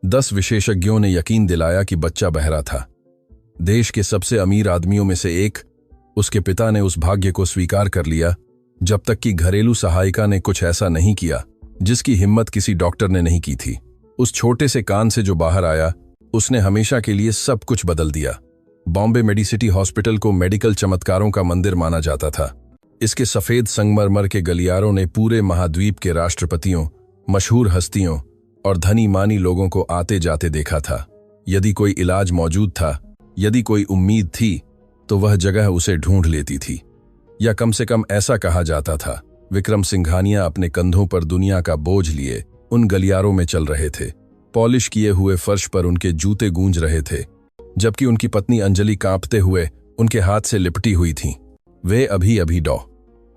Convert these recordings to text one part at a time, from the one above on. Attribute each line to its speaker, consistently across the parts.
Speaker 1: 10 विशेषज्ञों ने यकीन दिलाया कि बच्चा बहरा था। देश के सबसे अमीर आदमियों में से एक, उसके पिता ने उस भाग्य को स्वीकार कर लिया जब तक कि घरेलू सहायिका ने कुछ ऐसा नहीं किया जिसकी हिम्मत किसी डॉक्टर ने नहीं की थी। उस छोटे से कान से जो बाहर आया, उसने हमेशा के लिए सब कुछ बदल दिया। बॉम्बे मेडिसिटी हॉस्पिटल को मेडिकल चमत्कारों का मंदिर माना जाता था। इसके सफेद संगमरमर के गलियारों ने पूरे महाद्वीप के राष्ट्रपतियों, मशहूर हस्तियों और धनी मानी लोगों को आते जाते देखा था। यदि कोई इलाज मौजूद था, यदि कोई उम्मीद थी, तो वह जगह उसे ढूंढ लेती थी। या कम से कम ऐसा कहा जाता था। विक्रम सिंघानिया अपने कंधों पर दुनिया का बोझ लिए उन गलियारों में चल रहे थे। पॉलिश किए हुए फर्श पर उनके जूते गूंज रहे थे, जबकि उनकी पत्नी अंजलि कांपते हुए उनके हाथ से लिपटी हुई थीं। वे अभी अभी डॉ.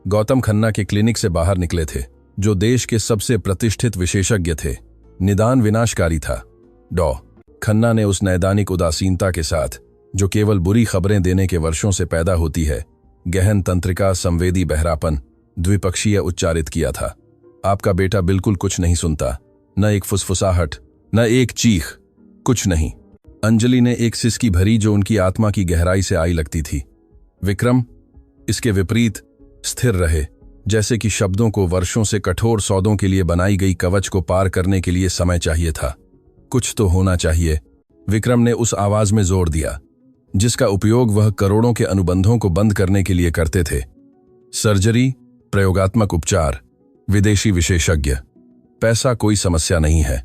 Speaker 1: गौतम खन्ना के क्लिनिक से बाहर निकले थे, जो देश के सबसे प्रतिष्ठित विशेषज्ञ थे। निदान विनाशकारी था। डॉ. खन्ना ने उस नैदानिक उदासीनता के साथ जो केवल बुरी खबरें देने के वर्षों से पैदा होती है, गहन तंत्रिका संवेदी बहरापन द्विपक्षीय उच्चारित किया था। आपका बेटा बिल्कुल कुछ नहीं सुनता, न एक फुसफुसाहट, न एक चीख, कुछ नहीं। अंजलि ने एक सिसकी भरी जो उनकी आत्मा की गहराई से आई लगती थी। विक्रम इसके विपरीत स्थिर रहे, जैसे कि शब्दों को वर्षों से कठोर सौदों के लिए बनाई गई कवच को पार करने के लिए समय चाहिए था। कुछ तो होना चाहिए, विक्रम ने उस आवाज में जोर दिया जिसका उपयोग वह करोड़ों के अनुबंधों को बंद करने के लिए करते थे। सर्जरी, प्रयोगात्मक उपचार, विदेशी विशेषज्ञ, पैसा कोई समस्या नहीं है।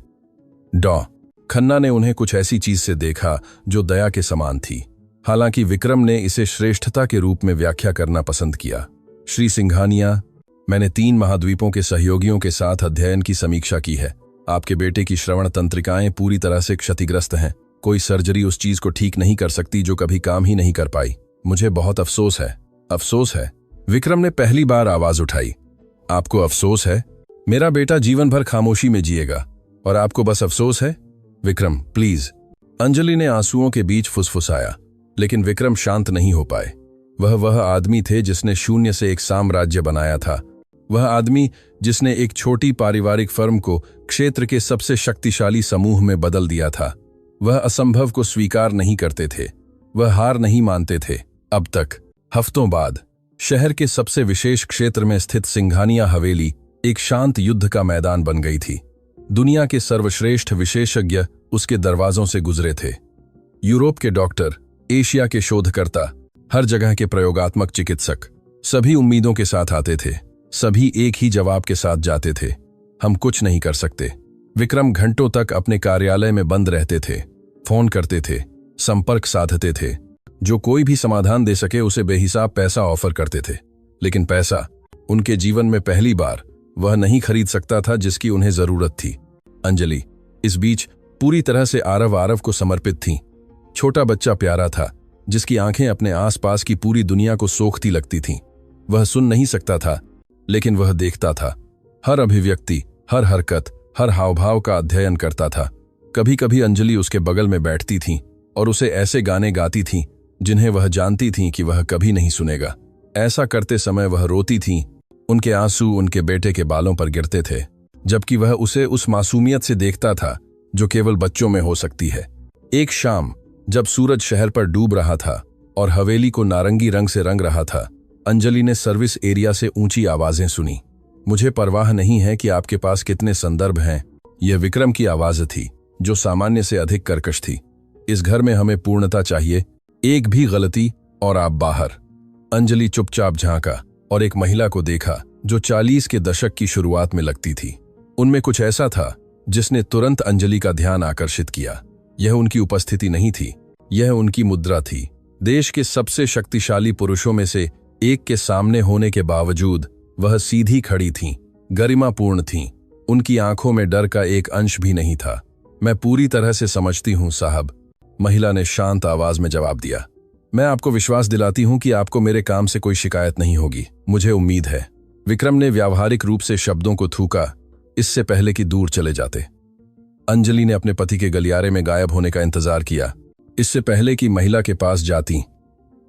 Speaker 1: डॉ. खन्ना ने उन्हें कुछ ऐसी चीज से देखा जो दया के समान थी। हालांकि विक्रम ने इसे श्रेष्ठता के रूप में व्याख्या करना पसंद किया। श्री सिंघानिया, मैंने 3 महाद्वीपों के सहयोगियों के साथ अध्ययन की समीक्षा की है। आपके बेटे की श्रवण तंत्रिकाएं पूरी तरह से क्षतिग्रस्त हैं। कोई सर्जरी उस चीज को ठीक नहीं कर सकती जो कभी काम ही नहीं कर पाई। मुझे बहुत अफसोस है। अफसोस है? विक्रम ने पहली बार आवाज उठाई। आपको अफसोस है? मेरा बेटा जीवन भर खामोशी में जिएगा और आपको बस अफसोस है? विक्रम प्लीज। अंजलि ने आंसुओं के बीच फुसफुसाया, लेकिन विक्रम शांत नहीं हो पाए। वह आदमी थे जिसने शून्य से एक साम्राज्य बनाया था। वह आदमी जिसने एक छोटी पारिवारिक फर्म को क्षेत्र के सबसे शक्तिशाली समूह में बदल दिया था। वह असंभव को स्वीकार नहीं करते थे। वह हार नहीं मानते थे। अब तक हफ्तों बाद शहर के सबसे विशेष क्षेत्र में स्थित सिंघानिया हवेली एक शांत युद्ध का मैदान बन गई थी। दुनिया के सर्वश्रेष्ठ विशेषज्ञ उसके दरवाजों से गुजरे थे। यूरोप के डॉक्टर, एशिया के शोधकर्ता, हर जगह के प्रयोगात्मक चिकित्सक, सभी उम्मीदों के साथ आते थे। सभी एक ही जवाब के साथ जाते थे, हम कुछ नहीं कर सकते। विक्रम घंटों तक अपने कार्यालय में बंद रहते थे, फोन करते थे, संपर्क साधते थे। जो कोई भी समाधान दे सके उसे बेहिसाब पैसा ऑफर करते थे। लेकिन पैसा उनके जीवन में पहली बार वह नहीं खरीद सकता था जिसकी उन्हें जरूरत थी। अंजलि इस बीच पूरी तरह से आरव आरव को समर्पित थीं। छोटा बच्चा प्यारा था जिसकी आंखें अपने आसपास की पूरी दुनिया को सोखती लगती थीं। वह सुन नहीं सकता था, लेकिन वह देखता था। हर अभिव्यक्ति, हर हरकत, हर हावभाव का अध्ययन करता था। कभी कभी अंजलि उसके बगल में बैठती थीं और उसे ऐसे गाने गाती थीं जिन्हें वह जानती थीं कि वह कभी नहीं सुनेगा। ऐसा करते समय वह रोती थीं। उनके आंसू उनके बेटे के बालों पर गिरते थे, जबकि वह उसे उस मासूमियत से देखता था जो केवल बच्चों में हो सकती है। एक शाम जब सूरज शहर पर डूब रहा था और हवेली को नारंगी रंग से रंग रहा था, अंजलि ने सर्विस एरिया से ऊंची आवाजें सुनी। मुझे परवाह नहीं है कि आपके पास कितने संदर्भ हैं। यह विक्रम की आवाज थी, जो सामान्य से अधिक कर्कश थी। इस घर में हमें पूर्णता चाहिए, एक भी गलती और आप बाहर। अंजलि चुपचाप झांका और एक महिला को देखा जो 40 के दशक की शुरुआत में लगती थी। उनमें कुछ ऐसा था जिसने तुरंत अंजलि का ध्यान आकर्षित किया। यह उनकी उपस्थिति नहीं थी, यह उनकी मुद्रा थी। देश के सबसे शक्तिशाली पुरुषों में से एक के सामने होने के बावजूद वह सीधी खड़ी थीं, गरिमापूर्ण थीं। उनकी आंखों में डर का एक अंश भी नहीं था। मैं पूरी तरह से समझती हूं साहब, महिला ने शांत आवाज में जवाब दिया। मैं आपको विश्वास दिलाती हूं कि आपको मेरे काम से कोई शिकायत नहीं होगी। मुझे उम्मीद है। विक्रम ने व्यावहारिक रूप से शब्दों को थूका, इससे पहले कि दूर चले जाते। अंजलि ने अपने पति के गलियारे में गायब होने का इंतजार किया, इससे पहले कि महिला के पास जाती।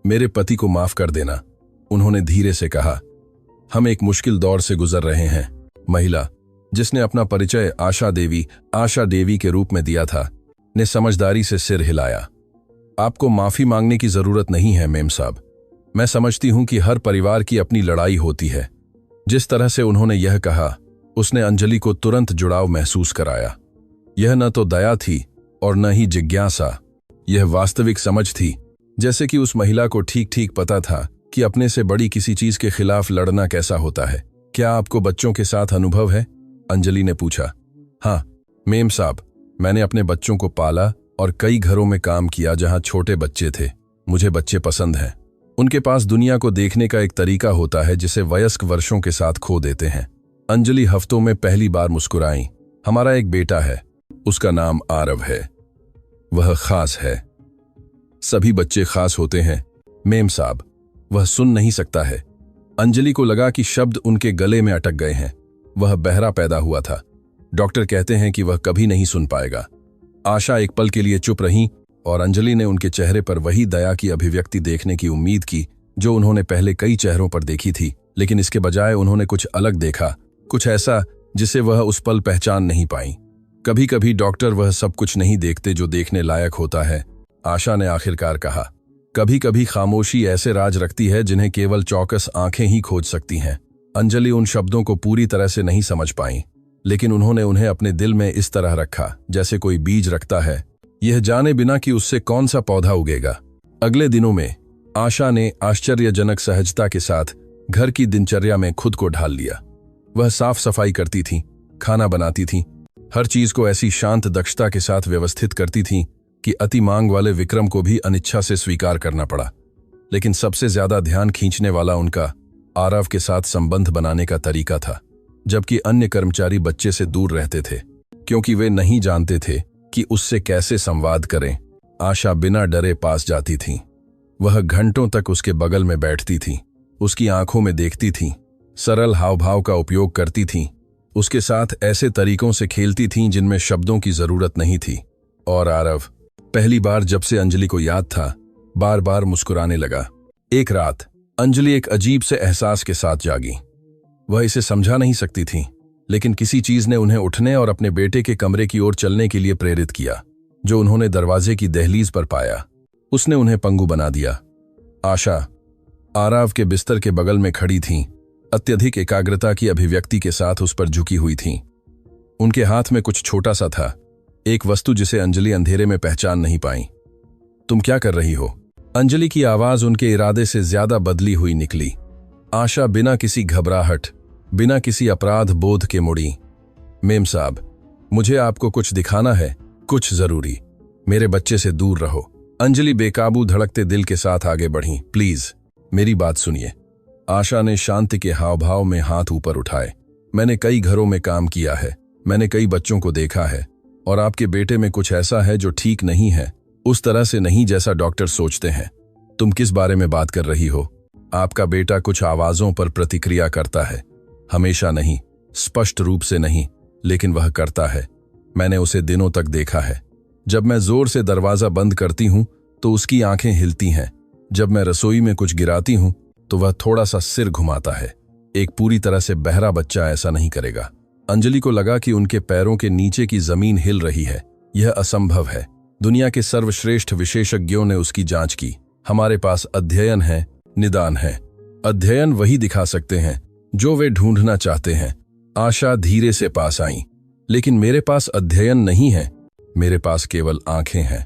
Speaker 1: मेरे पति को माफ कर देना, उन्होंने धीरे से कहा। हम एक मुश्किल दौर से गुजर रहे हैं। महिला, जिसने अपना परिचय आशा देवी के रूप में दिया था, ने समझदारी से सिर हिलाया। आपको माफी मांगने की जरूरत नहीं है मेम साहब। मैं समझती हूं कि हर परिवार की अपनी लड़ाई होती है। जिस तरह से उन्होंने यह कहा, उसने अंजलि को तुरंत जुड़ाव महसूस कराया। यह न तो दया थी और न ही जिज्ञासा, यह वास्तविक समझ थी। जैसे कि उस महिला को ठीक ठीक पता था कि अपने से बड़ी किसी चीज के खिलाफ लड़ना कैसा होता है। क्या आपको बच्चों के साथ अनुभव है? अंजलि ने पूछा। हाँ मेम साहब, मैंने अपने बच्चों को पाला और कई घरों में काम किया जहां छोटे बच्चे थे। मुझे बच्चे पसंद हैं। उनके पास दुनिया को देखने का एक तरीका होता है जिसे वयस्क वर्षों के साथ खो देते हैं। अंजलि हफ्तों में पहली बार मुस्कुराई। हमारा एक बेटा है, उसका नाम आरव है। वह खास है। सभी बच्चे खास होते हैं मेम साहब। वह सुन नहीं सकता है। अंजलि को लगा कि शब्द उनके गले में अटक गए हैं। वह बहरा पैदा हुआ था। डॉक्टर कहते हैं कि वह कभी नहीं सुन पाएगा। आशा एक पल के लिए चुप रही और अंजलि ने उनके चेहरे पर वही दया की अभिव्यक्ति देखने की उम्मीद की जो उन्होंने पहले कई चेहरों पर देखी थी, लेकिन इसके बजाय उन्होंने कुछ अलग देखा, कुछ ऐसा जिसे वह उस पल पहचान नहीं पाई। कभी कभी डॉक्टर वह सब कुछ नहीं देखते जो देखने लायक होता है, आशा ने आखिरकार कहा। कभी कभी खामोशी ऐसे राज रखती है जिन्हें केवल चौकस आंखें ही खोज सकती हैं। अंजलि उन शब्दों को पूरी तरह से नहीं समझ पाई, लेकिन उन्होंने उन्हें अपने दिल में इस तरह रखा जैसे कोई बीज रखता है, यह जाने बिना कि उससे कौन सा पौधा उगेगा। अगले दिनों में आशा ने आश्चर्यजनक सहजता के साथ घर की दिनचर्या में खुद को ढाल लिया। वह साफ सफाई करती थी, खाना बनाती थी, हर चीज को ऐसी शांत दक्षता के साथ व्यवस्थित करती थी कि अति मांग वाले विक्रम को भी अनिच्छा से स्वीकार करना पड़ा। लेकिन सबसे ज्यादा ध्यान खींचने वाला उनका आरव के साथ संबंध बनाने का तरीका था, जबकि अन्य कर्मचारी बच्चे से दूर रहते थे क्योंकि वे नहीं जानते थे कि उससे कैसे संवाद करें। आशा बिना डरे पास जाती थी। वह घंटों तक उसके बगल में बैठती थी, उसकी आंखों में देखती थी, सरल हावभाव का उपयोग करती थी, उसके साथ ऐसे तरीकों से खेलती थीं जिनमें शब्दों की जरूरत नहीं थी। और आरव पहली बार जब से अंजलि को याद था, बार बार मुस्कुराने लगा। एक रात अंजलि एक अजीब से एहसास के साथ जागी। वह इसे समझा नहीं सकती थी, लेकिन किसी चीज ने उन्हें उठने और अपने बेटे के कमरे की ओर चलने के लिए प्रेरित किया। जो उन्होंने दरवाजे की दहलीज पर पाया, उसने उन्हें पंगु बना दिया। आशा आरव के बिस्तर के बगल में खड़ी थीं, अत्यधिक एकाग्रता की अभिव्यक्ति के साथ उस पर झुकी हुई थीं। उनके हाथ में कुछ छोटा सा था, एक वस्तु जिसे अंजलि अंधेरे में पहचान नहीं पाई। तुम क्या कर रही हो? अंजलि की आवाज उनके इरादे से ज्यादा बदली हुई निकली। आशा बिना किसी घबराहट, बिना किसी अपराध बोध के मुड़ी। मेम साहब, मुझे आपको कुछ दिखाना है, कुछ जरूरी। मेरे बच्चे से दूर रहो। अंजलि बेकाबू धड़कते दिल के साथ आगे बढ़ी। प्लीज मेरी बात सुनिए। आशा ने शांति के हाव भाव में हाथ ऊपर उठाए। मैंने कई घरों में काम किया है, मैंने कई बच्चों को देखा है, और आपके बेटे में कुछ ऐसा है जो ठीक नहीं है, उस तरह से नहीं जैसा डॉक्टर सोचते हैं। तुम किस बारे में बात कर रही हो? आपका बेटा कुछ आवाजों पर प्रतिक्रिया करता है, हमेशा नहीं, स्पष्ट रूप से नहीं, लेकिन वह करता है। मैंने उसे दिनों तक देखा है। जब मैं जोर से दरवाजा बंद करती हूं तो उसकी आंखें हिलती हैं। जब मैं रसोई में कुछ गिराती हूं तो वह थोड़ा सा सिर घुमाता है। एक पूरी तरह से बहरा बच्चा ऐसा नहीं करेगा। अंजलि को लगा कि उनके पैरों के नीचे की जमीन हिल रही है। यह असंभव है। दुनिया के सर्वश्रेष्ठ विशेषज्ञों ने उसकी जांच की। हमारे पास अध्ययन है, निदान है। अध्ययन वही दिखा सकते हैं जो वे ढूंढना चाहते हैं। आशा धीरे से पास आई। लेकिन मेरे पास अध्ययन नहीं है, मेरे पास केवल आंखें हैं।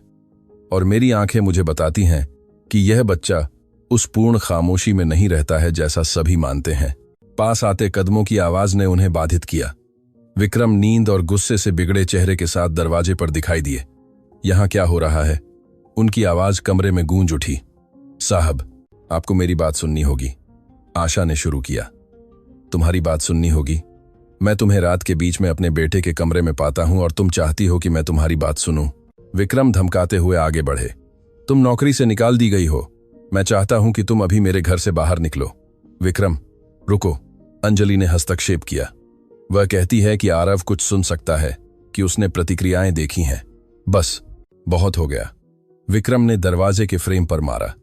Speaker 1: और मेरी आंखें मुझे बताती हैं कि यह बच्चा उस पूर्ण खामोशी में नहीं रहता है जैसा सभी मानते हैं। पास आते कदमों की आवाज ने उन्हें बाधित किया। विक्रम नींद और गुस्से से बिगड़े चेहरे के साथ दरवाजे पर दिखाई दिए। यहां क्या हो रहा है? उनकी आवाज कमरे में गूंज उठी। साहब, आपको मेरी बात सुननी होगी, आशा ने शुरू किया। तुम्हारी बात सुननी होगी? मैं तुम्हें रात के बीच में अपने बेटे के कमरे में पाता हूं और तुम चाहती हो कि मैं तुम्हारी बात सुनूं। विक्रम धमकाते हुए आगे बढ़े। तुम नौकरी से निकाल दी गई हो। मैं चाहता हूं कि तुम अभी मेरे घर से बाहर निकलो। विक्रम, रुको, अंजलि ने हस्तक्षेप किया। वह कहती है कि आरव कुछ सुन सकता है, कि उसने प्रतिक्रियाएं देखी हैं। बस, बहुत हो गया। विक्रम ने दरवाजे के फ्रेम पर मारा।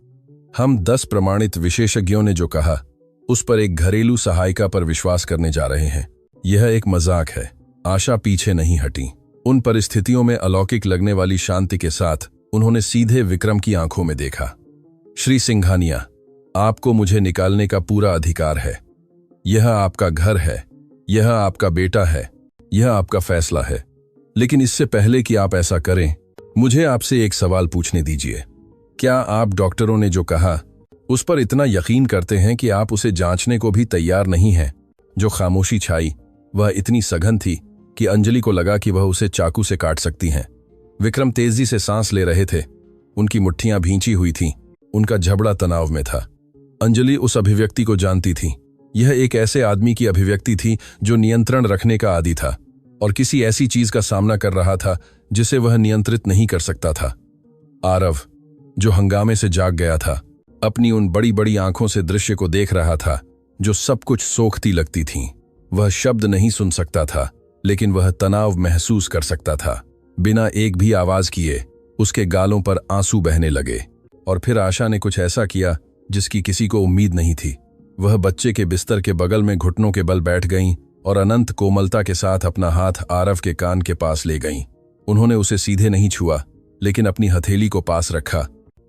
Speaker 1: हम 10 प्रमाणित विशेषज्ञों ने जो कहा, उस पर एक घरेलू सहायिका पर विश्वास करने जा रहे हैं। यह एक मजाक है। आशा पीछे नहीं हटी। उन परिस्थितियों में अलौकिक लगने वाली शांति के साथ उन्होंने सीधे विक्रम की आंखों में देखा। श्री सिंघानिया, आपको मुझे निकालने का पूरा अधिकार है। यह आपका घर है, यह आपका बेटा है, यह आपका फैसला है। लेकिन इससे पहले कि आप ऐसा करें, मुझे आपसे एक सवाल पूछने दीजिए। क्या आप डॉक्टरों ने जो कहा उस पर इतना यकीन करते हैं कि आप उसे जांचने को भी तैयार नहीं हैं? जो खामोशी छाई वह इतनी सघन थी कि अंजलि को लगा कि वह उसे चाकू से काट सकती हैं। विक्रम तेजी से सांस ले रहे थे। उनकी मुट्ठियां भींची हुई थीं। उनका जबड़ा तनाव में था। अंजलि उस अभिव्यक्ति को जानती थी। यह एक ऐसे आदमी की अभिव्यक्ति थी जो नियंत्रण रखने का आदी था और किसी ऐसी चीज का सामना कर रहा था जिसे वह नियंत्रित नहीं कर सकता था। आरव, जो हंगामे से जाग गया था, अपनी उन बड़ी बड़ी आंखों से दृश्य को देख रहा था जो सब कुछ सोखती लगती थीं। वह शब्द नहीं सुन सकता था, लेकिन वह तनाव महसूस कर सकता था। बिना एक भी आवाज किए उसके गालों पर आंसू बहने लगे। और फिर आशा ने कुछ ऐसा किया जिसकी किसी को उम्मीद नहीं थी। वह बच्चे के बिस्तर के बगल में घुटनों के बल बैठ गईं और अनंत कोमलता के साथ अपना हाथ आरव के कान के पास ले गईं। उन्होंने उसे सीधे नहीं छुआ, लेकिन अपनी हथेली को पास रखा,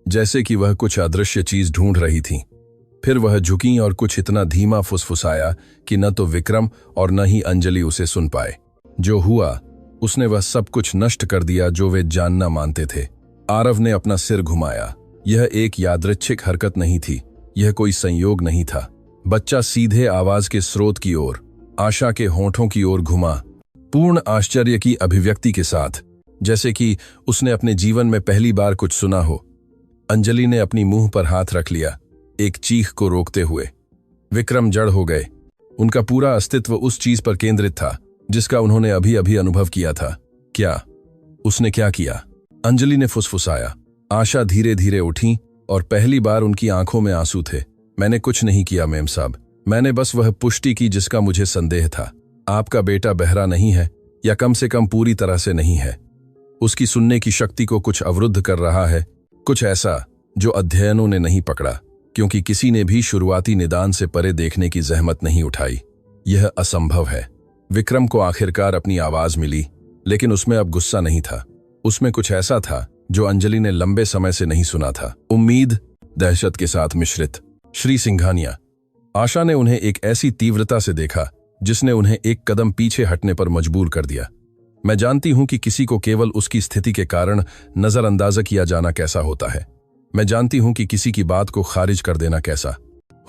Speaker 1: जैसे कि वह कुछ अदृश्य चीज ढूंढ रही थी। फिर वह झुकी और कुछ इतना धीमा फुसफुसाया कि न तो विक्रम और न ही अंजलि उसे सुन पाए। जो हुआ उसने वह सब कुछ नष्ट कर दिया जो वे जानना मानते थे। आरव ने अपना सिर घुमाया। यह एक यादृच्छिक हरकत नहीं थी, यह कोई संयोग नहीं था। बच्चा सीधे आवाज के स्रोत की ओर, आशा के होंठों की ओर घुमा, पूर्ण आश्चर्य की अभिव्यक्ति के साथ, जैसे कि उसने अपने जीवन में पहली बार कुछ सुना हो। अंजलि ने अपनी मुंह पर हाथ रख लिया, एक चीख को रोकते हुए। विक्रम जड़ हो गए। उनका पूरा अस्तित्व उस चीज पर केंद्रित था जिसका उन्होंने अभी अभी अनुभव किया था। क्या उसने क्या किया? अंजलि ने फुसफुसाया। आशा धीरे धीरे उठी और पहली बार उनकी आंखों में आंसू थे। मैंने कुछ नहीं किया मेम साहब, मैंने बस वह पुष्टि की जिसका मुझे संदेह था। आपका बेटा बहरा नहीं है, या कम से कम पूरी तरह से नहीं है। उसकी सुनने की शक्ति को कुछ अवरुद्ध कर रहा है, कुछ ऐसा जो अध्ययनों ने नहीं पकड़ा, क्योंकि किसी ने भी शुरुआती निदान से परे देखने की जहमत नहीं उठाई। यह असंभव है। विक्रम को आखिरकार अपनी आवाज मिली, लेकिन उसमें अब गुस्सा नहीं था। उसमें कुछ ऐसा था जो अंजलि ने लंबे समय से नहीं सुना था, उम्मीद, दहशत के साथ मिश्रित। श्री सिंघानिया, आशा ने उन्हें एक ऐसी तीव्रता से देखा जिसने उन्हें एक कदम पीछे हटने पर मजबूर कर दिया। मैं जानती हूं कि किसी को केवल उसकी स्थिति के कारण नजरअंदाज किया जाना कैसा होता है। मैं जानती हूं कि किसी की बात को खारिज कर देना कैसा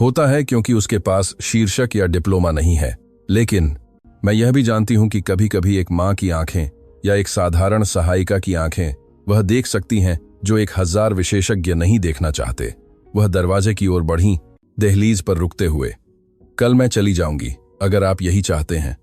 Speaker 1: होता है क्योंकि उसके पास शीर्षक या डिप्लोमा नहीं है। लेकिन मैं यह भी जानती हूं कि कभी कभी एक मां की आंखें या एक साधारण सहायिका की आंखें वह देख सकती हैं जो 1000 विशेषज्ञ नहीं देखना चाहते। वह दरवाजे की ओर बढ़ीं, दहलीज पर रुकते हुए। कल मैं चली जाऊंगी अगर आप यही चाहते हैं,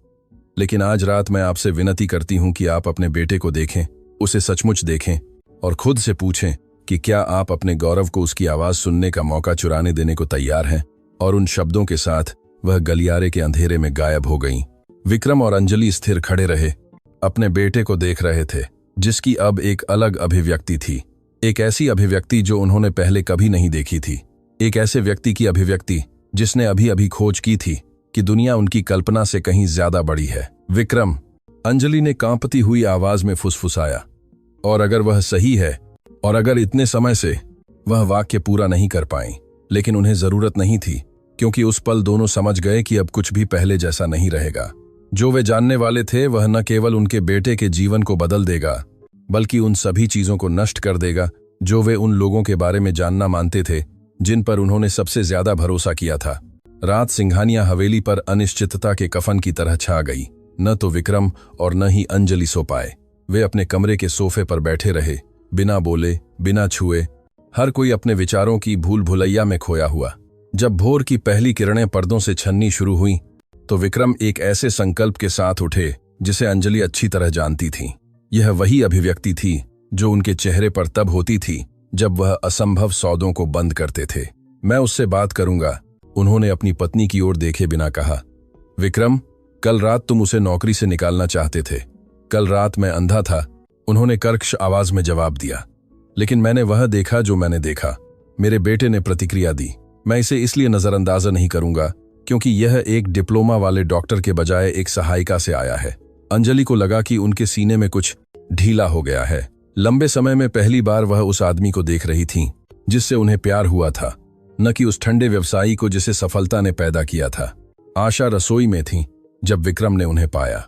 Speaker 1: लेकिन आज रात मैं आपसे विनती करती हूं कि आप अपने बेटे को देखें, उसे सचमुच देखें और खुद से पूछें कि क्या आप अपने गौरव को उसकी आवाज सुनने का मौका चुराने देने को तैयार हैं। और उन शब्दों के साथ वह गलियारे के अंधेरे में गायब हो गईं। विक्रम और अंजलि स्थिर खड़े रहे, अपने बेटे को देख रहे थे, जिसकी अब एक अलग अभिव्यक्ति थी। एक ऐसी अभिव्यक्ति जो उन्होंने पहले कभी नहीं देखी थी। एक ऐसे व्यक्ति की अभिव्यक्ति जिसने अभी अभी खोज की थी कि दुनिया उनकी कल्पना से कहीं ज्यादा बड़ी है। विक्रम, अंजलि ने कांपती हुई आवाज में फुसफुसाया। और अगर वह सही है, और अगर इतने समय से वह वाक्य पूरा नहीं कर पाई, लेकिन उन्हें जरूरत नहीं थी, क्योंकि उस पल दोनों समझ गए कि अब कुछ भी पहले जैसा नहीं रहेगा। जो वे जानने वाले थे वह न केवल उनके बेटे के जीवन को बदल देगा, बल्कि उन सभी चीजों को नष्ट कर देगा जो वे उन लोगों के बारे में जानना मानते थे जिन पर उन्होंने सबसे ज्यादा भरोसा किया था। रात सिंघानिया हवेली पर अनिश्चितता के कफन की तरह छा गई। न तो विक्रम और न ही अंजलि सो पाए। वे अपने कमरे के सोफे पर बैठे रहे, बिना बोले, बिना छुए, हर कोई अपने विचारों की भूल भुलैया में खोया हुआ। जब भोर की पहली किरणें पर्दों से छननी शुरू हुई तो विक्रम एक ऐसे संकल्प के साथ उठे जिसे अंजलि अच्छी तरह जानती थी। यह वही अभिव्यक्ति थी जो उनके चेहरे पर तब होती थी जब वह असंभव सौदों को बंद करते थे। मैं उससे बात करूंगा, उन्होंने अपनी पत्नी की ओर देखे बिना कहा। विक्रम, कल रात तुम उसे नौकरी से निकालना चाहते थे। कल रात मैं अंधा था, उन्होंने कर्कश आवाज में जवाब दिया। लेकिन मैंने वह देखा जो मैंने देखा। मेरे बेटे ने प्रतिक्रिया दी। मैं इसे इसलिए नजरअंदाज नहीं करूंगा क्योंकि यह एक डिप्लोमा वाले डॉक्टर के बजाय एक सहायिका से आया है। अंजलि को लगा कि उनके सीने में कुछ ढीला हो गया है। लंबे समय में पहली बार वह उस आदमी को देख रही थीं जिससे उन्हें प्यार हुआ था, न कि उस ठंडे व्यवसायी को जिसे सफलता ने पैदा किया था। आशा रसोई में थी जब विक्रम ने उन्हें पाया।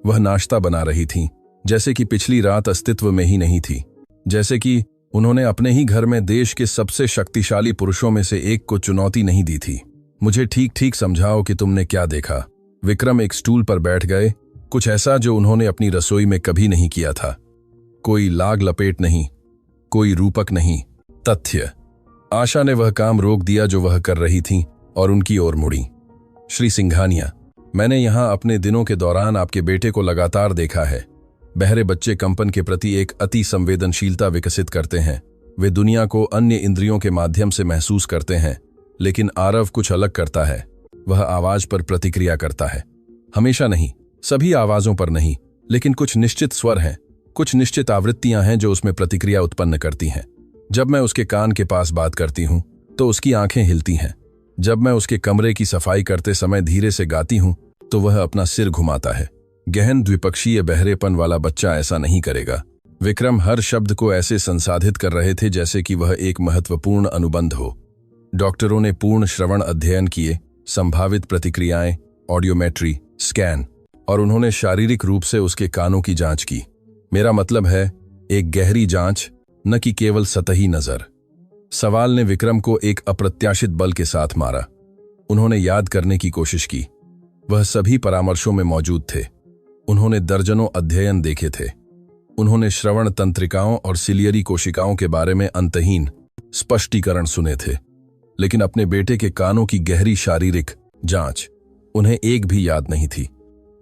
Speaker 1: वह नाश्ता बना रही थीं, जैसे कि पिछली रात अस्तित्व में ही नहीं थी, जैसे कि उन्होंने अपने ही घर में देश के सबसे शक्तिशाली पुरुषों में से एक को चुनौती नहीं दी थी। मुझे ठीक ठीक समझाओ कि तुमने क्या देखा। विक्रम एक स्टूल पर बैठ गए, कुछ ऐसा जो उन्होंने अपनी रसोई में कभी नहीं किया था। कोई लाग लपेट नहीं, कोई रूपक नहीं, तथ्य। आशा ने वह काम रोक दिया जो वह कर रही थी और उनकी ओर मुड़ी। श्री सिंघानिया, मैंने यहां अपने दिनों के दौरान आपके बेटे को लगातार देखा है। बहरे बच्चे कंपन के प्रति एक अति संवेदनशीलता विकसित करते हैं। वे दुनिया को अन्य इंद्रियों के माध्यम से महसूस करते हैं, लेकिन आरव कुछ अलग करता है। वह आवाज पर प्रतिक्रिया करता है। हमेशा नहीं, सभी आवाजों पर नहीं, लेकिन कुछ निश्चित स्वर हैं, कुछ निश्चित आवृत्तियां हैं जो उसमें प्रतिक्रिया उत्पन्न करती हैं। जब मैं उसके कान के पास बात करती हूं तो उसकी आंखें हिलती हैं। जब मैं उसके कमरे की सफाई करते समय धीरे से गाती हूं तो वह अपना सिर घुमाता है। गहन द्विपक्षीय बहरेपन वाला बच्चा ऐसा नहीं करेगा। विक्रम हर शब्द को ऐसे संसाधित कर रहे थे जैसे कि वह एक महत्वपूर्ण अनुबंध हो। डॉक्टरों ने पूर्ण श्रवण अध्ययन किए, संभावित प्रतिक्रियाएं, ऑडियोमेट्री, स्कैन, और उन्होंने शारीरिक रूप से उसके कानों की जांच की। मेरा मतलब है एक गहरी जांच, न कि केवल सतही नजर। सवाल ने विक्रम को एक अप्रत्याशित बल के साथ मारा। उन्होंने याद करने की कोशिश की। वह सभी परामर्शों में मौजूद थे। उन्होंने दर्जनों अध्ययन देखे थे। उन्होंने श्रवण तंत्रिकाओं और सिलियरी कोशिकाओं के बारे में अंतहीन स्पष्टीकरण सुने थे, लेकिन अपने बेटे के कानों की गहरी शारीरिक जांच उन्हें एक भी याद नहीं थी।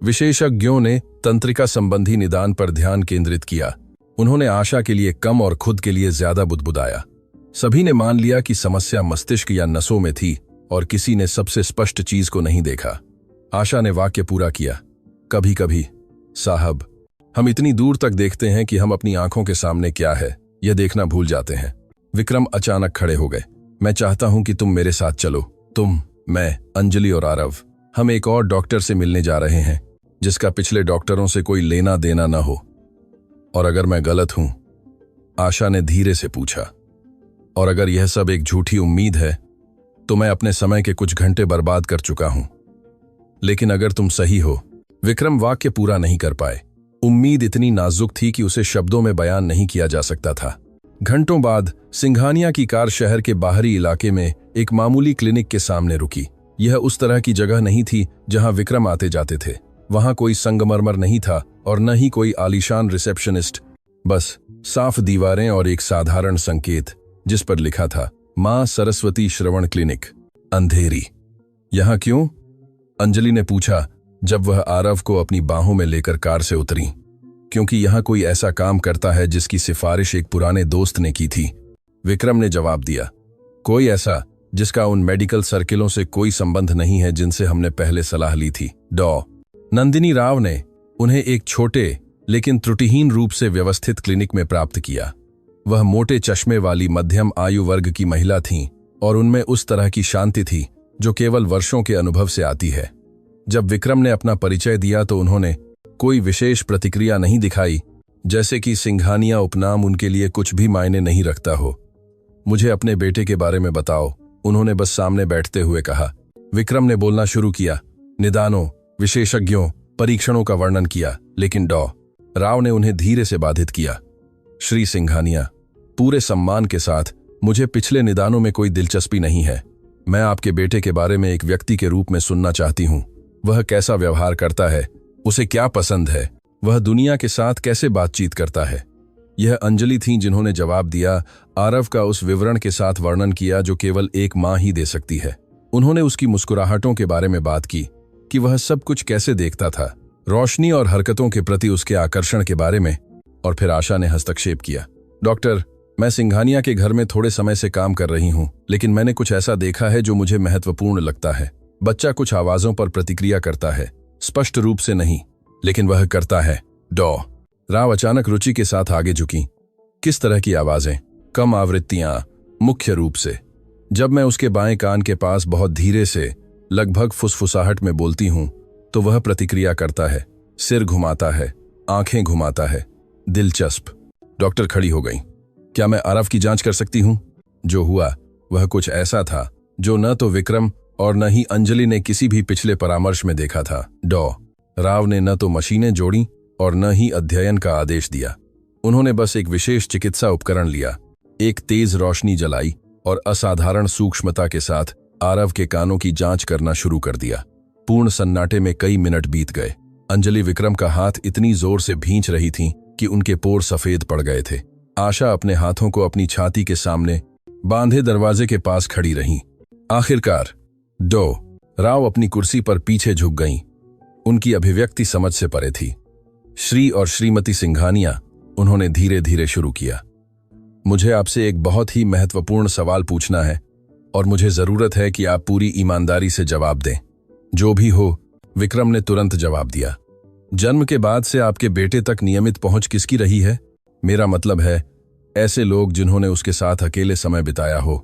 Speaker 1: विशेषज्ञों ने तंत्रिका संबंधी निदान पर ध्यान केंद्रित किया। उन्होंने आशा के लिए कम और खुद के लिए ज्यादा बुदबुदाया। सभी ने मान लिया कि समस्या मस्तिष्क या नसों में थी और किसी ने सबसे स्पष्ट चीज को नहीं देखा। आशा ने वाक्य पूरा किया। कभी कभी साहब, हम इतनी दूर तक देखते हैं कि हम अपनी आंखों के सामने क्या है यह देखना भूल जाते हैं। विक्रम अचानक खड़े हो गए। मैं चाहता हूं कि तुम मेरे साथ चलो। तुम, मैं, अंजलि और आरव, हम एक और डॉक्टर से मिलने जा रहे हैं जिसका पिछले डॉक्टरों से कोई लेना देना न हो। और अगर मैं गलत हूं? आशा ने धीरे से पूछा। और अगर यह सब एक झूठी उम्मीद है तो मैं अपने समय के कुछ घंटे बर्बाद कर चुका हूं। लेकिन अगर तुम सही हो। विक्रम वाक्य पूरा नहीं कर पाए। उम्मीद इतनी नाजुक थी कि उसे शब्दों में बयान नहीं किया जा सकता था। घंटों बाद सिंघानिया की कार शहर के बाहरी इलाके में एक मामूली क्लिनिक के सामने रुकी। यह उस तरह की जगह नहीं थी जहां विक्रम आते जाते थे। वहां कोई संगमरमर नहीं था और न ही कोई आलीशान रिसेप्शनिस्ट। बस साफ दीवारें और एक साधारण संकेत जिस पर लिखा था, मां सरस्वती श्रवण क्लिनिक, अंधेरी। यहां क्यों? अंजलि ने पूछा जब वह आरव को अपनी बाहों में लेकर कार से उतरी। क्योंकि यहां कोई ऐसा काम करता है जिसकी सिफारिश एक पुराने दोस्त ने की थी, विक्रम ने जवाब दिया। कोई ऐसा जिसका उन मेडिकल सर्किलों से कोई संबंध नहीं है जिनसे हमने पहले सलाह ली थी। डॉ. नंदिनी राव ने उन्हें एक छोटे लेकिन त्रुटिहीन रूप से व्यवस्थित क्लिनिक में प्राप्त किया। वह मोटे चश्मे वाली मध्यम आयु वर्ग की महिला थीं और उनमें उस तरह की शांति थी जो केवल वर्षों के अनुभव से आती है। जब विक्रम ने अपना परिचय दिया तो उन्होंने कोई विशेष प्रतिक्रिया नहीं दिखाई, जैसे कि सिंघानिया उपनाम उनके लिए कुछ भी मायने नहीं रखता हो। मुझे अपने बेटे के बारे में बताओ, उन्होंने बस सामने बैठते हुए कहा। विक्रम ने बोलना शुरू किया। निदानों, विशेषज्ञों, परीक्षणों का वर्णन किया, लेकिन डॉ. राव ने उन्हें धीरे से बाधित किया। श्री सिंघानिया, पूरे सम्मान के साथ, मुझे पिछले निदानों में कोई दिलचस्पी नहीं है। मैं आपके बेटे के बारे में एक व्यक्ति के रूप में सुनना चाहती हूं। वह कैसा व्यवहार करता है, उसे क्या पसंद है, वह दुनिया के साथ कैसे बातचीत करता है। यह अंजलि थीं जिन्होंने जवाब दिया, आरव का उस विवरण के साथ वर्णन किया जो केवल एक मां ही दे सकती है। उन्होंने उसकी मुस्कुराहटों के बारे में बात की कि वह सब कुछ कैसे देखता था, रोशनी और हरकतों के प्रति उसके आकर्षण के बारे में। और फिर आशा ने हस्तक्षेप किया। डॉक्टर, मैं सिंघानिया के घर में थोड़े समय से काम कर रही हूं, लेकिन मैंने कुछ ऐसा देखा है जो मुझे महत्वपूर्ण लगता है। बच्चा कुछ आवाजों पर प्रतिक्रिया करता है, स्पष्ट रूप से नहीं, लेकिन वह करता है। डॉ. राव अचानक रुचि के साथ आगे झुकी। किस तरह की आवाजें? कम आवृत्तियां, मुख्य रूप से। जब मैं उसके बाएं कान के पास बहुत धीरे से लगभग फुसफुसाहट में बोलती हूं तो वह प्रतिक्रिया करता है, सिर घुमाता है, आंखें घुमाता है। दिलचस्प। डॉक्टर खड़ी हो गई। क्या मैं आरव की जांच कर सकती हूं? जो हुआ वह कुछ ऐसा था जो न तो विक्रम और न ही अंजलि ने किसी भी पिछले परामर्श में देखा था। डॉ राव ने न तो मशीनें जोड़ी और न ही अध्ययन का आदेश दिया। उन्होंने बस एक विशेष चिकित्सा उपकरण लिया, एक तेज रोशनी जलाई और असाधारण सूक्ष्मता के साथ आरव के कानों की जांच करना शुरू कर दिया। पूर्ण सन्नाटे में कई मिनट बीत गए। अंजलि विक्रम का हाथ इतनी जोर से भींच रही थीं कि उनके पोर सफेद पड़ गए थे। आशा अपने हाथों को अपनी छाती के सामने बांधे दरवाजे के पास खड़ी रहीं। आखिरकार डॉ राव अपनी कुर्सी पर पीछे झुक गईं। उनकी अभिव्यक्ति समझ से परे थी। श्री और श्रीमती सिंघानिया, उन्होंने धीरे धीरे शुरू किया, मुझे आपसे एक बहुत ही महत्वपूर्ण सवाल पूछना है और मुझे जरूरत है कि आप पूरी ईमानदारी से जवाब दें। जो भी हो, विक्रम ने तुरंत जवाब दिया। जन्म के बाद से आपके बेटे तक नियमित पहुंच किसकी रही है? मेरा मतलब है ऐसे लोग जिन्होंने उसके साथ अकेले समय बिताया हो।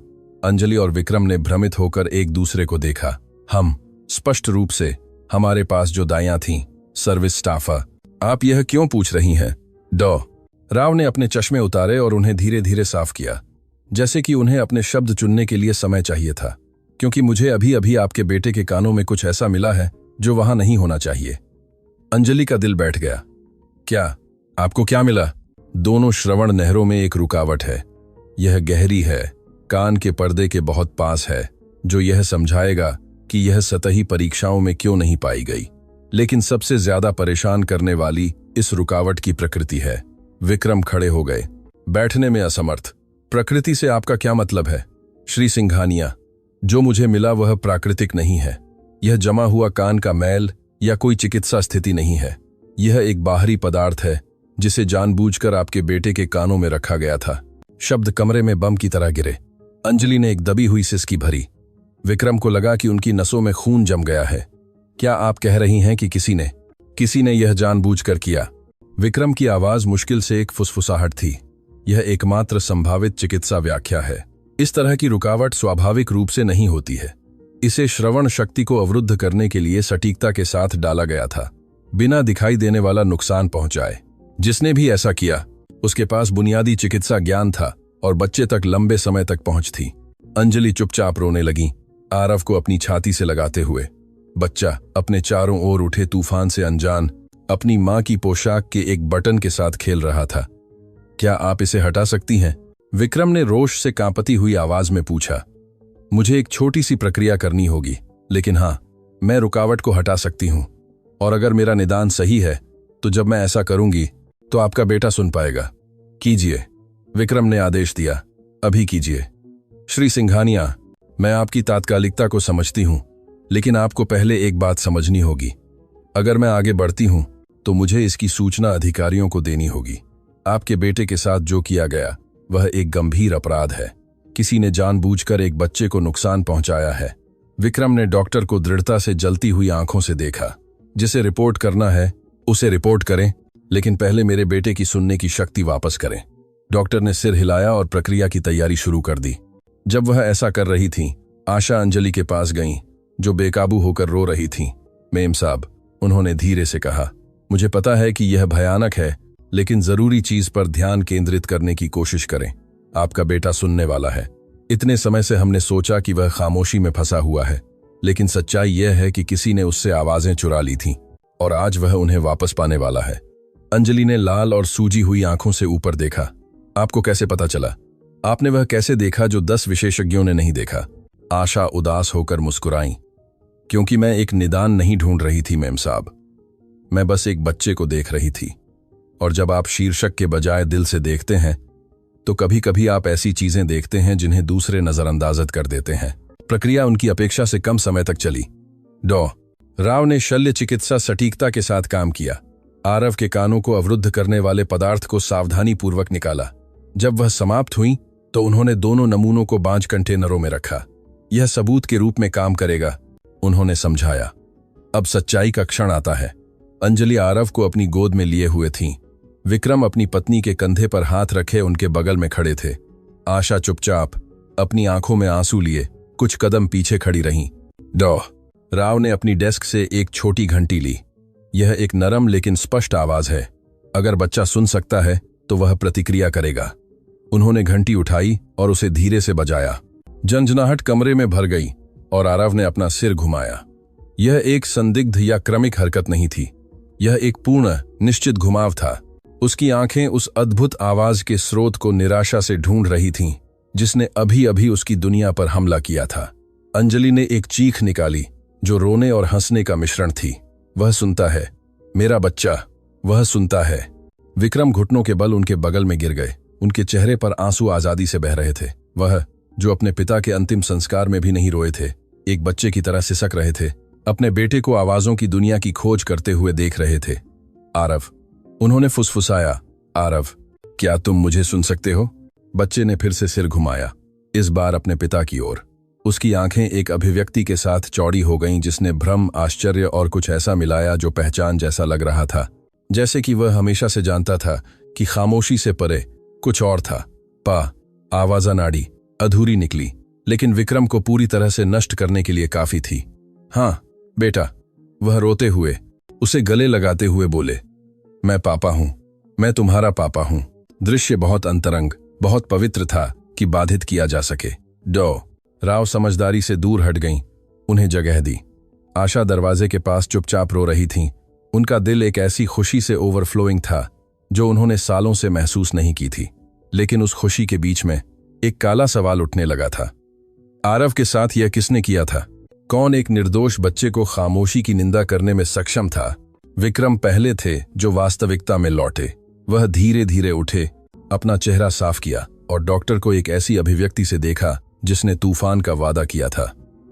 Speaker 1: अंजलि और विक्रम ने भ्रमित होकर एक दूसरे को देखा। हम स्पष्ट रूप से, हमारे पास जो दाइयां थीं, सर्विस स्टाफर। आप यह क्यों पूछ रही हैं? डॉ राव ने अपने चश्मे उतारे और उन्हें धीरे धीरे साफ किया, जैसे कि उन्हें अपने शब्द चुनने के लिए समय चाहिए था। क्योंकि मुझे अभी अभी आपके बेटे के कानों में कुछ ऐसा मिला है जो वहां नहीं होना चाहिए। अंजलि का दिल बैठ गया। क्या? आपको क्या मिला? दोनों श्रवण नहरों में एक रुकावट है। यह गहरी है, कान के पर्दे के बहुत पास है, जो यह समझाएगा कि यह सतही परीक्षाओं में क्यों नहीं पाई गई। लेकिन सबसे ज्यादा परेशान करने वाली इस रुकावट की प्रकृति है। विक्रम खड़े हो गए, बैठने में असमर्थ। प्रकृति से आपका क्या मतलब है? श्री सिंघानिया, जो मुझे मिला वह प्राकृतिक नहीं है। यह जमा हुआ कान का मैल या कोई चिकित्सा स्थिति नहीं है। यह एक बाहरी पदार्थ है जिसे जानबूझकर आपके बेटे के कानों में रखा गया था। शब्द कमरे में बम की तरह गिरे। अंजलि ने एक दबी हुई सिसकी भरी। विक्रम को लगा कि उनकी नसों में खून जम गया है। क्या आप कह रही हैं कि किसी ने यह जानबूझकर किया? विक्रम की आवाज मुश्किल से एक फुसफुसाहट थी। यह एकमात्र संभावित चिकित्सा व्याख्या है। इस तरह की रुकावट स्वाभाविक रूप से नहीं होती है। इसे श्रवण शक्ति को अवरुद्ध करने के लिए सटीकता के साथ डाला गया था, बिना दिखाई देने वाला नुकसान पहुंचाए। जिसने भी ऐसा किया, उसके पास बुनियादी चिकित्सा ज्ञान था और बच्चे तक लंबे समय तक पहुंच थी। अंजलि चुपचाप रोने लगी, आरव को अपनी छाती से लगाते हुए। बच्चा अपने चारों ओर उठे तूफान से अनजान अपनी मां की पोशाक के एक बटन के साथ खेल रहा था। क्या आप इसे हटा सकती हैं? विक्रम ने रोष से कांपती हुई आवाज में पूछा। मुझे एक छोटी सी प्रक्रिया करनी होगी, लेकिन हाँ, मैं रुकावट को हटा सकती हूं। और अगर मेरा निदान सही है तो जब मैं ऐसा करूंगी तो आपका बेटा सुन पाएगा। कीजिए, विक्रम ने आदेश दिया। अभी कीजिए। श्री सिंघानिया, मैं आपकी तात्कालिकता को समझती हूं, लेकिन आपको पहले एक बात समझनी होगी। अगर मैं आगे बढ़ती हूं तो मुझे इसकी सूचना अधिकारियों को देनी होगी। आपके बेटे के साथ जो किया गया वह एक गंभीर अपराध है। किसी ने जानबूझकर एक बच्चे को नुकसान पहुंचाया है। विक्रम ने डॉक्टर को दृढ़ता से जलती हुई आंखों से देखा। जिसे रिपोर्ट करना है उसे रिपोर्ट करें, लेकिन पहले मेरे बेटे की सुनने की शक्ति वापस करें। डॉक्टर ने सिर हिलाया और प्रक्रिया की तैयारी शुरू कर दी। जब वह ऐसा कर रही थीं, आशा अंजलि के पास गईं, जो बेकाबू होकर रो रही थीं। मेम साहब, उन्होंने धीरे से कहा, मुझे पता है कि यह भयानक है, लेकिन जरूरी चीज पर ध्यान केंद्रित करने की कोशिश करें। आपका बेटा सुनने वाला है। इतने समय से हमने सोचा कि वह खामोशी में फंसा हुआ है, लेकिन सच्चाई यह है कि किसी ने उससे आवाजें चुरा ली थीं और आज वह उन्हें वापस पाने वाला है। अंजलि ने लाल और सूजी हुई आंखों से ऊपर देखा। आपको कैसे पता चला? आपने वह कैसे देखा जो 10 विशेषज्ञों ने नहीं देखा? आशा उदास होकर मुस्कुराई। क्योंकि मैं एक निदान नहीं ढूंढ रही थी मेम साहब, मैं बस एक बच्चे को देख रही थी। और जब आप शीर्षक के बजाय दिल से देखते हैं तो कभी कभी आप ऐसी चीजें देखते हैं जिन्हें दूसरे नजरअंदाज कर देते हैं। प्रक्रिया उनकी अपेक्षा से कम समय तक चली। डॉ राव ने शल्य चिकित्सा सटीकता के साथ काम किया। आरव के कानों को अवरुद्ध करने वाले पदार्थ को सावधानी पूर्वक निकाला। जब वह समाप्त हुई तो उन्होंने दोनों नमूनों को बांझ कंटेनरों में रखा। यह सबूत के रूप में काम करेगा, उन्होंने समझाया। अब सच्चाई का क्षण आता है। अंजलि आरव को अपनी गोद में लिए हुए थीं। विक्रम अपनी पत्नी के कंधे पर हाथ रखे उनके बगल में खड़े थे। आशा चुपचाप अपनी आंखों में आंसू लिए कुछ कदम पीछे खड़ी रहीं। डॉ राव ने अपनी डेस्क से एक छोटी घंटी ली। यह एक नरम लेकिन स्पष्ट आवाज है। अगर बच्चा सुन सकता है तो वह प्रतिक्रिया करेगा। उन्होंने घंटी उठाई और उसे धीरे से बजाया। झंझनाहट कमरे में भर गई और आरव ने अपना सिर घुमाया। यह एक संदिग्ध या क्रमिक हरकत नहीं थी, यह एक पूर्ण निश्चित घुमाव था। उसकी आंखें उस अद्भुत आवाज के स्रोत को निराशा से ढूंढ रही थीं, जिसने अभी अभी उसकी दुनिया पर हमला किया था। अंजलि ने एक चीख निकाली जो रोने और हंसने का मिश्रण थी। वह सुनता है, मेरा बच्चा, वह सुनता है। विक्रम घुटनों के बल उनके बगल में गिर गए। उनके चेहरे पर आंसू आजादी से बह रहे थे। वह, जो अपने पिता के अंतिम संस्कार में भी नहीं रोए थे, एक बच्चे की तरह सिसक रहे थे, अपने बेटे को आवाजों की दुनिया की खोज करते हुए देख रहे थे। आरव, उन्होंने फुसफुसाया, आरव, क्या तुम मुझे सुन सकते हो? बच्चे ने फिर से सिर घुमाया, इस बार अपने पिता की ओर। उसकी आंखें एक अभिव्यक्ति के साथ चौड़ी हो गईं जिसने भ्रम, आश्चर्य और कुछ ऐसा मिलाया जो पहचान जैसा लग रहा था, जैसे कि वह हमेशा से जानता था कि खामोशी से परे कुछ और था। आवाजा नाड़ी अधूरी निकली, लेकिन विक्रम को पूरी तरह से नष्ट करने के लिए काफी थी। हाँ बेटा, वह रोते हुए उसे गले लगाते हुए बोले, मैं पापा हूं, मैं तुम्हारा पापा हूं। दृश्य बहुत अंतरंग, बहुत पवित्र था कि बाधित किया जा सके। राव समझदारी से दूर हट गईं, उन्हें जगह दी। आशा दरवाजे के पास चुपचाप रो रही थीं। उनका दिल एक ऐसी खुशी से ओवरफ्लोइंग था जो उन्होंने सालों से महसूस नहीं की थी। लेकिन उस खुशी के बीच में एक काला सवाल उठने लगा था। आरव के साथ यह किसने किया था? कौन एक निर्दोष बच्चे को खामोशी की निंदा करने में सक्षम था? विक्रम पहले थे जो वास्तविकता में लौटे। वह धीरे धीरे उठे, अपना चेहरा साफ किया और डॉक्टर को एक ऐसी अभिव्यक्ति से देखा जिसने तूफान का वादा किया था।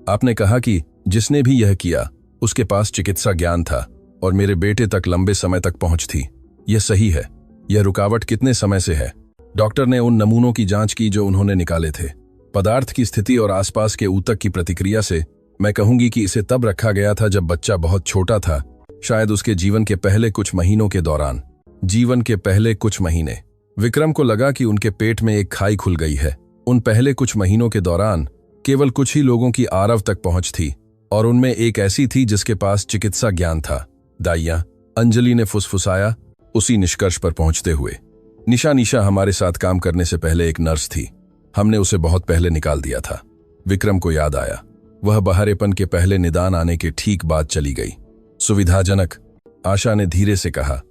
Speaker 1: आपने कहा कि जिसने भी यह किया उसके पास चिकित्सा ज्ञान था और मेरे बेटे तक लंबे समय तक पहुंच थी। यह सही है। यह रुकावट कितने समय से है? डॉक्टर ने उन नमूनों की जांच की जो उन्होंने निकाले थे। पदार्थ की स्थिति और आसपास के ऊतक की प्रतिक्रिया से मैं कहूंगी कि इसे तब रखा गया था जब बच्चा बहुत छोटा था, शायद उसके जीवन के पहले कुछ महीनों के दौरान। जीवन के पहले कुछ महीने। विक्रम को लगा कि उनके पेट में एक खाई खुल गई है। उन पहले कुछ महीनों के दौरान केवल कुछ ही लोगों की आरव तक पहुंच थी और उनमें एक ऐसी थी जिसके पास चिकित्सा ज्ञान था। दाइया, अंजलि ने फुसफुसाया, उसी निष्कर्ष पर पहुंचते हुए। निशा हमारे साथ काम करने से पहले एक नर्स थी। हमने उसे बहुत पहले निकाल दिया था। विक्रम को याद आया। वह बहारेपन के पहले निदान आने के ठीक बाद चली गई। सुविधाजनक, आशा ने धीरे से कहा।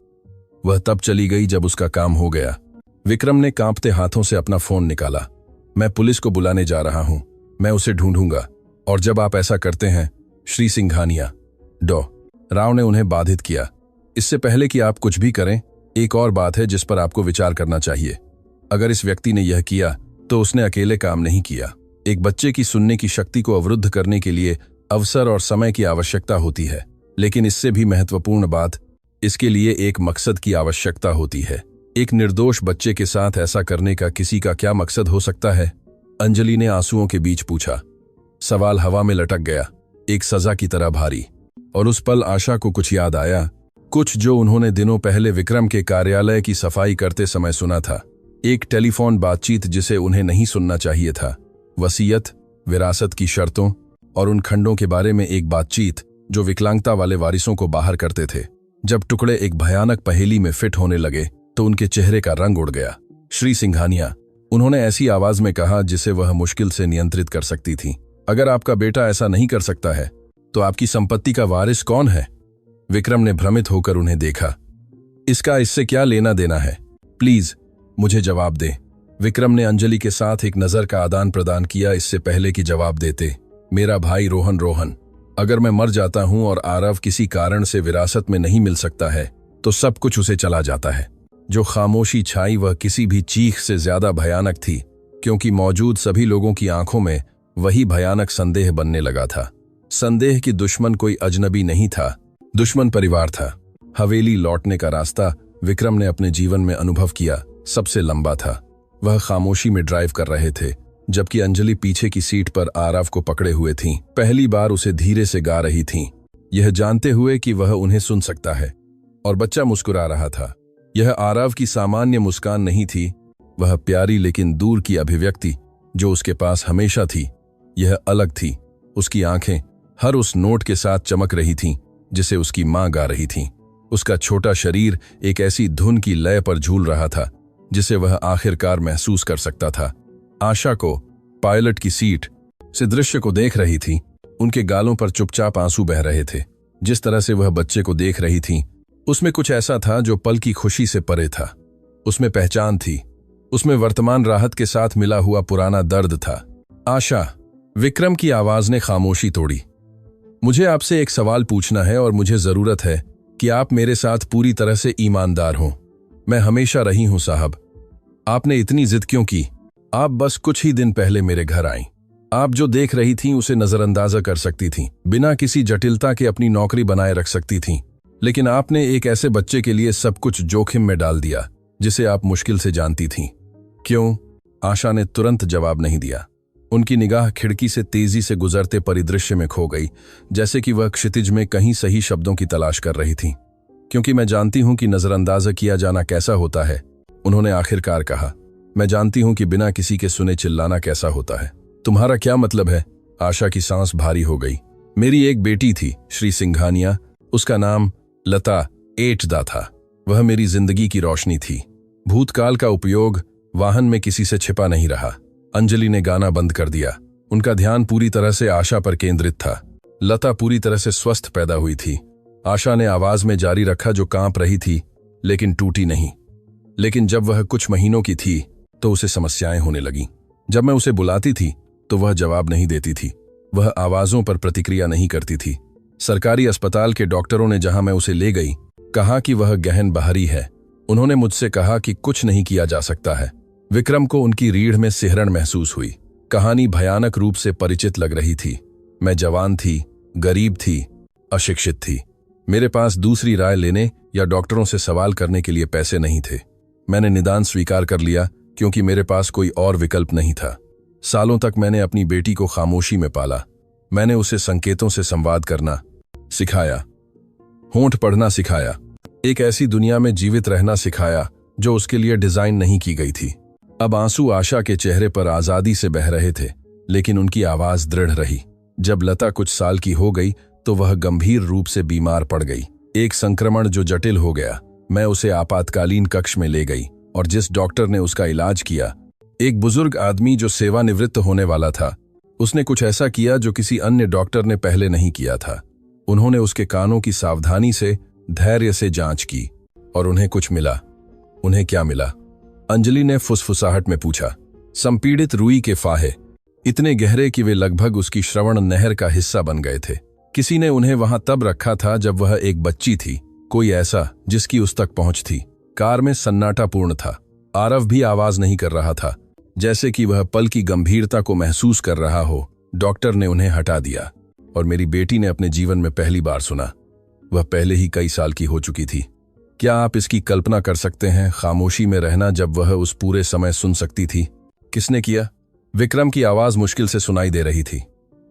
Speaker 1: वह तब चली गई जब उसका काम हो गया। विक्रम ने कांपते हाथों से अपना फोन निकाला। मैं पुलिस को बुलाने जा रहा हूं, मैं उसे ढूंढूंगा, और जब आप ऐसा करते हैं, श्री सिंघानिया। राव ने उन्हें बाधित किया। इससे पहले कि आप कुछ भी करें, एक और बात है जिस पर आपको विचार करना चाहिए। अगर इस व्यक्ति ने यह किया तो उसने अकेले काम नहीं किया। एक बच्चे की सुनने की शक्ति को अवरुद्ध करने के लिए अवसर और समय की आवश्यकता होती है, लेकिन इससे भी महत्वपूर्ण बात, इसके लिए एक मकसद की आवश्यकता होती है। एक निर्दोष बच्चे के साथ ऐसा करने का किसी का क्या मकसद हो सकता है? अंजलि ने आंसुओं के बीच पूछा। सवाल हवा में लटक गया, एक सजा की तरह भारी। और उस पल आशा को कुछ याद आया, कुछ जो उन्होंने दिनों पहले विक्रम के कार्यालय की सफाई करते समय सुना था। एक टेलीफोन बातचीत जिसे उन्हें नहीं सुनना चाहिए था। वसीयत, विरासत की शर्तों और उन खंडों के बारे में एक बातचीत जो विकलांगता वाले वारिसों को बाहर करते थे। जब टुकड़े एक भयानक पहेली में फिट होने लगे तो उनके चेहरे का रंग उड़ गया। श्री सिंघानिया, उन्होंने ऐसी आवाज में कहा जिसे वह मुश्किल से नियंत्रित कर सकती थी। अगर आपका बेटा ऐसा नहीं कर सकता है तो आपकी संपत्ति का वारिस कौन है? विक्रम ने भ्रमित होकर उन्हें देखा। इसका इससे क्या लेना देना है? प्लीज मुझे जवाब दें। विक्रम ने अंजलि के साथ एक नजर का आदान प्रदान किया इससे पहले कि जवाब देते। मेरा भाई रोहन, अगर मैं मर जाता हूं और आरव किसी कारण से विरासत में नहीं मिल सकता है तो सब कुछ उसे चला जाता है। जो खामोशी छाई वह किसी भी चीख से ज्यादा भयानक थी, क्योंकि मौजूद सभी लोगों की आंखों में वही भयानक संदेह बनने लगा था। संदेह कि दुश्मन कोई अजनबी नहीं था, दुश्मन परिवार था। हवेली लौटने का रास्ता विक्रम ने अपने जीवन में अनुभव किया सबसे लंबा था। वह खामोशी में ड्राइव कर रहे थे, जबकि अंजलि पीछे की सीट पर आरव को पकड़े हुए थीं। पहली बार उसे धीरे से गा रही थीं, यह जानते हुए कि वह उन्हें सुन सकता है। और बच्चा मुस्कुरा रहा था। यह आरव की सामान्य मुस्कान नहीं थी, वह प्यारी लेकिन दूर की अभिव्यक्ति जो उसके पास हमेशा थी। यह अलग थी। उसकी आंखें हर उस नोट के साथ चमक रही थीं जिसे उसकी मां गा रही थीं। उसका छोटा शरीर एक ऐसी धुन की लय पर झूल रहा था जिसे वह आखिरकार महसूस कर सकता था। आशा को पायलट की सीट से दृश्य को देख रही थी। उनके गालों पर चुपचाप आंसू बह रहे थे। जिस तरह से वह बच्चे को देख रही थी उसमें कुछ ऐसा था जो पल की खुशी से परे था। उसमें पहचान थी, उसमें वर्तमान राहत के साथ मिला हुआ पुराना दर्द था। आशा, विक्रम की आवाज ने खामोशी तोड़ी। मुझे आपसे एक सवाल पूछना है और मुझे जरूरत है कि आप मेरे साथ पूरी तरह से ईमानदार हों। मैं हमेशा रही हूं साहब। आपने इतनी जिद क्यों की? आप बस कुछ ही दिन पहले मेरे घर आईं। आप जो देख रही थीं उसे नजरअंदाजा कर सकती थीं, बिना किसी जटिलता के अपनी नौकरी बनाए रख सकती थीं। लेकिन आपने एक ऐसे बच्चे के लिए सब कुछ जोखिम में डाल दिया जिसे आप मुश्किल से जानती थीं। क्यों? आशा ने तुरंत जवाब नहीं दिया। उनकी निगाह खिड़की से तेजी से गुजरते परिदृश्य में खो गई, जैसे कि वह क्षितिज में कहीं सही शब्दों की तलाश कर रही थीं। क्योंकि मैं जानती हूं कि नजरअंदाजा किया जाना कैसा होता है, उन्होंने आखिरकार कहा। मैं जानती हूं कि बिना किसी के सुने चिल्लाना कैसा होता है। तुम्हारा क्या मतलब है? आशा की सांस भारी हो गई। मेरी एक बेटी थी, श्री सिंघानिया। उसका नाम लता एटदा था। वह मेरी जिंदगी की रोशनी थी। भूतकाल का उपयोग वाहन में किसी से छिपा नहीं रहा। अंजलि ने गाना बंद कर दिया। उनका ध्यान पूरी तरह से आशा पर केंद्रित था। लता पूरी तरह से स्वस्थ पैदा हुई थी। आशा ने आवाज में जारी रखा जो कांप रही थी लेकिन टूटी नहीं। लेकिन जब वह कुछ महीनों की थी तो उसे समस्याएं होने लगीं। जब मैं उसे बुलाती थी तो वह जवाब नहीं देती थी। वह आवाजों पर प्रतिक्रिया नहीं करती थी। सरकारी अस्पताल के डॉक्टरों ने जहां मैं उसे ले गई कहा कि वह गहन बहारी है। उन्होंने मुझसे कहा कि कुछ नहीं किया जा सकता है। विक्रम को उनकी रीढ़ में सिहरन महसूस हुई। कहानी भयानक रूप से परिचित लग रही थी। मैं जवान थी, गरीब थी, अशिक्षित थी। मेरे पास दूसरी राय लेने या डॉक्टरों से सवाल करने के लिए पैसे नहीं थे। मैंने निदान स्वीकार कर लिया क्योंकि मेरे पास कोई और विकल्प नहीं था। सालों तक मैंने अपनी बेटी को खामोशी में पाला। मैंने उसे संकेतों से संवाद करना सिखाया, होंठ पढ़ना सिखाया, एक ऐसी दुनिया में जीवित रहना सिखाया जो उसके लिए डिजाइन नहीं की गई थी। अब आंसू आशा के चेहरे पर आजादी से बह रहे थे, लेकिन उनकी आवाज दृढ़ रही। जब लता कुछ साल की हो गई तो वह गंभीर रूप से बीमार पड़ गई। एक संक्रमण जो जटिल हो गया। मैं उसे आपातकालीन कक्ष में ले गई और जिस डॉक्टर ने उसका इलाज किया, एक बुजुर्ग आदमी जो सेवानिवृत्त होने वाला था, उसने कुछ ऐसा किया जो किसी अन्य डॉक्टर ने पहले नहीं किया था। उन्होंने उसके कानों की सावधानी से, धैर्य से जांच की और उन्हें कुछ मिला। उन्हें क्या मिला? अंजलि ने फुसफुसाहट में पूछा। संपीड़ित रुई के फाहे, इतने गहरे कि वे लगभग उसकी श्रवण नहर का हिस्सा बन गए थे। किसी ने उन्हें वहां तब रखा था जब वह एक बच्ची थी, कोई ऐसा जिसकी उस तक पहुंच थी। कार में सन्नाटा पूर्ण था। आरव भी आवाज नहीं कर रहा था, जैसे कि वह पल की गंभीरता को महसूस कर रहा हो। डॉक्टर ने उन्हें हटा दिया और मेरी बेटी ने अपने जीवन में पहली बार सुना। वह पहले ही कई साल की हो चुकी थी। क्या आप इसकी कल्पना कर सकते हैं, खामोशी में रहना जब वह उस पूरे समय सुन सकती थी? किसने किया? विक्रम की आवाज मुश्किल से सुनाई दे रही थी।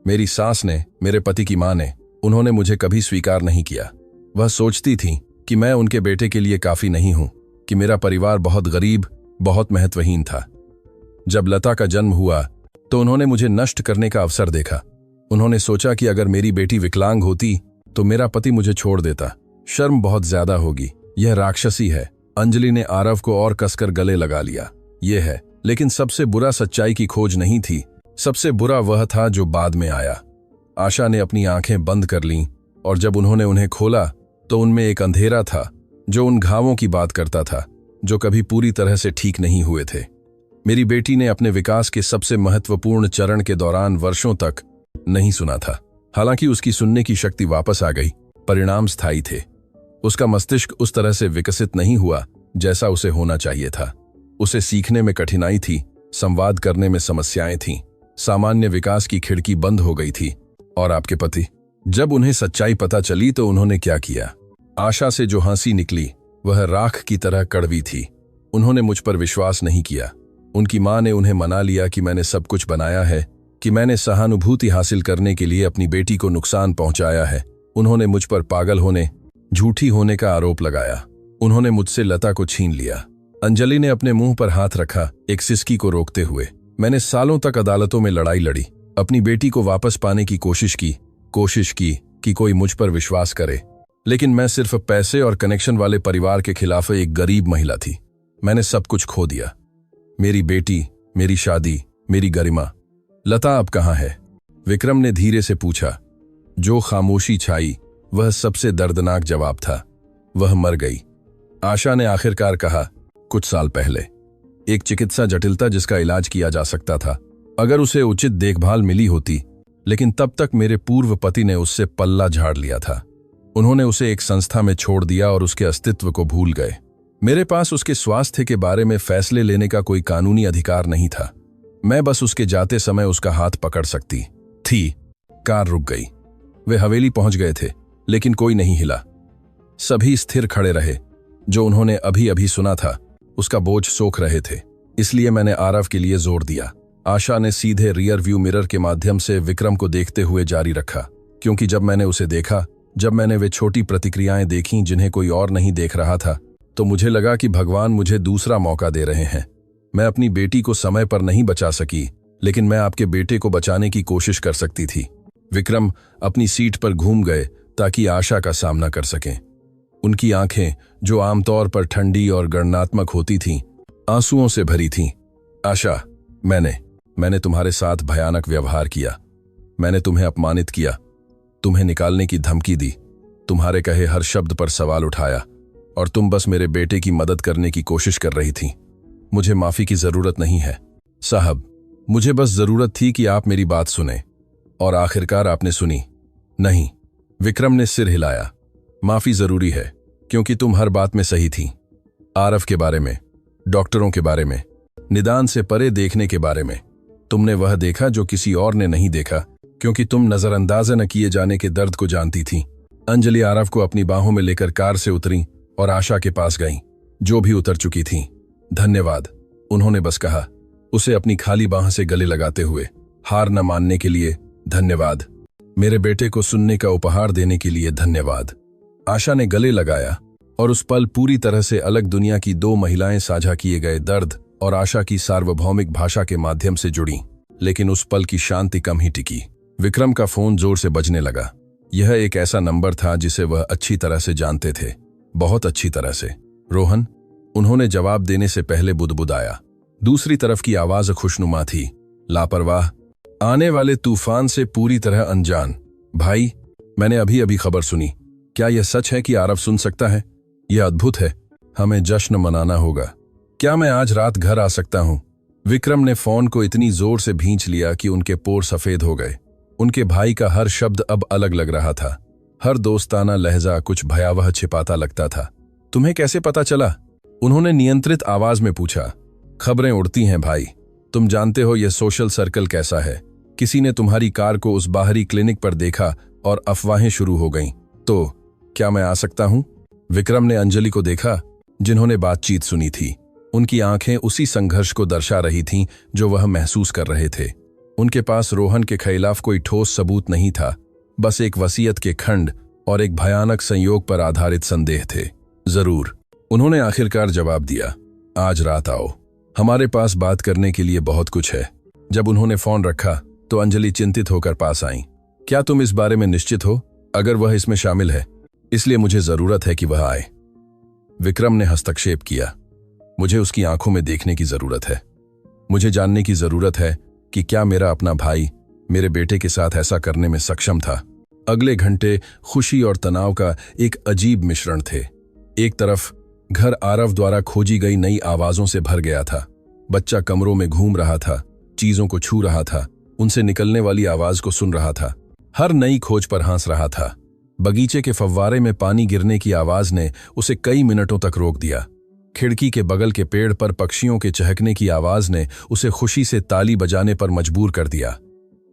Speaker 1: मेरी सास ने, मेरे पति की मां ने। उन्होंने मुझे कभी स्वीकार नहीं किया। वह सोचती थी कि मैं उनके बेटे के लिए काफी नहीं हूं, कि मेरा परिवार बहुत गरीब, बहुत महत्वहीन था। जब लता का जन्म हुआ तो उन्होंने मुझे नष्ट करने का अवसर देखा। उन्होंने सोचा कि अगर मेरी बेटी विकलांग होती तो मेरा पति मुझे छोड़ देता। शर्म बहुत ज्यादा होगी, यह राक्षसी है। अंजलि ने आरव को और कसकर गले लगा लिया। यह है, लेकिन सबसे बुरा सच्चाई की खोज नहीं थी। सबसे बुरा वह था जो बाद में आया। आशा ने अपनी आंखें बंद कर लीं और जब उन्होंने उन्हें खोला तो उनमें एक अंधेरा था जो उन घावों की बात करता था जो कभी पूरी तरह से ठीक नहीं हुए थे। मेरी बेटी ने अपने विकास के सबसे महत्वपूर्ण चरण के दौरान वर्षों तक नहीं सुना था। हालांकि उसकी सुनने की शक्ति वापस आ गई। परिणाम स्थायी थे। उसका मस्तिष्क उस तरह से विकसित नहीं हुआ जैसा उसे होना चाहिए था। उसे सीखने में कठिनाई थी, संवाद करने में समस्याएं थीं, सामान्य विकास की खिड़की बंद हो गई थी। और आपके पति? जब उन्हें सच्चाई पता चली तो उन्होंने क्या किया? आशा से जो हंसी निकली वह राख की तरह कड़वी थी। उन्होंने मुझ पर विश्वास नहीं किया। उनकी मां ने उन्हें मना लिया कि मैंने सब कुछ बनाया है, कि मैंने सहानुभूति हासिल करने के लिए अपनी बेटी को नुकसान पहुंचाया है। उन्होंने मुझ पर पागल होने, झूठी होने का आरोप लगाया। उन्होंने मुझसे लता को छीन लिया। अंजलि ने अपने मुंह पर हाथ रखा, एक सिसकी को रोकते हुए। मैंने सालों तक अदालतों में लड़ाई लड़ी, अपनी बेटी को वापस पाने की कोशिश की, कोशिश की कि कोई मुझ पर विश्वास करे, लेकिन मैं सिर्फ पैसे और कनेक्शन वाले परिवार के खिलाफ एक गरीब महिला थी। मैंने सब कुछ खो दिया, मेरी बेटी, मेरी शादी, मेरी गरिमा। लता अब कहाँ है? विक्रम ने धीरे से पूछा। जो खामोशी छाई वह सबसे दर्दनाक जवाब था, वह मर गई। आशा ने आखिरकार कहा, कुछ साल पहले। एक चिकित्सा जटिलता जिसका इलाज किया जा सकता था अगर उसे उचित देखभाल मिली होती, लेकिन तब तक मेरे पूर्व पति ने उससे पल्ला झाड़ लिया था। उन्होंने उसे एक संस्था में छोड़ दिया और उसके अस्तित्व को भूल गए। मेरे पास उसके स्वास्थ्य के बारे में फैसले लेने का कोई कानूनी अधिकार नहीं था। मैं बस उसके जाते समय उसका हाथ पकड़ सकती थी। कार रुक गई। वे हवेली पहुंच गए थे, लेकिन कोई नहीं हिला। सभी स्थिर खड़े रहे। जो उन्होंने अभी अभी सुना था उसका बोझ सोख रहे थे। इसलिए मैंने आरव के लिए जोर दिया। आशा ने सीधे रियर व्यू मिरर के माध्यम से विक्रम को देखते हुए जारी रखा, क्योंकि जब मैंने उसे देखा, जब मैंने वे छोटी प्रतिक्रियाएं देखीं जिन्हें कोई और नहीं देख रहा था, तो मुझे लगा कि भगवान मुझे दूसरा मौका दे रहे हैं। मैं अपनी बेटी को समय पर नहीं बचा सकी, लेकिन मैं आपके बेटे को बचाने की कोशिश कर सकती थी। विक्रम अपनी सीट पर घूम गए ताकि आशा का सामना कर सकें। उनकी आंखें, जो आमतौर पर ठंडी और गणनात्मक होती थीं, आंसुओं से भरी थीं। आशा, मैंने तुम्हारे साथ भयानक व्यवहार किया। मैंने तुम्हें अपमानित किया, तुम्हें निकालने की धमकी दी, तुम्हारे कहे हर शब्द पर सवाल उठाया, और तुम बस मेरे बेटे की मदद करने की कोशिश कर रही थी। मुझे माफी की जरूरत नहीं है साहब, मुझे बस जरूरत थी कि आप मेरी बात सुने। और आखिरकार आपने सुनी। नहीं, विक्रम ने सिर हिलाया। माफी जरूरी है, क्योंकि तुम हर बात में सही थी। आरव के बारे में, डॉक्टरों के बारे में, निदान से परे देखने के बारे में। तुमने वह देखा जो किसी और ने नहीं देखा, क्योंकि तुम नजरअंदाज न किए जाने के दर्द को जानती थी। अंजलि आरव को अपनी बाहों में लेकर कार से उतरी और आशा के पास गईं, जो भी उतर चुकी थीं। धन्यवाद, उन्होंने बस कहा, उसे अपनी खाली बाह से गले लगाते हुए। हार न मानने के लिए धन्यवाद। मेरे बेटे को सुनने का उपहार देने के लिए धन्यवाद। आशा ने गले लगाया, और उस पल पूरी तरह से अलग दुनिया की दो महिलाएं साझा किए गए दर्द और आशा की सार्वभौमिक भाषा के माध्यम से जुड़ी। लेकिन उस पल की शांति कम ही टिकी। विक्रम का फोन जोर से बजने लगा। यह एक ऐसा नंबर था जिसे वह अच्छी तरह से जानते थे, बहुत अच्छी तरह से। रोहन, उन्होंने जवाब देने से पहले बुदबुदाया। दूसरी तरफ की आवाज खुशनुमा थी, लापरवाह, आने वाले तूफान से पूरी तरह अनजान। भाई, मैंने अभी अभी खबर सुनी। क्या यह सच है कि आरव सुन सकता है? यह अद्भुत है। हमें जश्न मनाना होगा। क्या मैं आज रात घर आ सकता हूं? विक्रम ने फोन को इतनी जोर से भींच लिया कि उनके पोर सफेद हो गए। उनके भाई का हर शब्द अब अलग लग रहा था। हर दोस्ताना लहजा कुछ भयावह छिपाता लगता था। तुम्हें कैसे पता चला? उन्होंने नियंत्रित आवाज में पूछा। खबरें उड़ती हैं भाई, तुम जानते हो यह सोशल सर्कल कैसा है। किसी ने तुम्हारी कार को उस बाहरी क्लिनिक पर देखा और अफवाहें शुरू हो गईं। तो क्या मैं आ सकता हूं? विक्रम ने अंजलि को देखा, जिन्होंने बातचीत सुनी थी। उनकी आंखें उसी संघर्ष को दर्शा रही थीं जो वह महसूस कर रहे थे। उनके पास रोहन के खिलाफ कोई ठोस सबूत नहीं था, बस एक वसीयत के खंड और एक भयानक संयोग पर आधारित संदेह थे। जरूर, उन्होंने आखिरकार जवाब दिया। आज रात आओ, हमारे पास बात करने के लिए बहुत कुछ है। जब उन्होंने फोन रखा तो अंजलि चिंतित होकर पास आईं। क्या तुम इस बारे में निश्चित हो? अगर वह इसमें शामिल है, इसलिए मुझे जरूरत है कि वह आए। विक्रम ने हस्तक्षेप किया। मुझे उसकी आंखों में देखने की जरूरत है। मुझे जानने की जरूरत है कि क्या मेरा अपना भाई मेरे बेटे के साथ ऐसा करने में सक्षम था। अगले घंटे खुशी और तनाव का एक अजीब मिश्रण थे। एक तरफ घर आरव द्वारा खोजी गई नई आवाजों से भर गया था। बच्चा कमरों में घूम रहा था, चीजों को छू रहा था, उनसे निकलने वाली आवाज को सुन रहा था, हर नई खोज पर हंस रहा था। बगीचे के फव्वारे में पानी गिरने की आवाज ने उसे कई मिनटों तक रोक दिया। खिड़की के बगल के पेड़ पर पक्षियों के चहकने की आवाज ने उसे खुशी से ताली बजाने पर मजबूर कर दिया।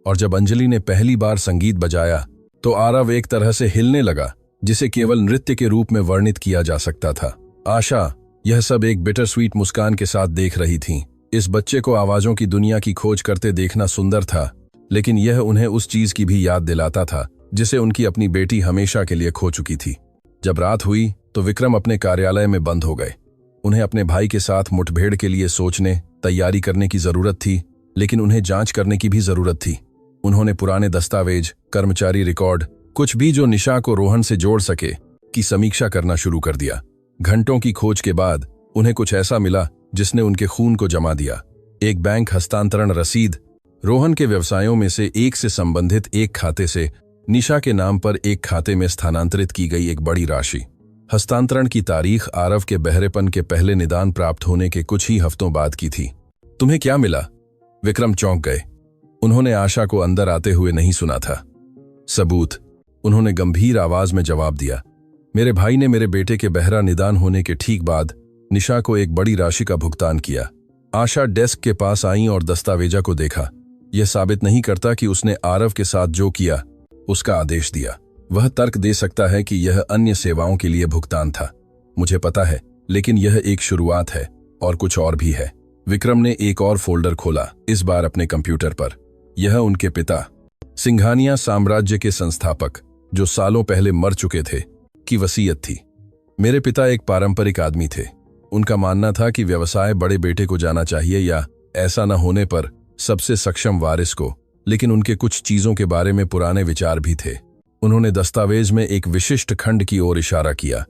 Speaker 1: और जब अंजलि ने पहली बार संगीत बजाया तो आरव एक तरह से हिलने लगा, जिसे केवल नृत्य के रूप में वर्णित किया जा सकता था। आशा यह सब एक बिटर स्वीट मुस्कान के साथ देख रही थीं। इस बच्चे को आवाजों की दुनिया की खोज करते देखना सुंदर था, लेकिन यह उन्हें उस चीज की भी याद दिलाता था जिसे उनकी अपनी बेटी हमेशा के लिए खो चुकी थी। जब रात हुई तो विक्रम अपने कार्यालय में बंद हो गए। उन्हें अपने भाई के साथ मुठभेड़ के लिए सोचने, तैयारी करने की जरूरत थी, लेकिन उन्हें जांच करने की भी जरूरत थी। उन्होंने पुराने दस्तावेज, कर्मचारी रिकॉर्ड, कुछ भी जो निशा को रोहन से जोड़ सके, की समीक्षा करना शुरू कर दिया। घंटों की खोज के बाद उन्हें कुछ ऐसा मिला जिसने उनके खून को जमा दिया। एक बैंक हस्तांतरण रसीद, रोहन के व्यवसायों में से एक से संबंधित एक खाते से निशा के नाम पर एक खाते में स्थानांतरित की गई एक बड़ी राशि। हस्तांतरण की तारीख आरव के बहरेपन के पहले निदान प्राप्त होने के कुछ ही हफ्तों बाद की थी। तुम्हें क्या मिला? विक्रम चौंक गए। उन्होंने आशा को अंदर आते हुए नहीं सुना था। सबूत, उन्होंने गंभीर आवाज में जवाब दिया। मेरे भाई ने मेरे बेटे के बहरा निदान होने के ठीक बाद निशा को एक बड़ी राशि का भुगतान किया। आशा डेस्क के पास आई और दस्तावेजा को देखा। यह साबित नहीं करता कि उसने आरव के साथ जो किया उसका आदेश दिया। वह तर्क दे सकता है कि यह अन्य सेवाओं के लिए भुगतान था। मुझे पता है, लेकिन यह एक शुरुआत है और कुछ और भी है। विक्रम ने एक और फोल्डर खोला, इस बार अपने कंप्यूटर पर। यह उनके पिता, सिंघानिया साम्राज्य के संस्थापक, जो सालों पहले मर चुके थे, की वसीयत थी। मेरे पिता एक पारंपरिक आदमी थे। उनका मानना था कि व्यवसाय बड़े बेटे को जाना चाहिए या ऐसा न होने पर सबसे सक्षम वारिस को, लेकिन उनके कुछ चीजों के बारे में पुराने विचार भी थे। उन्होंने दस्तावेज में एक विशिष्ट खंड की ओर इशारा किया।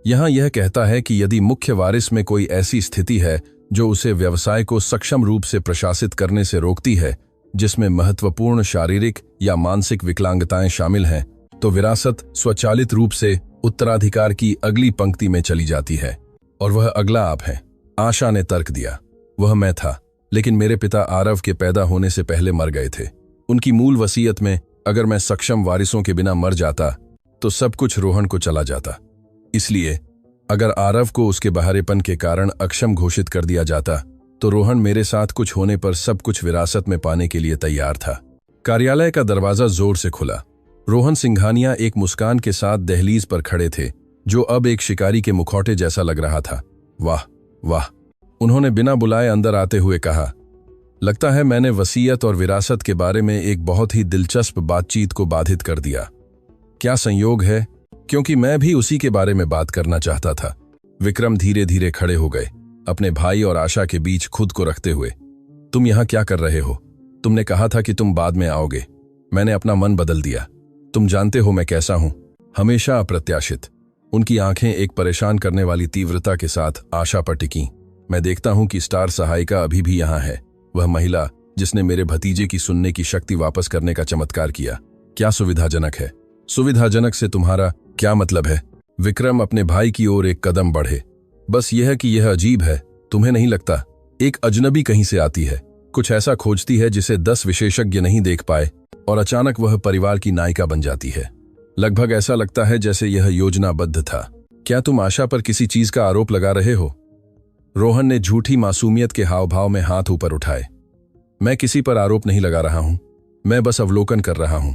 Speaker 1: यहां यह कहता है कि यदि मुख्य वारिस में कोई ऐसी स्थिति है जो उसे व्यवसाय को सक्षम रूप से प्रशासित करने से रोकती है, जिसमें महत्वपूर्ण शारीरिक या मानसिक विकलांगताएं शामिल हैं, तो विरासत स्वचालित रूप से उत्तराधिकार की अगली पंक्ति में चली जाती है और वह अगला आप है। आशा ने तर्क दिया। वह मैं था, लेकिन मेरे पिता आरव के पैदा होने से पहले मर गए थे। उनकी मूल वसीयत में अगर मैं सक्षम वारिसों के बिना मर जाता तो सब कुछ रोहन को चला जाता। इसलिए अगर आरव को उसके बहरेपन के कारण अक्षम घोषित कर दिया जाता तो रोहन मेरे साथ कुछ होने पर सब कुछ विरासत में पाने के लिए तैयार था। कार्यालय का दरवाजा जोर से खुला। रोहन सिंघानिया एक मुस्कान के साथ दहलीज पर खड़े थे, जो अब एक शिकारी के मुखौटे जैसा लग रहा था। वाह वाह, उन्होंने बिना बुलाए अंदर आते हुए कहा। लगता है मैंने वसीयत और विरासत के बारे में एक बहुत ही दिलचस्प बातचीत को बाधित कर दिया। क्या संयोग है, क्योंकि मैं भी उसी के बारे में बात करना चाहता था। विक्रम धीरे धीरे खड़े हो गए, अपने भाई और आशा के बीच खुद को रखते हुए। तुम यहां क्या कर रहे हो? तुमने कहा था कि तुम बाद में आओगे। मैंने अपना मन बदल दिया। तुम जानते हो मैं कैसा हूं, हमेशा अप्रत्याशित। उनकी आंखें एक परेशान करने वाली तीव्रता के साथ आशा पर टिकीं। मैं देखता हूं कि स्टार सहायिका अभी भी यहां है, वह महिला जिसने मेरे भतीजे की सुनने की शक्ति वापस करने का चमत्कार किया। क्या सुविधाजनक है? सुविधाजनक से तुम्हारा क्या मतलब है? विक्रम अपने भाई की ओर एक कदम बढ़े। बस यह कि यह अजीब है, तुम्हें नहीं लगता? एक अजनबी कहीं से आती है, कुछ ऐसा खोजती है जिसे 10 विशेषज्ञ नहीं देख पाए, और अचानक वह परिवार की नायिका बन जाती है। लगभग ऐसा लगता है जैसे यह योजनाबद्ध था। क्या तुम आशा पर किसी चीज का आरोप लगा रहे हो? रोहन ने झूठी मासूमियत के हाव भाव में हाथ ऊपर उठाए। मैं किसी पर आरोप नहीं लगा रहा हूं, मैं बस अवलोकन कर रहा हूं।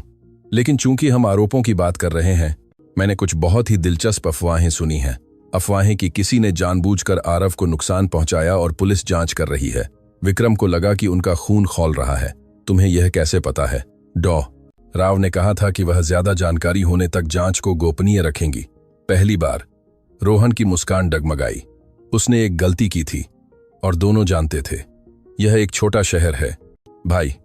Speaker 1: लेकिन चूंकि हम आरोपों की बात कर रहे हैं, मैंने कुछ बहुत ही दिलचस्प अफवाहें सुनी हैं। अफवाहें कि किसी ने जानबूझकर आरव को नुकसान पहुंचाया और पुलिस जांच कर रही है। विक्रम को लगा कि उनका खून खौल रहा है। तुम्हें यह कैसे पता है? डॉ राव ने कहा था कि वह ज्यादा जानकारी होने तक जांच को गोपनीय रखेंगी। पहली बार रोहन की मुस्कान डगमगाई। उसने एक गलती की थी और दोनों जानते थे। यह एक छोटा शहर है भाई,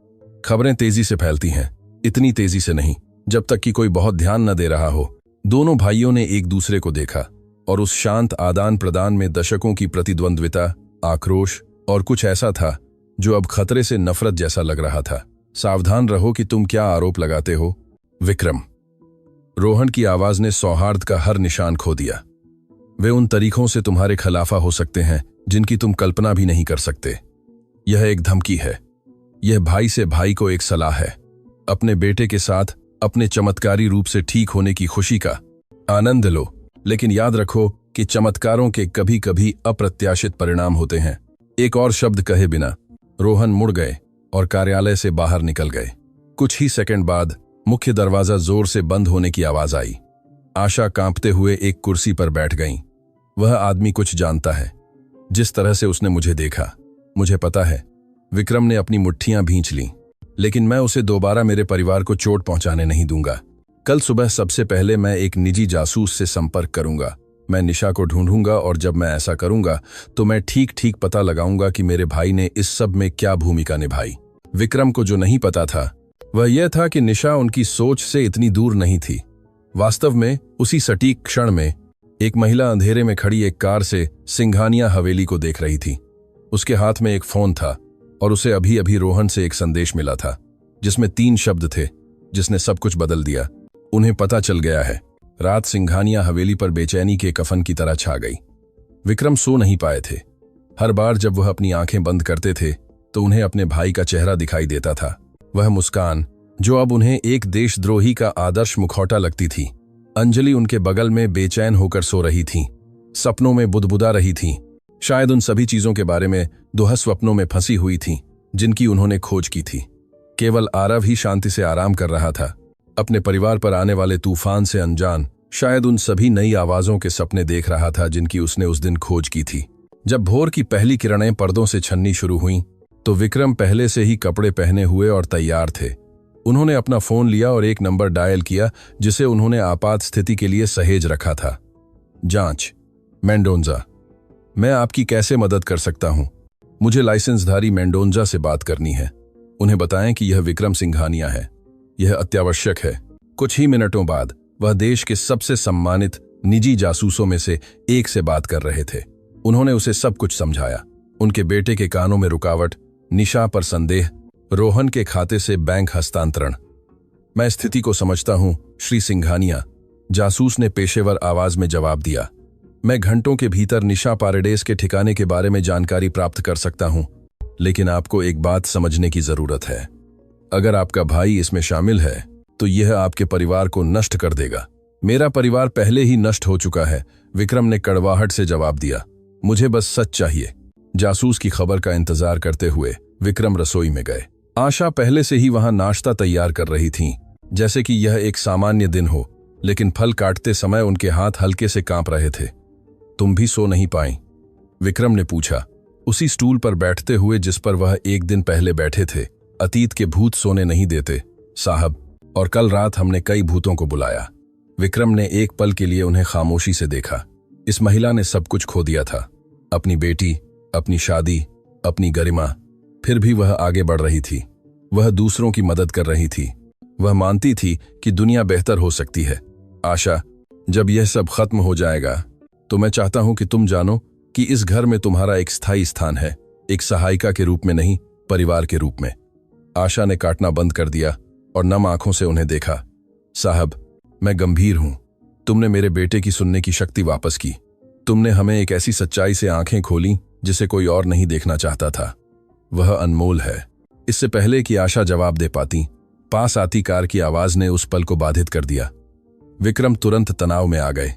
Speaker 1: खबरें तेजी से फैलती हैं, इतनी तेजी से नहीं जब तक कि कोई बहुत ध्यान न दे रहा हो। दोनों भाइयों ने एक दूसरे को देखा और उस शांत आदान प्रदान में दशकों की प्रतिद्वंद्विता, आक्रोश और कुछ ऐसा था जो अब खतरे से नफरत जैसा लग रहा था। सावधान रहो कि तुम क्या आरोप लगाते हो, विक्रम। रोहन की आवाज ने सौहार्द का हर निशान खो दिया। वे उन तरीकों से तुम्हारे खिलाफा हो सकते हैं जिनकी तुम कल्पना भी नहीं कर सकते। यह एक धमकी है। यह भाई से भाई को एक सलाह है। अपने बेटे के साथ अपने चमत्कारी रूप से ठीक होने की खुशी का आनंद लो, लेकिन याद रखो कि चमत्कारों के कभी कभी अप्रत्याशित परिणाम होते हैं। एक और शब्द कहे बिना रोहन मुड़ गए और कार्यालय से बाहर निकल गए। कुछ ही सेकंड बाद मुख्य दरवाजा जोर से बंद होने की आवाज आई। आशा कांपते हुए एक कुर्सी पर बैठ गईं। वह आदमी कुछ जानता है। जिस तरह से उसने मुझे देखा, मुझे पता है। विक्रम ने अपनी मुट्ठियां भींच लीं, लेकिन मैं उसे दोबारा मेरे परिवार को चोट पहुंचाने नहीं दूंगा। कल सुबह सबसे पहले मैं एक निजी जासूस से संपर्क करूंगा। मैं निशा को ढूंढूंगा और जब मैं ऐसा करूंगा तो मैं ठीक ठीक पता लगाऊंगा कि मेरे भाई ने इस सब में क्या भूमिका निभाई। विक्रम को जो नहीं पता था वह यह था कि निशा उनकी सोच से इतनी दूर नहीं थी। वास्तव में उसी सटीक क्षण में एक महिला अंधेरे में खड़ी एक कार से सिंघानिया हवेली को देख रही थी। उसके हाथ में एक फोन था और उसे अभी अभी रोहन से एक संदेश मिला था जिसमें 3 शब्द थे जिसने सब कुछ बदल दिया। उन्हें पता चल गया है। रात सिंघानिया हवेली पर बेचैनी के कफन की तरह छा गई। विक्रम सो नहीं पाए थे। हर बार जब वह अपनी आंखें बंद करते थे तो उन्हें अपने भाई का चेहरा दिखाई देता था। वह मुस्कान जो अब उन्हें एक देशद्रोही का आदर्श मुखौटा लगती थी। अंजलि उनके बगल में बेचैन होकर सो रही थी, सपनों में बुदबुदा रही थी, शायद उन सभी चीजों के बारे में दुःस्वप्नों में फंसी हुई थी जिनकी उन्होंने खोज की थी। केवल आरव ही शांति से आराम कर रहा था, अपने परिवार पर आने वाले तूफान से अनजान, शायद उन सभी नई आवाजों के सपने देख रहा था जिनकी उसने उस दिन खोज की थी। जब भोर की पहली किरणें पर्दों से छननी शुरू हुईं, तो विक्रम पहले से ही कपड़े पहने हुए और तैयार थे। उन्होंने अपना फोन लिया और एक नंबर डायल किया जिसे उन्होंने आपात स्थिति के लिए सहेज रखा था। जांच, मेंडोजा। मैं आपकी कैसे मदद कर सकता हूं? मुझे लाइसेंसधारी मेंडोजा से बात करनी है। उन्हें बताएं कि यह विक्रम सिंघानिया है। यह अत्यावश्यक है। कुछ ही मिनटों बाद वह देश के सबसे सम्मानित निजी जासूसों में से एक से बात कर रहे थे। उन्होंने उसे सब कुछ समझाया। उनके बेटे के कानों में रुकावट, निशा पर संदेह, रोहन के खाते से बैंक हस्तांतरण। मैं स्थिति को समझता हूं, श्री सिंघानिया, जासूस ने पेशेवर आवाज में जवाब दिया। मैं घंटों के भीतर निशा पारेडेस के ठिकाने के बारे में जानकारी प्राप्त कर सकता हूं, लेकिन आपको एक बात समझने की जरूरत है। अगर आपका भाई इसमें शामिल है तो यह आपके परिवार को नष्ट कर देगा। मेरा परिवार पहले ही नष्ट हो चुका है, विक्रम ने कड़वाहट से जवाब दिया। मुझे बस सच चाहिए। जासूस की खबर का इंतजार करते हुए विक्रम रसोई में गए। आशा पहले से ही वहां नाश्ता तैयार कर रही थीं, जैसे कि यह एक सामान्य दिन हो, लेकिन फल काटते समय उनके हाथ हल्के से कांप रहे थे। तुम भी सो नहीं पाई? विक्रम ने पूछा, उसी स्टूल पर बैठते हुए जिस पर वह एक दिन पहले बैठे थे। अतीत के भूत सोने नहीं देते साहब, और कल रात हमने कई भूतों को बुलाया। विक्रम ने एक पल के लिए उन्हें खामोशी से देखा। इस महिला ने सब कुछ खो दिया था, अपनी बेटी, अपनी शादी, अपनी गरिमा, फिर भी वह आगे बढ़ रही थी। वह दूसरों की मदद कर रही थी। वह मानती थी कि दुनिया बेहतर हो सकती है। आशा, जब यह सब खत्म हो जाएगा तो मैं चाहता हूं कि तुम जानो कि इस घर में तुम्हारा एक स्थायी स्थान है, एक सहायिका के रूप में नहीं, परिवार के रूप में। आशा ने काटना बंद कर दिया और नम आंखों से उन्हें देखा। साहब, मैं गंभीर हूं। तुमने मेरे बेटे की सुनने की शक्ति वापस की। तुमने हमें एक ऐसी सच्चाई से आंखें खोली जिसे कोई और नहीं देखना चाहता था। वह अनमोल है। इससे पहले कि आशा जवाब दे पाती, पास आती कार की आवाज ने उस पल को बाधित कर दिया। विक्रम तुरंत तनाव में आ गए,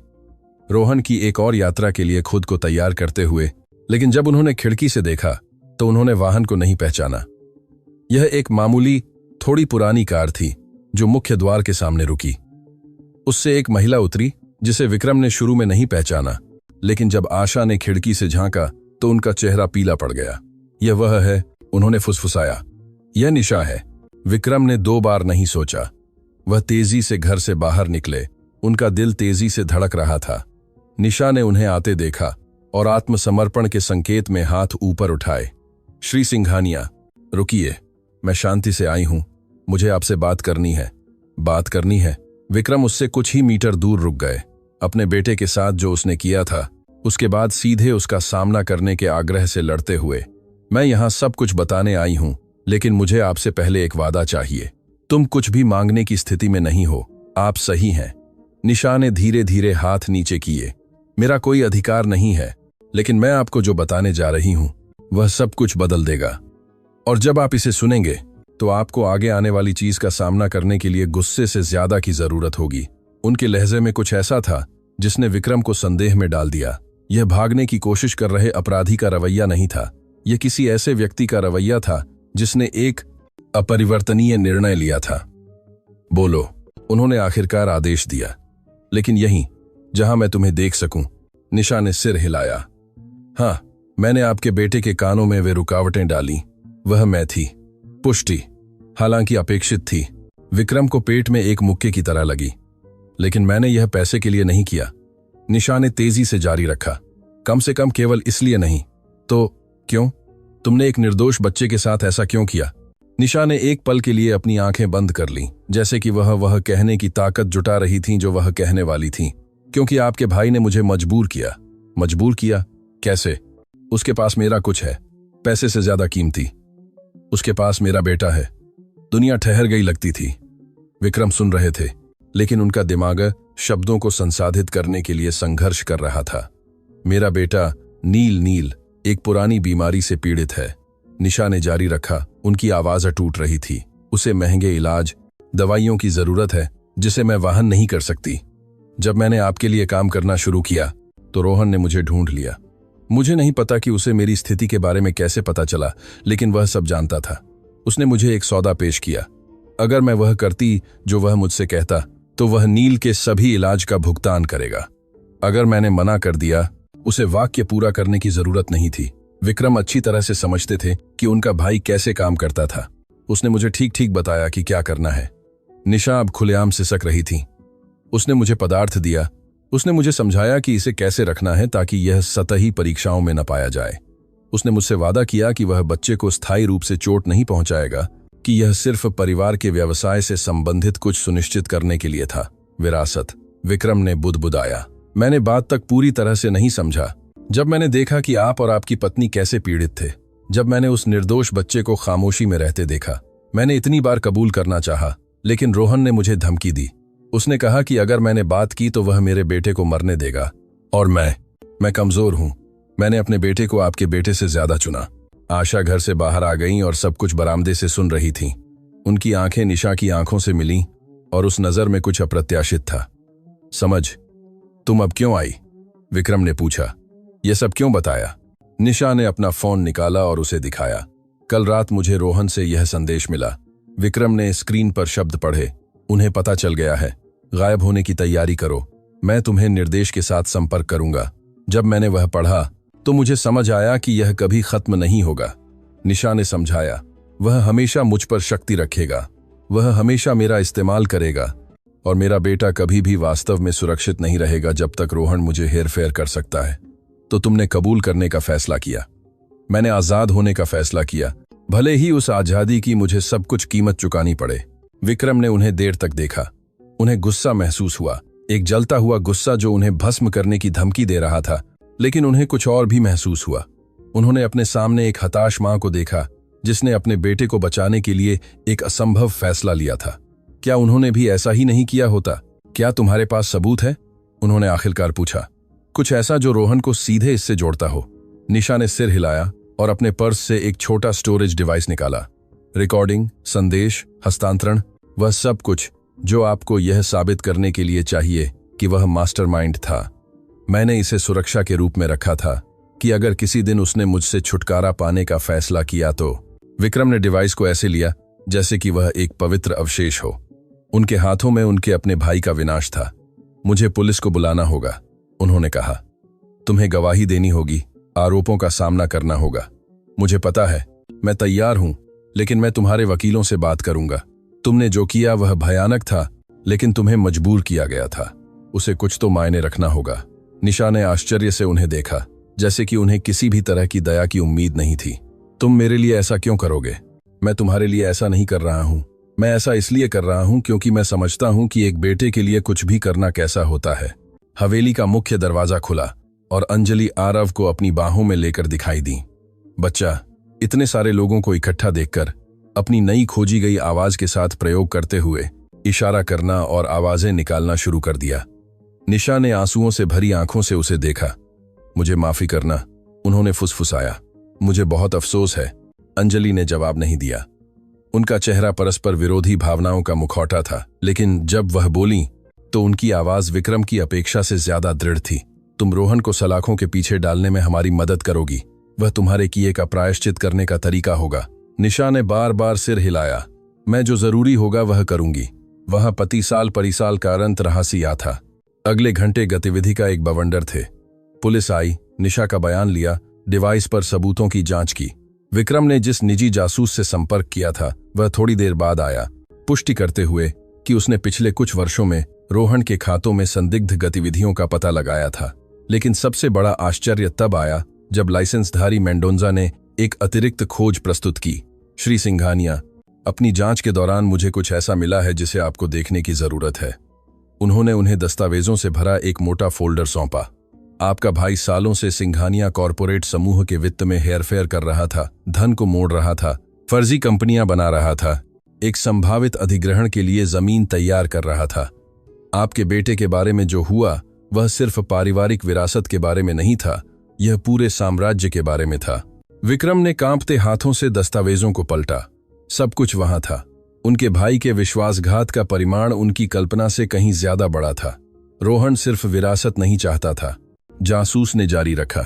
Speaker 1: रोहन की एक और यात्रा के लिए खुद को तैयार करते हुए। लेकिन जब उन्होंने खिड़की से देखा तो उन्होंने वाहन को नहीं पहचाना। यह एक मामूली, थोड़ी पुरानी कार थी जो मुख्य द्वार के सामने रुकी। उससे एक महिला उतरी जिसे विक्रम ने शुरू में नहीं पहचाना, लेकिन जब आशा ने खिड़की से झांका तो उनका चेहरा पीला पड़ गया। यह वह है, उन्होंने फुसफुसाया। यह निशा है। विक्रम ने 2 बार नहीं सोचा। वह तेजी से घर से बाहर निकले। उनका दिल तेजी से धड़क रहा था। निशा ने उन्हें आते देखा और आत्मसमर्पण के संकेत में हाथ ऊपर उठाए। श्री सिंघानिया, रुकिए, मैं शांति से आई हूं। मुझे आपसे बात करनी है। बात करनी है? विक्रम उससे कुछ ही मीटर दूर रुक गए। अपने बेटे के साथ जो उसने किया था, उसके बाद सीधे उसका सामना करने के आग्रह से लड़ते हुए। मैं यहां सब कुछ बताने आई हूं, लेकिन मुझे आपसे पहले एक वादा चाहिए। तुम कुछ भी मांगने की स्थिति में नहीं हो। आप सही हैं। निशा ने धीरे धीरे हाथ नीचे किए। मेरा कोई अधिकार नहीं है, लेकिन मैं आपको जो बताने जा रही हूं वह सब कुछ बदल देगा। और जब आप इसे सुनेंगे तो आपको आगे आने वाली चीज का सामना करने के लिए गुस्से से ज्यादा की जरूरत होगी। उनके लहजे में कुछ ऐसा था जिसने विक्रम को संदेह में डाल दिया। यह भागने की कोशिश कर रहे अपराधी का रवैया नहीं था। यह किसी ऐसे व्यक्ति का रवैया था जिसने एक अपरिवर्तनीय निर्णय लिया था। बोलो, उन्होंने आखिरकार आदेश दिया। लेकिन यहीं, जहां मैं तुम्हें देख सकूं। निशा ने सिर हिलाया। हां, मैंने आपके बेटे के कानों में वे रुकावटें डाली। वह मैं थी। पुष्टि, हालांकि अपेक्षित थी। विक्रम को पेट में एक मुक्के की तरह लगी। लेकिन मैंने यह पैसे के लिए नहीं किया। निशा ने तेजी से जारी रखा। कम से कम केवल इसलिए नहीं। तो क्यों? तुमने एक निर्दोष बच्चे के साथ ऐसा क्यों किया? निशा ने एक पल के लिए अपनी आंखें बंद कर लीं, जैसे कि वह कहने की ताकत जुटा रही थीं जो वह कहने वाली थीं। क्योंकि आपके भाई ने मुझे मजबूर किया। मजबूर किया? कैसे? उसके पास मेरा कुछ है, पैसे से ज्यादा कीमती। उसके पास मेरा बेटा है। दुनिया ठहर गई लगती थी। विक्रम सुन रहे थे, लेकिन उनका दिमाग शब्दों को संसाधित करने के लिए संघर्ष कर रहा था। मेरा बेटा नील एक पुरानी बीमारी से पीड़ित है। निशा ने जारी रखा। उनकी आवाज टूट रही थी। उसे महंगे इलाज, दवाइयों की जरूरत है जिसे मैं वहन नहीं कर सकती। जब मैंने आपके लिए काम करना शुरू किया तो रोहन ने मुझे ढूंढ लिया। मुझे नहीं पता कि उसे मेरी स्थिति के बारे में कैसे पता चला, लेकिन वह सब जानता था। उसने मुझे एक सौदा पेश किया। अगर मैं वह करती जो वह मुझसे कहता, तो वह नील के सभी इलाज का भुगतान करेगा। अगर मैंने मना कर दिया, उसे वाक्य पूरा करने की जरूरत नहीं थी। विक्रम अच्छी तरह से समझते थे कि उनका भाई कैसे काम करता था। उसने मुझे ठीक ठीक बताया कि क्या करना है। निशा अब खुलेआम सिसक रही थी। उसने मुझे पदार्थ दिया। उसने मुझे समझाया कि इसे कैसे रखना है ताकि यह सतही परीक्षाओं में न पाया जाए। उसने मुझसे वादा किया कि वह बच्चे को स्थायी रूप से चोट नहीं पहुंचाएगा, कि यह सिर्फ परिवार के व्यवसाय से संबंधित कुछ सुनिश्चित करने के लिए था। विरासत। विक्रम ने बुदबुदाया। मैंने बात तक पूरी तरह से नहीं समझा। जब मैंने देखा कि आप और आपकी पत्नी कैसे पीड़ित थे, जब मैंने उस निर्दोष बच्चे को खामोशी में रहते देखा, मैंने इतनी बार कबूल करना चाहा, लेकिन रोहन ने मुझे धमकी दी। उसने कहा कि अगर मैंने बात की तो वह मेरे बेटे को मरने देगा। और मैं कमजोर हूं। मैंने अपने बेटे को आपके बेटे से ज्यादा चुना। आशा घर से बाहर आ गई और सब कुछ बरामदे से सुन रही थी। उनकी आंखें निशा की आंखों से मिलीं और उस नजर में कुछ अप्रत्याशित था। समझ, तुम अब क्यों आई? विक्रम ने पूछा। यह सब क्यों बताया? निशा ने अपना फोन निकाला और उसे दिखाया। कल रात मुझे रोहन से यह संदेश मिला। विक्रम ने स्क्रीन पर शब्द पढ़े। उन्हें पता चल गया है। गायब होने की तैयारी करो। मैं तुम्हें निर्देश के साथ संपर्क करूंगा। जब मैंने वह पढ़ा तो मुझे समझ आया कि यह कभी खत्म नहीं होगा। निशा ने समझाया। वह हमेशा मुझ पर शक्ति रखेगा। वह हमेशा मेरा इस्तेमाल करेगा और मेरा बेटा कभी भी वास्तव में सुरक्षित नहीं रहेगा जब तक रोहन मुझे हेरफेर कर सकता है। तो तुमने कबूल करने का फैसला किया। मैंने आजाद होने का फैसला किया, भले ही उस आजादी की मुझे सब कुछ कीमत चुकानी पड़े। विक्रम ने उन्हें देर तक देखा। उन्हें गुस्सा महसूस हुआ, एक जलता हुआ गुस्सा जो उन्हें भस्म करने की धमकी दे रहा था, लेकिन उन्हें कुछ और भी महसूस हुआ। उन्होंने अपने सामने एक हताश मां को देखा जिसने अपने बेटे को बचाने के लिए एक असंभव फैसला लिया था। क्या उन्होंने भी ऐसा ही नहीं किया होता? क्या तुम्हारे पास सबूत है? उन्होंने आखिरकार पूछा। कुछ ऐसा जो रोहन को सीधे इससे जोड़ता हो। निशा ने सिर हिलाया और अपने पर्स से एक छोटा स्टोरेज डिवाइस निकाला। रिकॉर्डिंग, संदेश, हस्तांतरण, वह सब कुछ जो आपको यह साबित करने के लिए चाहिए कि वह मास्टरमाइंड था। मैंने इसे सुरक्षा के रूप में रखा था कि अगर किसी दिन उसने मुझसे छुटकारा पाने का फैसला किया तो। विक्रम ने डिवाइस को ऐसे लिया जैसे कि वह एक पवित्र अवशेष हो। उनके हाथों में उनके अपने भाई का विनाश था। मुझे पुलिस को बुलाना होगा, उन्होंने कहा। तुम्हें गवाही देनी होगी, आरोपों का सामना करना होगा। मुझे पता है, मैं तैयार हूं, लेकिन मैं तुम्हारे वकीलों से बात करूंगा। तुमने जो किया वह भयानक था, लेकिन तुम्हें मजबूर किया गया था। उसे कुछ तो मायने रखना होगा। निशा ने आश्चर्य से उन्हें देखा, जैसे कि उन्हें किसी भी तरह की दया की उम्मीद नहीं थी। तुम मेरे लिए ऐसा क्यों करोगे? मैं तुम्हारे लिए ऐसा नहीं कर रहा हूं। मैं ऐसा इसलिए कर रहा हूं क्योंकि मैं समझता हूं कि एक बेटे के लिए कुछ भी करना कैसा होता है। हवेली का मुख्य दरवाजा खुला और अंजलि आरव को अपनी बाहों में लेकर दिखाई दी। बच्चा, इतने सारे लोगों को इकट्ठा देखकर अपनी नई खोजी गई आवाज के साथ प्रयोग करते हुए इशारा करना और आवाजें निकालना शुरू कर दिया। निशा ने आंसुओं से भरी आंखों से उसे देखा। मुझे माफी करना, उन्होंने फुसफुसाया। मुझे बहुत अफसोस है, अंजलि ने जवाब नहीं दिया। उनका चेहरा परस्पर विरोधी भावनाओं का मुखौटा था, लेकिन जब वह बोली तो उनकी आवाज विक्रम की अपेक्षा से ज्यादा दृढ़ थी। तुम रोहन को सलाखों के पीछे डालने में हमारी मदद करोगी। वह तुम्हारे किए का प्रायश्चित करने का तरीका होगा। निशा ने बार बार सिर हिलाया। मैं जो जरूरी होगा वह करूंगी। वह पति साल परिसाल का अंत रहसिया था। अगले घंटे गतिविधि का एक बवंडर थे। पुलिस आई, निशा का बयान लिया, डिवाइस पर सबूतों की जांच की। विक्रम ने जिस निजी जासूस से संपर्क किया था वह थोड़ी देर बाद आया, पुष्टि करते हुए कि उसने पिछले कुछ वर्षों में रोहन के खातों में संदिग्ध गतिविधियों का पता लगाया था। लेकिन सबसे बड़ा आश्चर्य तब आया जब लाइसेंसधारी मेंडोंजा ने एक अतिरिक्त खोज प्रस्तुत की। श्री सिंघानिया, अपनी जांच के दौरान मुझे कुछ ऐसा मिला है जिसे आपको देखने की जरूरत है। उन्होंने उन्हें दस्तावेजों से भरा एक मोटा फोल्डर सौंपा। आपका भाई सालों से सिंघानिया कॉरपोरेट समूह के वित्त में हेरफेर कर रहा था, धन को मोड़ रहा था, फर्जी कंपनियां बना रहा था, एक संभावित अधिग्रहण के लिए जमीन तैयार कर रहा था। आपके बेटे के बारे में जो हुआ वह सिर्फ पारिवारिक विरासत के बारे में नहीं था, यह पूरे साम्राज्य के बारे में था। विक्रम ने कांपते हाथों से दस्तावेजों को पलटा। सब कुछ वहां था। उनके भाई के विश्वासघात का परिमाण उनकी कल्पना से कहीं ज्यादा बड़ा था। रोहन सिर्फ विरासत नहीं चाहता था, जासूस ने जारी रखा,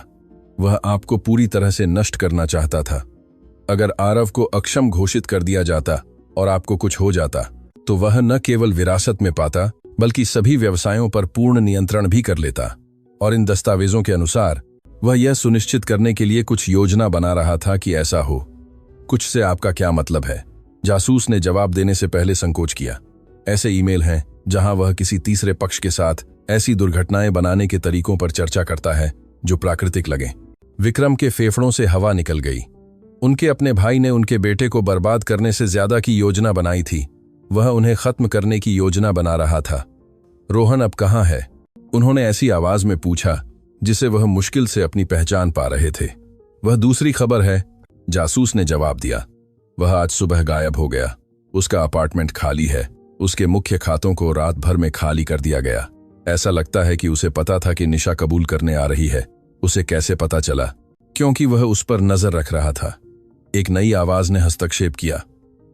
Speaker 1: वह आपको पूरी तरह से नष्ट करना चाहता था। अगर आरव को अक्षम घोषित कर दिया जाता और आपको कुछ हो जाता तो वह न केवल विरासत में पाता बल्कि सभी व्यवसायों पर पूर्ण नियंत्रण भी कर लेता। और इन दस्तावेजों के अनुसार वह यह सुनिश्चित करने के लिए कुछ योजना बना रहा था कि ऐसा हो। कुछ से आपका क्या मतलब है? जासूस ने जवाब देने से पहले संकोच किया। ऐसे ईमेल हैं जहां वह किसी तीसरे पक्ष के साथ ऐसी दुर्घटनाएं बनाने के तरीकों पर चर्चा करता है जो प्राकृतिक लगे। विक्रम के फेफड़ों से हवा निकल गई। उनके अपने भाई ने उनके बेटे को बर्बाद करने से ज्यादा की योजना बनाई थी। वह उन्हें खत्म करने की योजना बना रहा था। रोहन अब कहां है? उन्होंने ऐसी आवाज में पूछा जिसे वह मुश्किल से अपनी पहचान पा रहे थे। वह दूसरी खबर है, जासूस ने जवाब दिया। वह आज सुबह गायब हो गया। उसका अपार्टमेंट खाली है। उसके मुख्य खातों को रात भर में खाली कर दिया गया। ऐसा लगता है कि उसे पता था कि निशा कबूल करने आ रही है। उसे कैसे पता चला? क्योंकि वह उस पर नजर रख रहा था। एक नई आवाज ने हस्तक्षेप किया।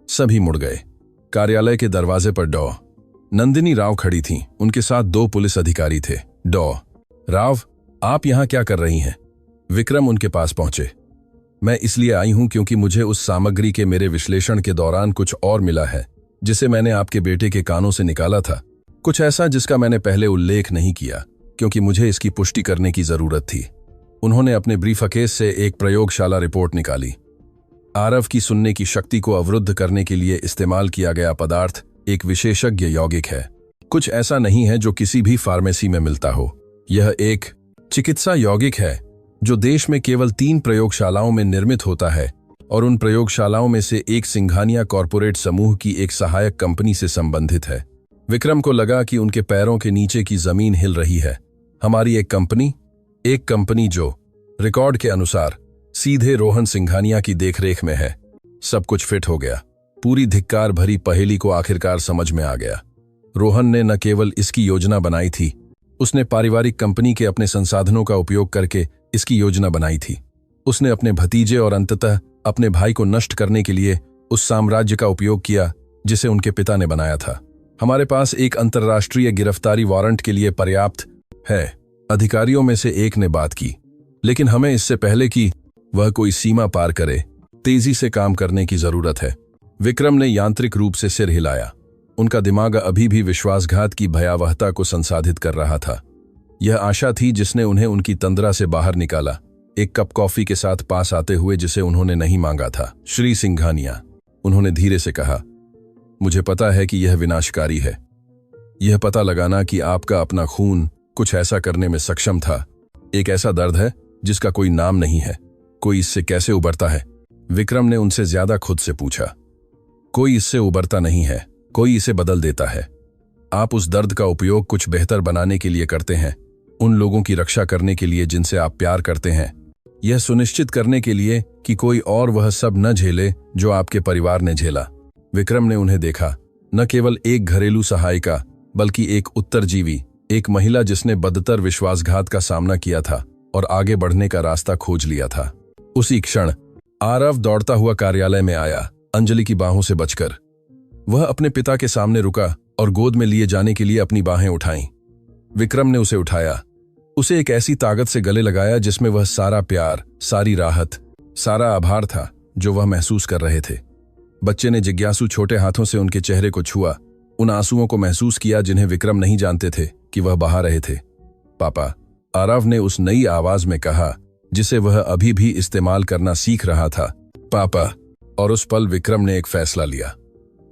Speaker 1: सभी मुड़ गए। कार्यालय के दरवाजे पर डॉ नंदिनी राव खड़ी थीं। उनके साथ 2 पुलिस अधिकारी थे। डॉ राव, आप यहां क्या कर रही हैं? विक्रम उनके पास पहुंचे। मैं इसलिए आई हूं क्योंकि मुझे उस सामग्री के मेरे विश्लेषण के दौरान कुछ और मिला है जिसे मैंने आपके बेटे के कानों से निकाला था। कुछ ऐसा जिसका मैंने पहले उल्लेख नहीं किया क्योंकि मुझे इसकी पुष्टि करने की जरूरत थी। उन्होंने अपने ब्रीफकेस से एक प्रयोगशाला रिपोर्ट निकाली। आरव की सुनने की शक्ति को अवरुद्ध करने के लिए इस्तेमाल किया गया पदार्थ एक विशेषज्ञ यौगिक है। कुछ ऐसा नहीं है जो किसी भी फार्मेसी में मिलता हो। यह एक चिकित्सा यौगिक है जो देश में केवल 3 प्रयोगशालाओं में निर्मित होता है और उन प्रयोगशालाओं में से एक सिंघानिया कॉरपोरेट समूह की एक सहायक कंपनी से संबंधित है। विक्रम को लगा कि उनके पैरों के नीचे की जमीन हिल रही है। हमारी एक कंपनी जो रिकॉर्ड के अनुसार सीधे रोहन सिंघानिया की देखरेख में है। सब कुछ फिट हो गया। पूरी धिक्कार भरी पहेली को आखिरकार समझ में आ गया। रोहन ने न केवल इसकी योजना बनाई थी, उसने पारिवारिक कंपनी के अपने संसाधनों का उपयोग करके इसकी योजना बनाई थी। उसने अपने भतीजे और अंततः अपने भाई को नष्ट करने के लिए उस साम्राज्य का उपयोग किया जिसे उनके पिता ने बनाया था। हमारे पास एक अंतर्राष्ट्रीय गिरफ्तारी वारंट के लिए पर्याप्त है, अधिकारियों में से एक ने बात की, लेकिन हमें इससे पहले कि वह कोई सीमा पार करे तेजी से काम करने की जरूरत है। विक्रम ने यांत्रिक रूप से सिर हिलाया। उनका दिमाग अभी भी विश्वासघात की भयावहता को संसाधित कर रहा था। यह आशा थी जिसने उन्हें उनकी तंद्रा से बाहर निकाला, एक कप कॉफी के साथ पास आते हुए जिसे उन्होंने नहीं मांगा था। श्री सिंघानिया, उन्होंने धीरे से कहा, मुझे पता है कि यह विनाशकारी है। यह पता लगाना कि आपका अपना खून कुछ ऐसा करने में सक्षम था, एक ऐसा दर्द है जिसका कोई नाम नहीं है। कोई इससे कैसे उबरता है? विक्रम ने उनसे ज्यादा खुद से पूछा। कोई इससे उबरता नहीं है, कोई इसे बदल देता है। आप उस दर्द का उपयोग कुछ बेहतर बनाने के लिए करते हैं, उन लोगों की रक्षा करने के लिए जिनसे आप प्यार करते हैं, यह सुनिश्चित करने के लिए कि कोई और वह सब न झेले जो आपके परिवार ने झेला। विक्रम ने उन्हें देखा, न केवल एक घरेलू सहायिका बल्कि एक उत्तरजीवी, एक महिला जिसने बदतर विश्वासघात का सामना किया था और आगे बढ़ने का रास्ता खोज लिया था। उसी क्षण आरव दौड़ता हुआ कार्यालय में आया, अंजलि की बाहों से बचकर। वह अपने पिता के सामने रुका और गोद में लिए जाने के लिए अपनी बाहें उठाईं। विक्रम ने उसे उठाया, उसे एक ऐसी ताकत से गले लगाया जिसमें वह सारा प्यार, सारी राहत, सारा आभार था जो वह महसूस कर रहे थे। बच्चे ने जिज्ञासु छोटे हाथों से उनके चेहरे को छुआ, उन आंसुओं को महसूस किया जिन्हें विक्रम नहीं जानते थे कि वह बहा रहे थे। पापा, आरव ने उस नई आवाज में कहा जिसे वह अभी भी इस्तेमाल करना सीख रहा था। पापा। और उस पल विक्रम ने एक फैसला लिया।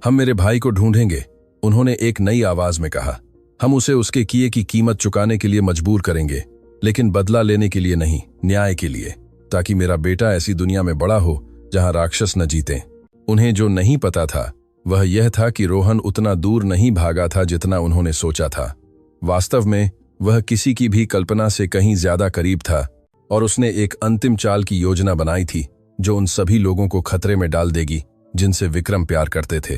Speaker 1: हम मेरे भाई को ढूंढेंगे, उन्होंने एक नई आवाज में कहा। हम उसे उसके किए की कीमत चुकाने के लिए मजबूर करेंगे, लेकिन बदला लेने के लिए नहीं, न्याय के लिए, ताकि मेरा बेटा ऐसी दुनिया में बड़ा हो जहां राक्षस न जीते। उन्हें जो नहीं पता था वह यह था कि रोहन उतना दूर नहीं भागा था जितना उन्होंने सोचा था। वास्तव में वह किसी की भी कल्पना से कहीं ज्यादा करीब था और उसने एक अंतिम चाल की योजना बनाई थी जो उन सभी लोगों को खतरे में डाल देगी जिनसे विक्रम प्यार करते थे।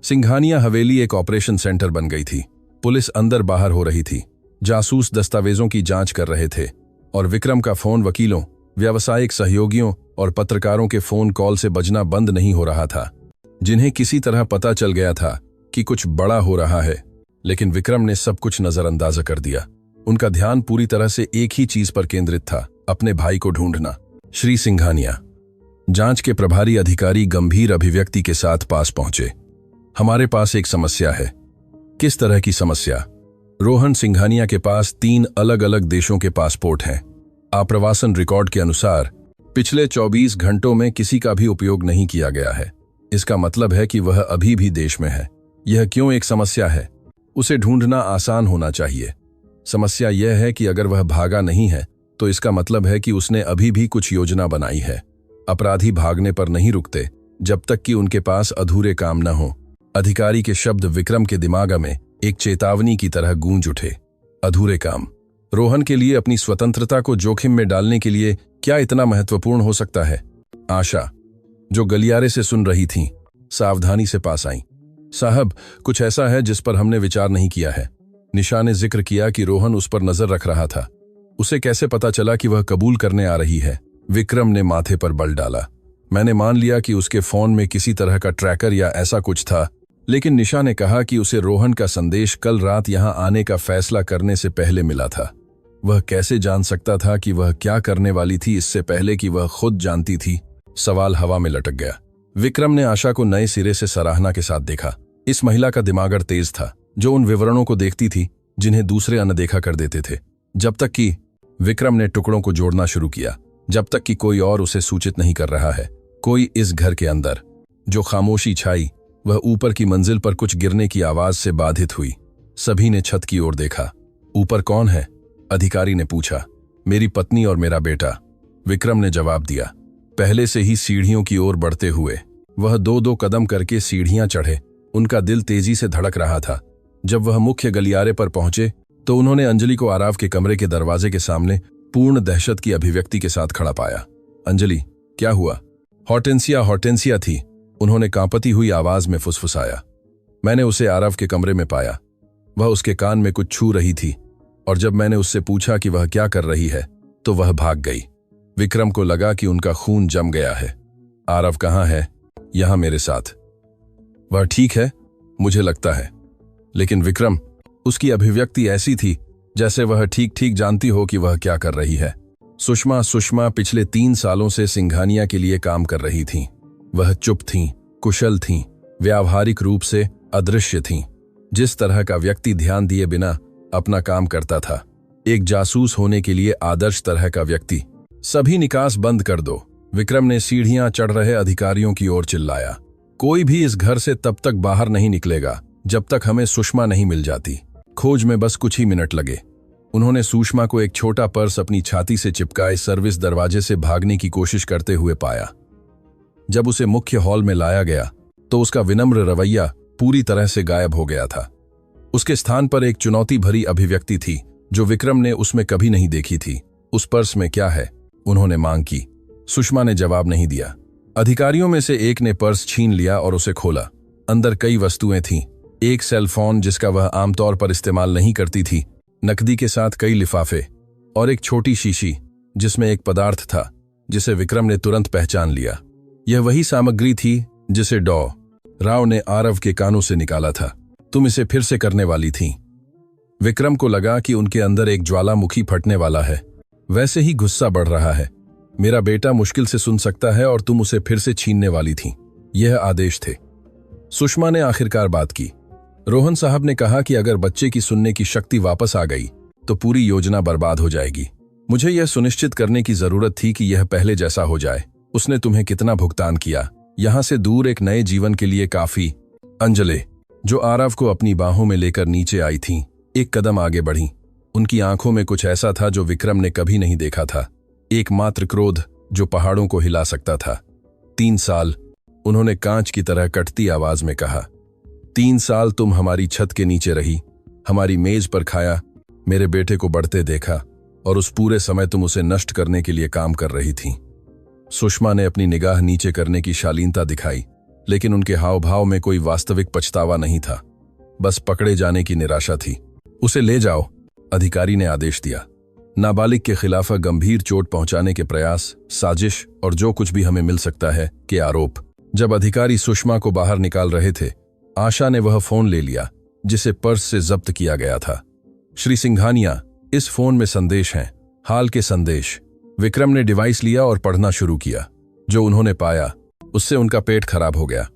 Speaker 1: सिंघानिया हवेली एक ऑपरेशन सेंटर बन गई थी। पुलिस अंदर बाहर हो रही थी, जासूस दस्तावेजों की जांच कर रहे थे और विक्रम का फोन वकीलों, व्यावसायिक सहयोगियों और पत्रकारों के फोन कॉल से बजना बंद नहीं हो रहा था, जिन्हें किसी तरह पता चल गया था कि कुछ बड़ा हो रहा है। लेकिन विक्रम ने सब कुछ नजरअंदाज कर दिया। उनका ध्यान पूरी तरह से एक ही चीज पर केंद्रित था, अपने भाई को ढूंढना। श्री सिंघानिया। जांच के प्रभारी अधिकारी गंभीर अभिव्यक्ति के साथ पास पहुंचे। हमारे पास एक समस्या है। किस तरह की समस्या? रोहन सिंघानिया के पास 3 अलग अलग देशों के पासपोर्ट हैं। आप्रवासन रिकॉर्ड के अनुसार पिछले 24 घंटों में किसी का भी उपयोग नहीं किया गया है। इसका मतलब है कि वह अभी भी देश में है। यह क्यों एक समस्या है? उसे ढूंढना आसान होना चाहिए। समस्या यह है कि अगर वह भागा नहीं है तो इसका मतलब है कि उसने अभी भी कुछ योजना बनाई है। अपराधी भागने पर नहीं रुकते जब तक कि उनके पास अधूरे काम न हो। अधिकारी के शब्द विक्रम के दिमाग में एक चेतावनी की तरह गूंज उठे। अधूरे काम। रोहन के लिए अपनी स्वतंत्रता को जोखिम में डालने के लिए क्या इतना महत्वपूर्ण हो सकता है? आशा, जो गलियारे से सुन रही थीं, सावधानी से पास आईं। साहब, कुछ ऐसा है जिस पर हमने विचार नहीं किया है। निशा ने जिक्र किया कि रोहन उस पर नजर रख रहा था। उसे कैसे पता चला कि वह कबूल करने आ रही है? विक्रम ने माथे पर बल डाला। मैंने मान लिया कि उसके फोन में किसी तरह का ट्रैकर या ऐसा कुछ था, लेकिन निशा ने कहा कि उसे रोहन का संदेश कल रात यहां आने का फैसला करने से पहले मिला था। वह कैसे जान सकता था कि वह क्या करने वाली थी इससे पहले कि वह खुद जानती थी? सवाल हवा में लटक गया। विक्रम ने आशा को नए सिरे से सराहना के साथ देखा। इस महिला का दिमाग तेज था, जो उन विवरणों को देखती थी जिन्हें दूसरे अनदेखा कर देते थे। जब तक कि विक्रम ने टुकड़ों को जोड़ना शुरू किया, जब तक कि कोई और उसे सूचित नहीं कर रहा है। कोई इस घर के अंदर। जो खामोशी छाई वह ऊपर की मंजिल पर कुछ गिरने की आवाज से बाधित हुई। सभी ने छत की ओर देखा। ऊपर कौन है? अधिकारी ने पूछा। मेरी पत्नी और मेरा बेटा, विक्रम ने जवाब दिया। पहले से ही सीढ़ियों की ओर बढ़ते हुए वह 2-2 कदम करके सीढ़ियां चढ़े। उनका दिल तेजी से धड़क रहा था। जब वह मुख्य गलियारे पर पहुंचे तो उन्होंने अंजलि को आराव के कमरे के दरवाजे के सामने पूर्ण दहशत की अभिव्यक्ति के साथ खड़ा पाया। अंजलि, क्या हुआ? हॉर्टेंसिया थी, उन्होंने कांपती हुई आवाज में फुसफुसाया। मैंने उसे आरव के कमरे में पाया। वह उसके कान में कुछ छू रही थी और जब मैंने उससे पूछा कि वह क्या कर रही है तो वह भाग गई। विक्रम को लगा कि उनका खून जम गया है। आरव कहाँ है? यहां मेरे साथ। वह ठीक है, मुझे लगता है। लेकिन विक्रम, उसकी अभिव्यक्ति ऐसी थी जैसे वह ठीक ठीक जानती हो कि वह क्या कर रही है। सुषमा पिछले 3 सालों से सिंघानिया के लिए काम कर रही थीं। वह चुप थीं, कुशल थीं, व्यावहारिक रूप से अदृश्य थीं। जिस तरह का व्यक्ति ध्यान दिए बिना अपना काम करता था, एक जासूस होने के लिए आदर्श तरह का व्यक्ति। सभी निकास बंद कर दो, विक्रम ने सीढ़ियां चढ़ रहे अधिकारियों की ओर चिल्लाया। कोई भी इस घर से तब तक बाहर नहीं निकलेगा जब तक हमें सुषमा नहीं मिल जाती। खोज में बस कुछ ही मिनट लगे। उन्होंने सुषमा को एक छोटा पर्स अपनी छाती से चिपकाए सर्विस दरवाजे से भागने की कोशिश करते हुए पाया। जब उसे मुख्य हॉल में लाया गया तो उसका विनम्र रवैया पूरी तरह से गायब हो गया था। उसके स्थान पर एक चुनौती भरी अभिव्यक्ति थी जो विक्रम ने उसमें कभी नहीं देखी थी। उस पर्स में क्या है? उन्होंने मांग की। सुषमा ने जवाब नहीं दिया। अधिकारियों में से एक ने पर्स छीन लिया और उसे खोला। अंदर कई वस्तुएं थीं। एक सेल फोन जिसका वह आमतौर पर इस्तेमाल नहीं करती थी, नकदी के साथ कई लिफाफे और एक छोटी शीशी जिसमें एक पदार्थ था जिसे विक्रम ने तुरंत पहचान लिया। यह वही सामग्री थी जिसे डॉ. राव ने आरव के कानों से निकाला था। तुम इसे फिर से करने वाली थीं। विक्रम को लगा कि उनके अंदर एक ज्वालामुखी फटने वाला है। वैसे ही गुस्सा बढ़ रहा है। मेरा बेटा मुश्किल से सुन सकता है और तुम उसे फिर से छीनने वाली थीं। यह आदेश थे। सुषमा ने आखिरकार बात की। रोहन साहब ने कहा कि अगर बच्चे की सुनने की शक्ति वापस आ गई तो पूरी योजना बर्बाद हो जाएगी। मुझे यह सुनिश्चित करने की जरूरत थी कि यह पहले जैसा हो जाए। उसने तुम्हें कितना भुगतान किया? यहां से दूर एक नए जीवन के लिए काफी। अंजलि, जो आरव को अपनी बाहों में लेकर नीचे आई थीं, एक कदम आगे बढ़ी। उनकी आंखों में कुछ ऐसा था जो विक्रम ने कभी नहीं देखा था। एकमात्र क्रोध जो पहाड़ों को हिला सकता था। 3 साल उन्होंने कांच की तरह कटती आवाज में कहा, 3 साल तुम हमारी छत के नीचे रही, हमारी मेज पर खाया, मेरे बेटे को बढ़ते देखा, और उस पूरे समय तुम उसे नष्ट करने के लिए काम कर रही थी। सुषमा ने अपनी निगाह नीचे करने की शालीनता दिखाई, लेकिन उनके हाव भाव में कोई वास्तविक पछतावा नहीं था, बस पकड़े जाने की निराशा थी। उसे ले जाओ, अधिकारी ने आदेश दिया। नाबालिग के खिलाफ गंभीर चोट पहुंचाने के प्रयास, साजिश और जो कुछ भी हमें मिल सकता है के आरोप। जब अधिकारी सुषमा को बाहर निकाल रहे थे, आशा ने वह फोन ले लिया जिसे पर्स से जब्त किया गया था। श्री सिंघानिया, इस फोन में संदेश हैं, हाल के संदेश। विक्रम ने डिवाइस लिया और पढ़ना शुरू किया। जो उन्होंने पाया उससे उनका पेट खराब हो गया।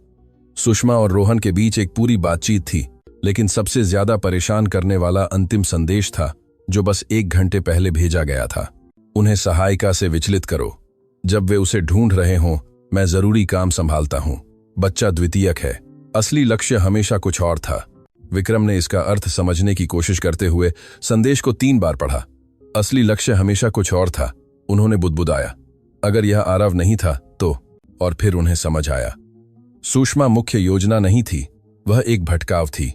Speaker 1: सुषमा और रोहन के बीच एक पूरी बातचीत थी, लेकिन सबसे ज्यादा परेशान करने वाला अंतिम संदेश था जो बस 1 घंटे पहले भेजा गया था। उन्हें सहायिका से विचलित करो। जब वे उसे ढूंढ रहे हों, मैं जरूरी काम संभालता हूं। बच्चा द्वितीयक है, असली लक्ष्य हमेशा कुछ और था। विक्रम ने इसका अर्थ समझने की कोशिश करते हुए संदेश को 3 बार पढ़ा। असली लक्ष्य हमेशा कुछ और था, उन्होंने बुदबुदाया। अगर यह आरव नहीं था तो, और फिर उन्हें समझ आया। सुषमा मुख्य योजना नहीं थी, वह एक भटकाव थी।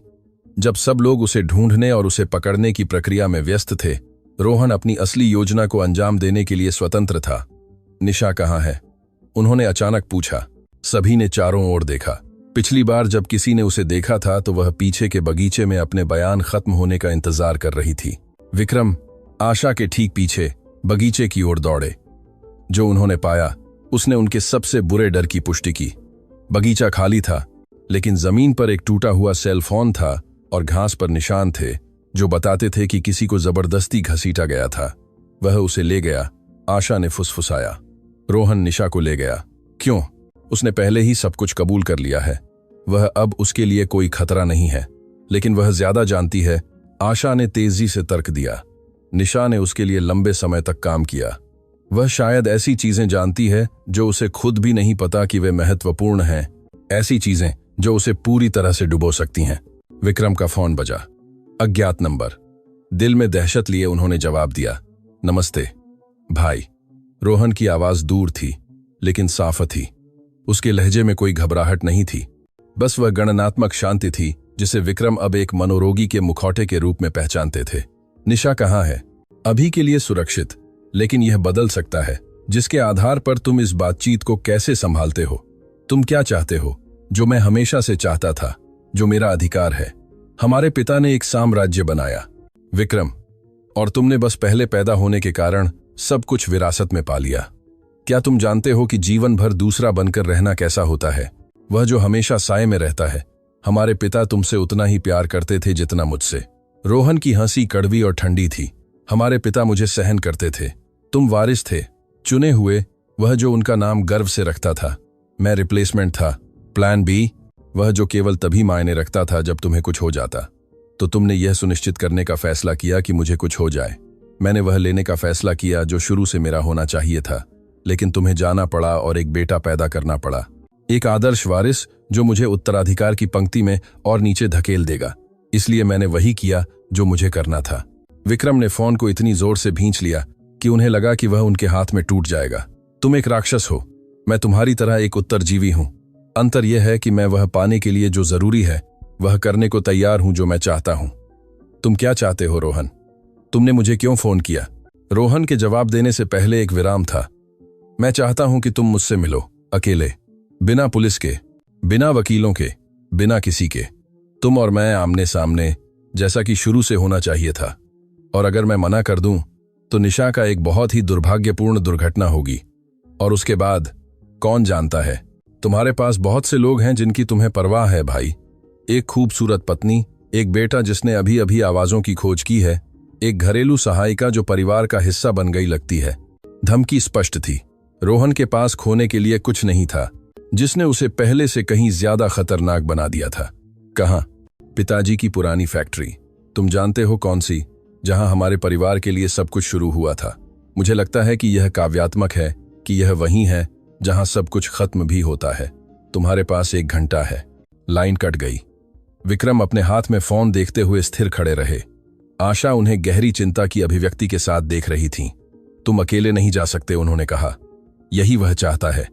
Speaker 1: जब सब लोग उसे ढूंढने और उसे पकड़ने की प्रक्रिया में व्यस्त थे, रोहन अपनी असली योजना को अंजाम देने के लिए स्वतंत्र था। निशा कहाँ है? उन्होंने अचानक पूछा। सभी ने चारों ओर देखा। पिछली बार जब किसी ने उसे देखा था तो वह पीछे के बगीचे में अपने बयान खत्म होने का इंतजार कर रही थी। विक्रम आशा के ठीक पीछे बगीचे की ओर दौड़े। जो उन्होंने पाया उसने उनके सबसे बुरे डर की पुष्टि की। बगीचा खाली था, लेकिन जमीन पर एक टूटा हुआ सेल फोन था और घास पर निशान थे जो बताते थे कि किसी को जबरदस्ती घसीटा गया था। वह उसे ले गया, आशा ने फुसफुसाया। रोहन निशा को ले गया। क्यों? उसने पहले ही सब कुछ कबूल कर लिया है। वह अब उसके लिए कोई खतरा नहीं है, लेकिन वह ज्यादा जानती है, आशा ने तेजी से तर्क दिया। निशा ने उसके लिए लंबे समय तक काम किया। वह शायद ऐसी चीजें जानती है जो उसे खुद भी नहीं पता कि वे महत्वपूर्ण हैं, ऐसी चीजें जो उसे पूरी तरह से डुबो सकती हैं। विक्रम का फोन बजा। अज्ञात नंबर। दिल में दहशत लिए उन्होंने जवाब दिया, नमस्ते भाई। रोहन की आवाज दूर थी, लेकिन साफ थी। उसके लहजे में कोई घबराहट नहीं थी, बस वह गणनात्मक शांति थी जिसे विक्रम अब एक मनोरोगी के मुखौटे के रूप में पहचानते थे। निशा कहाँ है? अभी के लिए सुरक्षित, लेकिन यह बदल सकता है, जिसके आधार पर तुम इस बातचीत को कैसे संभालते हो। तुम क्या चाहते हो? जो मैं हमेशा से चाहता था, जो मेरा अधिकार है। हमारे पिता ने एक साम्राज्य बनाया विक्रम, और तुमने बस पहले पैदा होने के कारण सब कुछ विरासत में पा लिया। क्या तुम जानते हो कि जीवन भर दूसरा बनकर रहना कैसा होता है? वह जो हमेशा साए में रहता है। हमारे पिता तुमसे उतना ही प्यार करते थे जितना मुझसे। रोहन की हंसी कड़वी और ठंडी थी। हमारे पिता मुझे सहन करते थे। तुम वारिस थे, चुने हुए, वह जो उनका नाम गर्व से रखता था। मैं रिप्लेसमेंट था, प्लान बी, वह जो केवल तभी मायने रखता था जब तुम्हें कुछ हो जाता। तो तुमने यह सुनिश्चित करने का फैसला किया कि मुझे कुछ हो जाए। मैंने वह लेने का फैसला किया जो शुरू से मेरा होना चाहिए था, लेकिन तुम्हें जाना पड़ा और एक बेटा पैदा करना पड़ा। एक आदर्श वारिस जो मुझे उत्तराधिकार की पंक्ति में और नीचे धकेल देगा। इसलिए मैंने वही किया जो मुझे करना था। विक्रम ने फोन को इतनी जोर से भींच लिया कि उन्हें लगा कि वह उनके हाथ में टूट जाएगा। तुम एक राक्षस हो, मैं तुम्हारी तरह एक उत्तरजीवी हूं। अंतर यह है कि मैं वह पाने के लिए जो जरूरी है वह करने को तैयार हूं जो मैं चाहता हूं। तुम क्या चाहते हो रोहन? तुमने मुझे क्यों फोन किया? रोहन के जवाब देने से पहले एक विराम था। मैं चाहता हूं कि तुम मुझसे मिलो, अकेले, बिना पुलिस के, बिना वकीलों के, बिना किसी के। तुम और मैं आमने सामने, जैसा कि शुरू से होना चाहिए था। और अगर मैं मना कर दूं तो निशा का एक बहुत ही दुर्भाग्यपूर्ण दुर्घटना होगी। और उसके बाद कौन जानता है, तुम्हारे पास बहुत से लोग हैं जिनकी तुम्हें परवाह है भाई। एक खूबसूरत पत्नी, एक बेटा जिसने अभी अभी आवाजों की खोज की है, एक घरेलू सहायिका जो परिवार का हिस्सा बन गई लगती है। धमकी स्पष्ट थी। रोहन के पास खोने के लिए कुछ नहीं था, जिसने उसे पहले से कहीं ज्यादा खतरनाक बना दिया था। कहां? पिताजी की पुरानी फैक्ट्री। तुम जानते हो कौन सी, जहां हमारे परिवार के लिए सब कुछ शुरू हुआ था। मुझे लगता है कि यह काव्यात्मक है कि यह वही है जहां सब कुछ खत्म भी होता है। तुम्हारे पास 1 घंटा है। लाइन कट गई। विक्रम अपने हाथ में फोन देखते हुए स्थिर खड़े रहे। आशा उन्हें गहरी चिंता की अभिव्यक्ति के साथ देख रही थी। तुम अकेले नहीं जा सकते, उन्होंने कहा। यही वह चाहता है।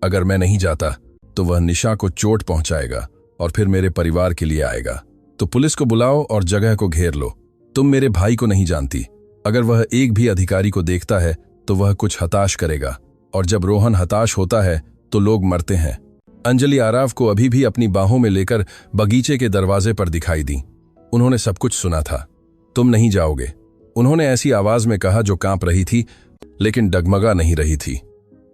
Speaker 1: अगर मैं नहीं जाता तो वह निशा को चोट पहुंचाएगा और फिर मेरे परिवार के लिए आएगा। तो पुलिस को बुलाओ और जगह को घेर लो। तुम मेरे भाई को नहीं जानती। अगर वह एक भी अधिकारी को देखता है तो वह कुछ हताश करेगा, और जब रोहन हताश होता है तो लोग मरते हैं। अंजलि आराव को अभी भी अपनी बाहों में लेकर बगीचे के दरवाजे पर दिखाई दी। उन्होंने सब कुछ सुना था। तुम नहीं जाओगे, उन्होंने ऐसी आवाज में कहा जो कांप रही थी लेकिन डगमगा नहीं रही थी।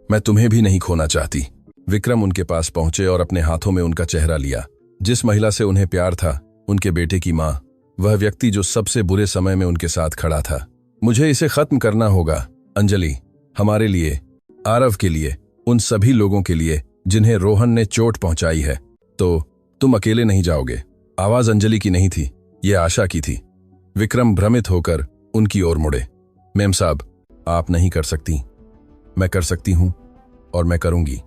Speaker 1: मैं तुम्हें भी नहीं खोना चाहती। विक्रम उनके पास पहुंचे और अपने हाथों में उनका चेहरा लिया। जिस महिला से उन्हें प्यार था, उनके बेटे की मां, वह व्यक्ति जो सबसे बुरे समय में उनके साथ खड़ा था। मुझे इसे खत्म करना होगा अंजलि, हमारे लिए, आरव के लिए, उन सभी लोगों के लिए जिन्हें रोहन ने चोट पहुंचाई है। तो तुम अकेले नहीं जाओगे। आवाज अंजलि की नहीं थी, यह आशा की थी। विक्रम भ्रमित होकर उनकी ओर मुड़े। मेम साहब, आप नहीं कर सकती। मैं कर सकती हूं और मैं करूंगी।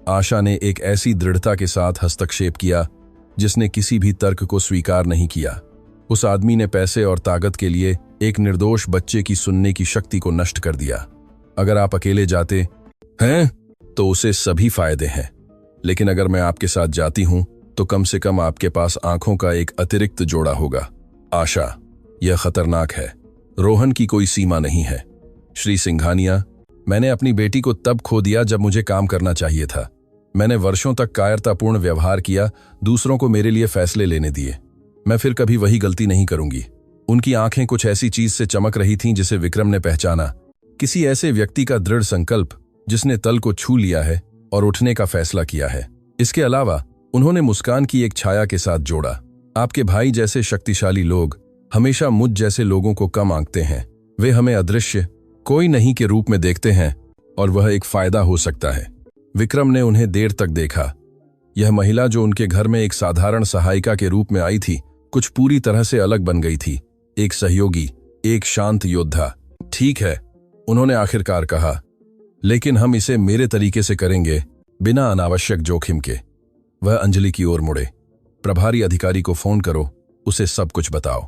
Speaker 1: आशा ने एक ऐसी दृढ़ता के साथ हस्तक्षेप किया जिसने किसी भी तर्क को स्वीकार नहीं किया। उस आदमी ने पैसे और ताकत के लिए एक निर्दोष बच्चे की सुनने की शक्ति को नष्ट कर दिया। अगर आप अकेले जाते हैं तो उसे सभी फायदे हैं, लेकिन अगर मैं आपके साथ जाती हूं तो कम से कम आपके पास आंखों का एक अतिरिक्त जोड़ा होगा। आशा, यह खतरनाक है। रोहन की कोई सीमा नहीं है। श्री सिंघानिया, मैंने अपनी बेटी को तब खो दिया जब मुझे काम करना चाहिए था। मैंने वर्षों तक कायरतापूर्ण व्यवहार किया, दूसरों को मेरे लिए फैसले लेने दिए। मैं फिर कभी वही गलती नहीं करूंगी। उनकी आंखें कुछ ऐसी चीज से चमक रही थीं जिसे विक्रम ने पहचाना। किसी ऐसे व्यक्ति का दृढ़ संकल्प जिसने तल को छू लिया है और उठने का फैसला किया है। इसके अलावा उन्होंने मुस्कान की एक छाया के साथ जोड़ा। आपके भाई जैसे शक्तिशाली लोग हमेशा मुझ जैसे लोगों को कम आंकते हैं। वे हमें अदृश्य, कोई नहीं के रूप में देखते हैं, और वह एक फायदा हो सकता है। विक्रम ने उन्हें देर तक देखा। यह महिला जो उनके घर में एक साधारण सहायिका के रूप में आई थी, कुछ पूरी तरह से अलग बन गई थी। एक सहयोगी, एक शांत योद्धा। ठीक है, उन्होंने आखिरकार कहा, लेकिन हम इसे मेरे तरीके से करेंगे, बिना अनावश्यक जोखिम के। वह अंजलि की ओर मुड़े। प्रभारी अधिकारी को फोन करो, उसे सब कुछ बताओ।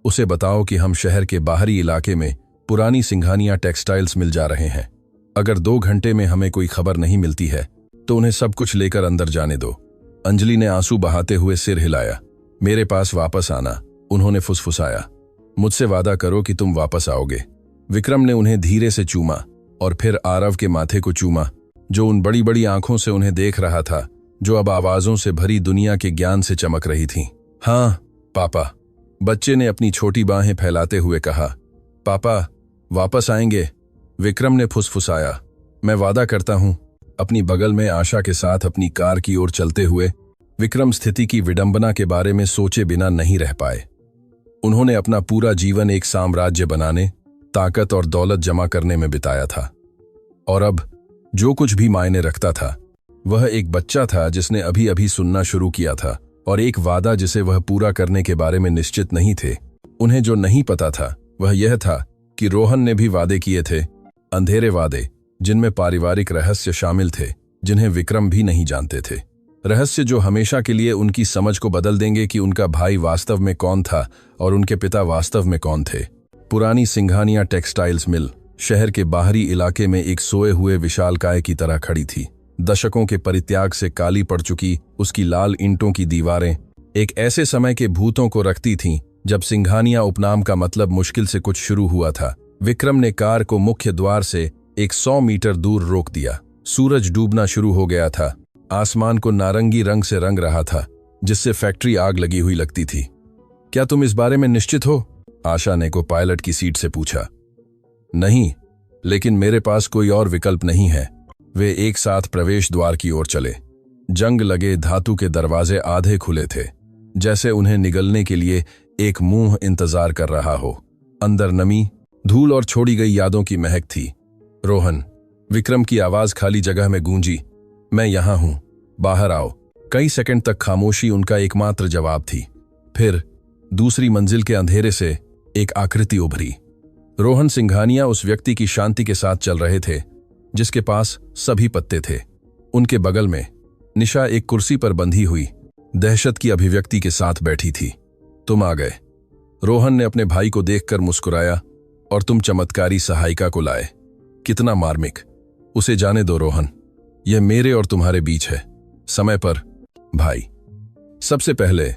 Speaker 1: उसे बताओ कि हम शहर के बाहरी इलाके में पुरानी सिंघानिया टेक्सटाइल्स मिल जा रहे हैं। अगर 2 घंटे में हमें कोई खबर नहीं मिलती है तो उन्हें सब कुछ लेकर अंदर जाने दो। अंजलि ने आंसू बहाते हुए सिर हिलाया। मेरे पास वापस आना, उन्होंने फुसफुसाया। मुझसे वादा करो कि तुम वापस आओगे। विक्रम ने उन्हें धीरे से चूमा और फिर आरव के माथे को चूमा, जो उन बड़ी बड़ी आंखों से उन्हें देख रहा था, जो अब आवाजों से भरी दुनिया के ज्ञान से चमक रही थीं। हाँ पापा, बच्चे ने अपनी छोटी बाहें फैलाते हुए कहा। पापा वापस आएंगे, विक्रम ने फुसफुसाया। मैं वादा करता हूं। अपनी बगल में आशा के साथ अपनी कार की ओर चलते हुए विक्रम स्थिति की विडंबना के बारे में सोचे बिना नहीं रह पाए। उन्होंने अपना पूरा जीवन एक साम्राज्य बनाने, ताकत और दौलत जमा करने में बिताया था, और अब जो कुछ भी मायने रखता था वह एक बच्चा था जिसने अभी अभी सुनना शुरू किया था, और एक वादा जिसे वह पूरा करने के बारे में निश्चित नहीं थे। उन्हें जो नहीं पता था वह यह था कि रोहन ने भी वादे किए थे, अंधेरे वादे जिनमें पारिवारिक रहस्य शामिल थे, जिन्हें विक्रम भी नहीं जानते थे। रहस्य जो हमेशा के लिए उनकी समझ को बदल देंगे कि उनका भाई वास्तव में कौन था और उनके पिता वास्तव में कौन थे। पुरानी सिंघानिया टेक्सटाइल्स मिल शहर के बाहरी इलाके में एक सोए हुए विशालकाय की तरह खड़ी थी। दशकों के परित्याग से काली पड़ चुकी उसकी लाल ईंटों की दीवारें एक ऐसे समय के भूतों को रखती थीं जब सिंघानिया उपनाम का मतलब मुश्किल से कुछ शुरू हुआ था। विक्रम ने कार को मुख्य द्वार से एक 100 मीटर दूर रोक दिया। सूरज डूबना शुरू हो गया था। आसमान को नारंगी रंग से रंग रहा था, जिससे फैक्ट्री आग लगी हुई लगती थी। क्या तुम इस बारे में निश्चित हो? आशा ने को पायलट की सीट से पूछा। नहीं, लेकिन मेरे पास कोई और विकल्प नहीं है। वे एक साथ प्रवेश द्वार की ओर चले। जंग लगे धातु के दरवाजे आधे खुले थे, जैसे उन्हें निगलने के लिए एक मुंह इंतजार कर रहा हो। अंदर नमी, धूल और छोड़ी गई यादों की महक थी। रोहन, विक्रम की आवाज खाली जगह में गूंजी। मैं यहां हूं, बाहर आओ। कई सेकंड तक खामोशी उनका एकमात्र जवाब थी। फिर दूसरी मंजिल के अंधेरे से एक आकृति उभरी। रोहन सिंघानिया उस व्यक्ति की शांति के साथ चल रहे थे जिसके पास सभी पत्ते थे। उनके बगल में निशा एक कुर्सी पर बंधी हुई दहशत की अभिव्यक्ति के साथ बैठी थी। तुम आ गए। रोहन ने अपने भाई को देखकर मुस्कुराया। और तुम चमत्कारी सहायिका को लाए। कितना मार्मिक। उसे जाने दो रोहन, यह मेरे और तुम्हारे बीच है। समय पर। भाई, सबसे पहले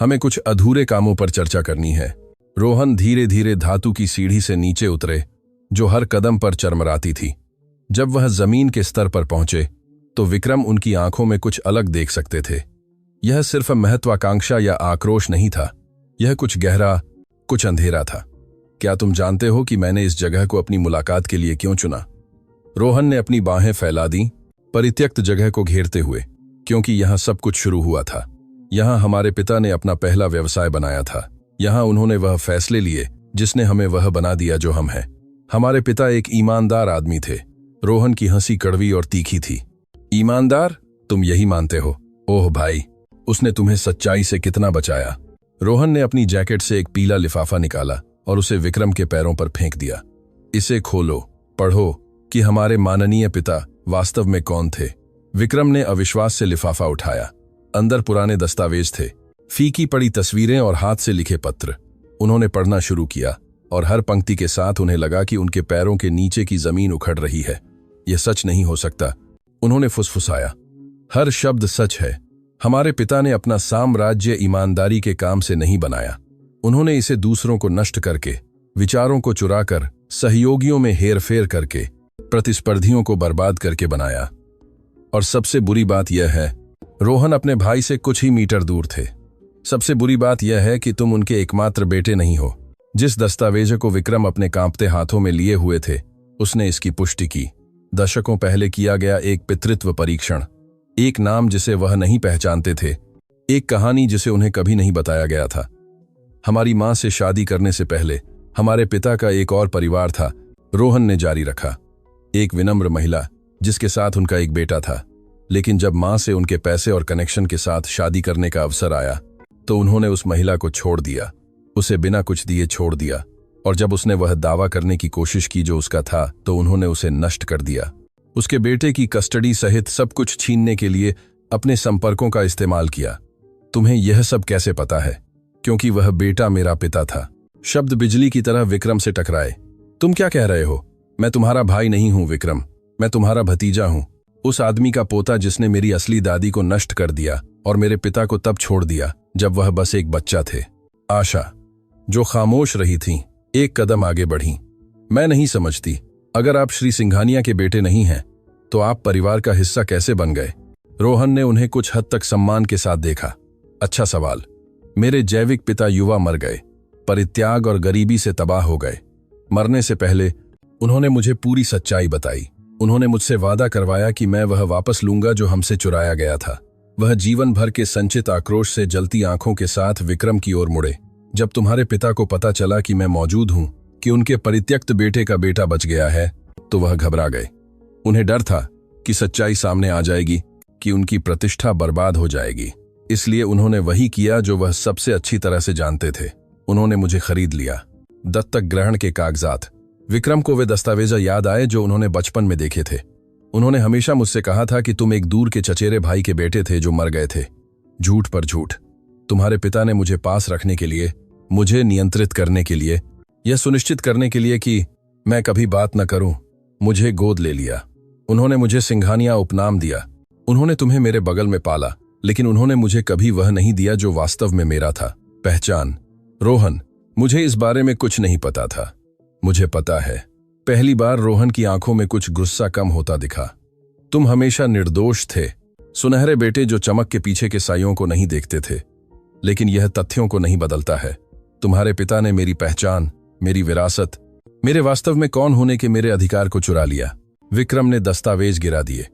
Speaker 1: हमें कुछ अधूरे कामों पर चर्चा करनी है। रोहन धीरे धीरे धातु की सीढ़ी से नीचे उतरे, जो हर कदम पर चरमराती थी। जब वह जमीन के स्तर पर पहुंचे तो विक्रम उनकी आंखों में कुछ अलग देख सकते थे। यह सिर्फ महत्वाकांक्षा या आक्रोश नहीं था, यह कुछ गहरा, कुछ अंधेरा था। क्या तुम जानते हो कि मैंने इस जगह को अपनी मुलाकात के लिए क्यों चुना? रोहन ने अपनी बाहें फैला दी, परित्यक्त जगह को घेरते हुए, क्योंकि यहां सब कुछ शुरू हुआ था। यहां हमारे पिता ने अपना पहला व्यवसाय बनाया था। यहां उन्होंने वह फैसले लिए जिसने हमें वह बना दिया जो हम हैं। हमारे पिता एक ईमानदार आदमी थे। रोहन की हंसी कड़वी और तीखी थी। ईमानदार? तुम यही मानते हो? ओह भाई, उसने तुम्हें सच्चाई से कितना बचाया। रोहन ने अपनी जैकेट से एक पीला लिफाफा निकाला और उसे विक्रम के पैरों पर फेंक दिया। इसे खोलो, पढ़ो कि हमारे माननीय पिता वास्तव में कौन थे। विक्रम ने अविश्वास से लिफाफा उठाया। अंदर पुराने दस्तावेज थे, फीकी पड़ी तस्वीरें और हाथ से लिखे पत्र। उन्होंने पढ़ना शुरू किया और हर पंक्ति के साथ उन्हें लगा कि उनके पैरों के नीचे की जमीन उखड़ रही है। यह सच नहीं हो सकता, उन्होंने फुसफुसाया। हर शब्द सच है। हमारे पिता ने अपना साम्राज्य ईमानदारी के काम से नहीं बनाया। उन्होंने इसे दूसरों को नष्ट करके, विचारों को चुराकर, सहयोगियों में हेरफेर करके, प्रतिस्पर्धियों को बर्बाद करके बनाया। और सबसे बुरी बात यह है, रोहन अपने भाई से कुछ ही मीटर दूर थे। सबसे बुरी बात यह है कि तुम उनके एकमात्र बेटे नहीं हो। जिस दस्तावेज को विक्रम अपने कांपते हाथों में लिए हुए थे, उसने इसकी पुष्टि की। दशकों पहले किया गया एक पितृत्व परीक्षण, एक नाम जिसे वह नहीं पहचानते थे, एक कहानी जिसे उन्हें कभी नहीं बताया गया था। हमारी मां से शादी करने से पहले हमारे पिता का एक और परिवार था, रोहन ने जारी रखा। एक विनम्र महिला जिसके साथ उनका एक बेटा था। लेकिन जब मां से उनके पैसे और कनेक्शन के साथ शादी करने का अवसर आया तो उन्होंने उस महिला को छोड़ दिया, उसे बिना कुछ दिए छोड़ दिया। और जब उसने वह दावा करने की कोशिश की जो उसका था, तो उन्होंने उसे नष्ट कर दिया। उसके बेटे की कस्टडी सहित सब कुछ छीनने के लिए अपने संपर्कों का इस्तेमाल किया। तुम्हें यह सब कैसे पता है? क्योंकि वह बेटा मेरा पिता था। शब्द बिजली की तरह विक्रम से टकराए। तुम क्या कह रहे हो? मैं तुम्हारा भाई नहीं हूं विक्रम, मैं तुम्हारा भतीजा हूं। उस आदमी का पोता जिसने मेरी असली दादी को नष्ट कर दिया और मेरे पिता को तब छोड़ दिया जब वह बस एक बच्चा थे। आशा, जो खामोश रही थी, एक कदम आगे बढ़ी। मैं नहीं समझती, अगर आप श्री सिंघानिया के बेटे नहीं हैं तो आप परिवार का हिस्सा कैसे बन गए? रोहन ने उन्हें कुछ हद तक सम्मान के साथ देखा। अच्छा सवाल। मेरे जैविक पिता युवा मर गए, परित्याग और गरीबी से तबाह हो गए। मरने से पहले उन्होंने मुझे पूरी सच्चाई बताई। उन्होंने मुझसे वादा करवाया कि मैं वह वापस लूंगा जो हमसे चुराया गया था। वह जीवन भर के संचित आक्रोश से जलती आंखों के साथ विक्रम की ओर मुड़े। जब तुम्हारे पिता को पता चला कि मैं मौजूद हूं, कि उनके परित्यक्त बेटे का बेटा बच गया है, तो वह घबरा गए। उन्हें डर था कि सच्चाई सामने आ जाएगी, कि उनकी प्रतिष्ठा बर्बाद हो जाएगी। इसलिए उन्होंने वही किया जो वह सबसे अच्छी तरह से जानते थे। उन्होंने मुझे खरीद लिया। दत्तक ग्रहण के कागजात। विक्रम को वे दस्तावेज याद आए जो उन्होंने बचपन में देखे थे। उन्होंने हमेशा मुझसे कहा था कि तुम एक दूर के चचेरे भाई के बेटे थे जो मर गए थे। झूठ पर झूठ। तुम्हारे पिता ने मुझे पास रखने के लिए, मुझे नियंत्रित करने के लिए, यह सुनिश्चित करने के लिए कि मैं कभी बात न करूं, मुझे गोद ले लिया। उन्होंने मुझे सिंघानिया उपनाम दिया। उन्होंने तुम्हें मेरे बगल में पाला, लेकिन उन्होंने मुझे कभी वह नहीं दिया जो वास्तव में मेरा था, पहचान। रोहन, मुझे इस बारे में कुछ नहीं पता था। मुझे पता है। पहली बार रोहन की आंखों में कुछ गुस्सा कम होता दिखा। तुम हमेशा निर्दोष थे, सुनहरे बेटे जो चमक के पीछे के साइयों को नहीं देखते थे। लेकिन यह तथ्यों को नहीं बदलता है। तुम्हारे पिता ने मेरी पहचान, मेरी विरासत, मेरे वास्तव में कौन होने के मेरे अधिकार को चुरा लिया। विक्रम ने दस्तावेज गिरा दिए।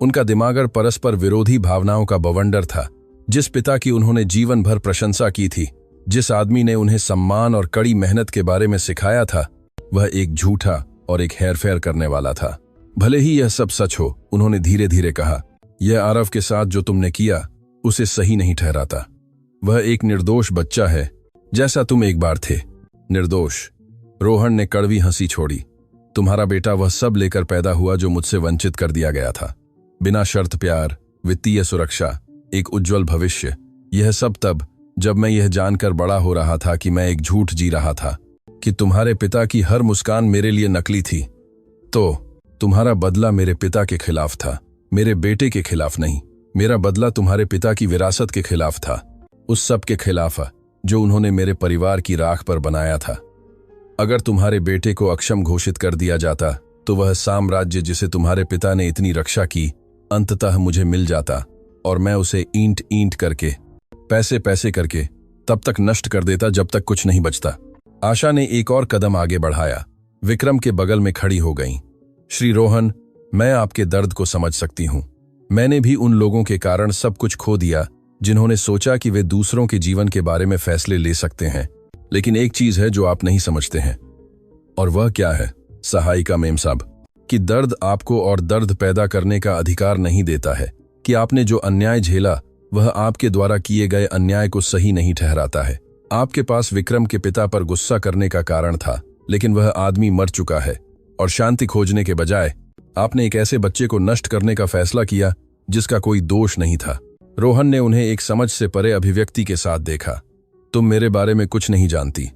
Speaker 1: उनका दिमाग परस्पर विरोधी भावनाओं का बवंडर था। जिस पिता की उन्होंने जीवन भर प्रशंसा की थी, जिस आदमी ने उन्हें सम्मान और कड़ी मेहनत के बारे में सिखाया था, वह एक झूठा और एक हेरफेर करने वाला था। भले ही यह सब सच हो, उन्होंने धीरे धीरे कहा, यह आरव के साथ जो तुमने किया उसे सही नहीं ठहराता। वह एक निर्दोष बच्चा है, जैसा तुम एक बार थे। निर्दोष। रोहन ने कड़वी हंसी छोड़ी। तुम्हारा बेटा वह सब लेकर पैदा हुआ जो मुझसे वंचित कर दिया गया था। बिना शर्त प्यार, वित्तीय सुरक्षा, एक उज्जवल भविष्य। यह सब तब जब मैं यह जानकर बड़ा हो रहा था कि मैं एक झूठ जी रहा था, कि तुम्हारे पिता की हर मुस्कान मेरे लिए नकली थी। तो तुम्हारा बदला मेरे पिता के खिलाफ था, मेरे बेटे के खिलाफ नहीं। मेरा बदला तुम्हारे पिता की विरासत के खिलाफ था, उस सब के खिलाफ जो उन्होंने मेरे परिवार की राख पर बनाया था। अगर तुम्हारे बेटे को अक्षम घोषित कर दिया जाता तो वह साम्राज्य जिसे तुम्हारे पिता ने इतनी रक्षा की अंततः मुझे मिल जाता और मैं उसे ईंट ईंट करके, पैसे पैसे करके तब तक नष्ट कर देता जब तक कुछ नहीं बचता। आशा ने एक और कदम आगे बढ़ाया, विक्रम के बगल में खड़ी हो गईं। श्री रोहन, मैं आपके दर्द को समझ सकती हूं। मैंने भी उन लोगों के कारण सब कुछ खो दिया जिन्होंने सोचा कि वे दूसरों के जीवन के बारे में फैसले ले सकते हैं। लेकिन एक चीज है जो आप नहीं समझते हैं, और वह क्या है सहायिका मेम साहब, कि दर्द आपको और दर्द पैदा करने का अधिकार नहीं देता है। कि आपने जो अन्याय झेला वह आपके द्वारा किए गए अन्याय को सही नहीं ठहराता है। आपके पास विक्रम के पिता पर गुस्सा करने का कारण था, लेकिन वह आदमी मर चुका है और शांति खोजने के बजाय आपने एक ऐसे बच्चे को नष्ट करने का फैसला किया जिसका कोई दोष नहीं था। रोहन ने उन्हें एक समझ से परे अभिव्यक्ति के साथ देखा। तुम मेरे बारे में कुछ नहीं जानती।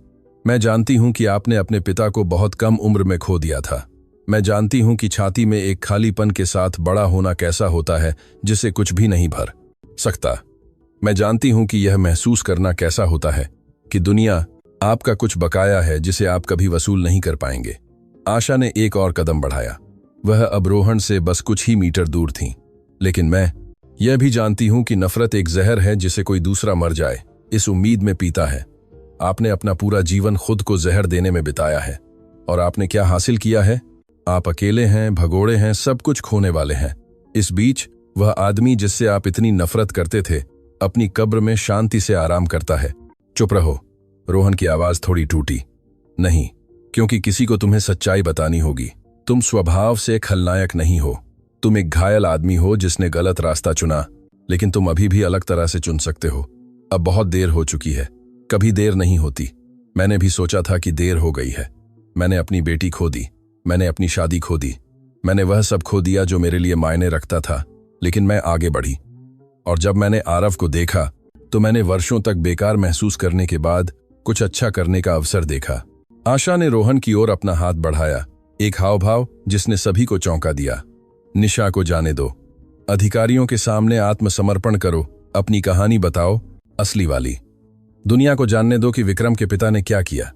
Speaker 1: मैं जानती हूं कि आपने अपने पिता को बहुत कम उम्र में खो दिया था। मैं जानती हूं कि छाती में एक खालीपन के साथ बड़ा होना कैसा होता है जिसे कुछ भी नहीं भर सकता। मैं जानती हूं कि यह महसूस करना कैसा होता है कि दुनिया आपका कुछ बकाया है जिसे आप कभी वसूल नहीं कर पाएंगे। आशा ने एक और कदम बढ़ाया। वह अब रोहन से बस कुछ ही मीटर दूर थीं। लेकिन मैं यह भी जानती हूं कि नफरत एक जहर है जिसे कोई दूसरा मर जाए इस उम्मीद में पीता है। आपने अपना पूरा जीवन खुद को जहर देने में बिताया है, और आपने क्या हासिल किया है? आप अकेले हैं, भगोड़े हैं, सब कुछ खोने वाले हैं। इस बीच वह आदमी जिससे आप इतनी नफरत करते थे अपनी कब्र में शांति से आराम करता है। चुप रहो। रोहन की आवाज थोड़ी टूटी। नहीं, क्योंकि किसी को तुम्हें सच्चाई बतानी होगी। तुम स्वभाव से खलनायक नहीं हो। तुम एक घायल आदमी हो जिसने गलत रास्ता चुना, लेकिन तुम अभी भी अलग तरह से चुन सकते हो। अब बहुत देर हो चुकी है। कभी देर नहीं होती। मैंने भी सोचा था कि देर हो गई है। मैंने अपनी बेटी खो दी, मैंने अपनी शादी खो दी, मैंने वह सब खो दिया जो मेरे लिए मायने रखता था। लेकिन मैं आगे बढ़ी, और जब मैंने आरव को देखा तो मैंने वर्षों तक बेकार महसूस करने के बाद कुछ अच्छा करने का अवसर देखा। आशा ने रोहन की ओर अपना हाथ बढ़ाया, एक हाव भाव जिसने सभी को चौंका दिया। निशा को जाने दो। अधिकारियों के सामने आत्मसमर्पण करो। अपनी कहानी बताओ, असली वाली। दुनिया को जानने दो कि विक्रम के पिता ने क्या किया।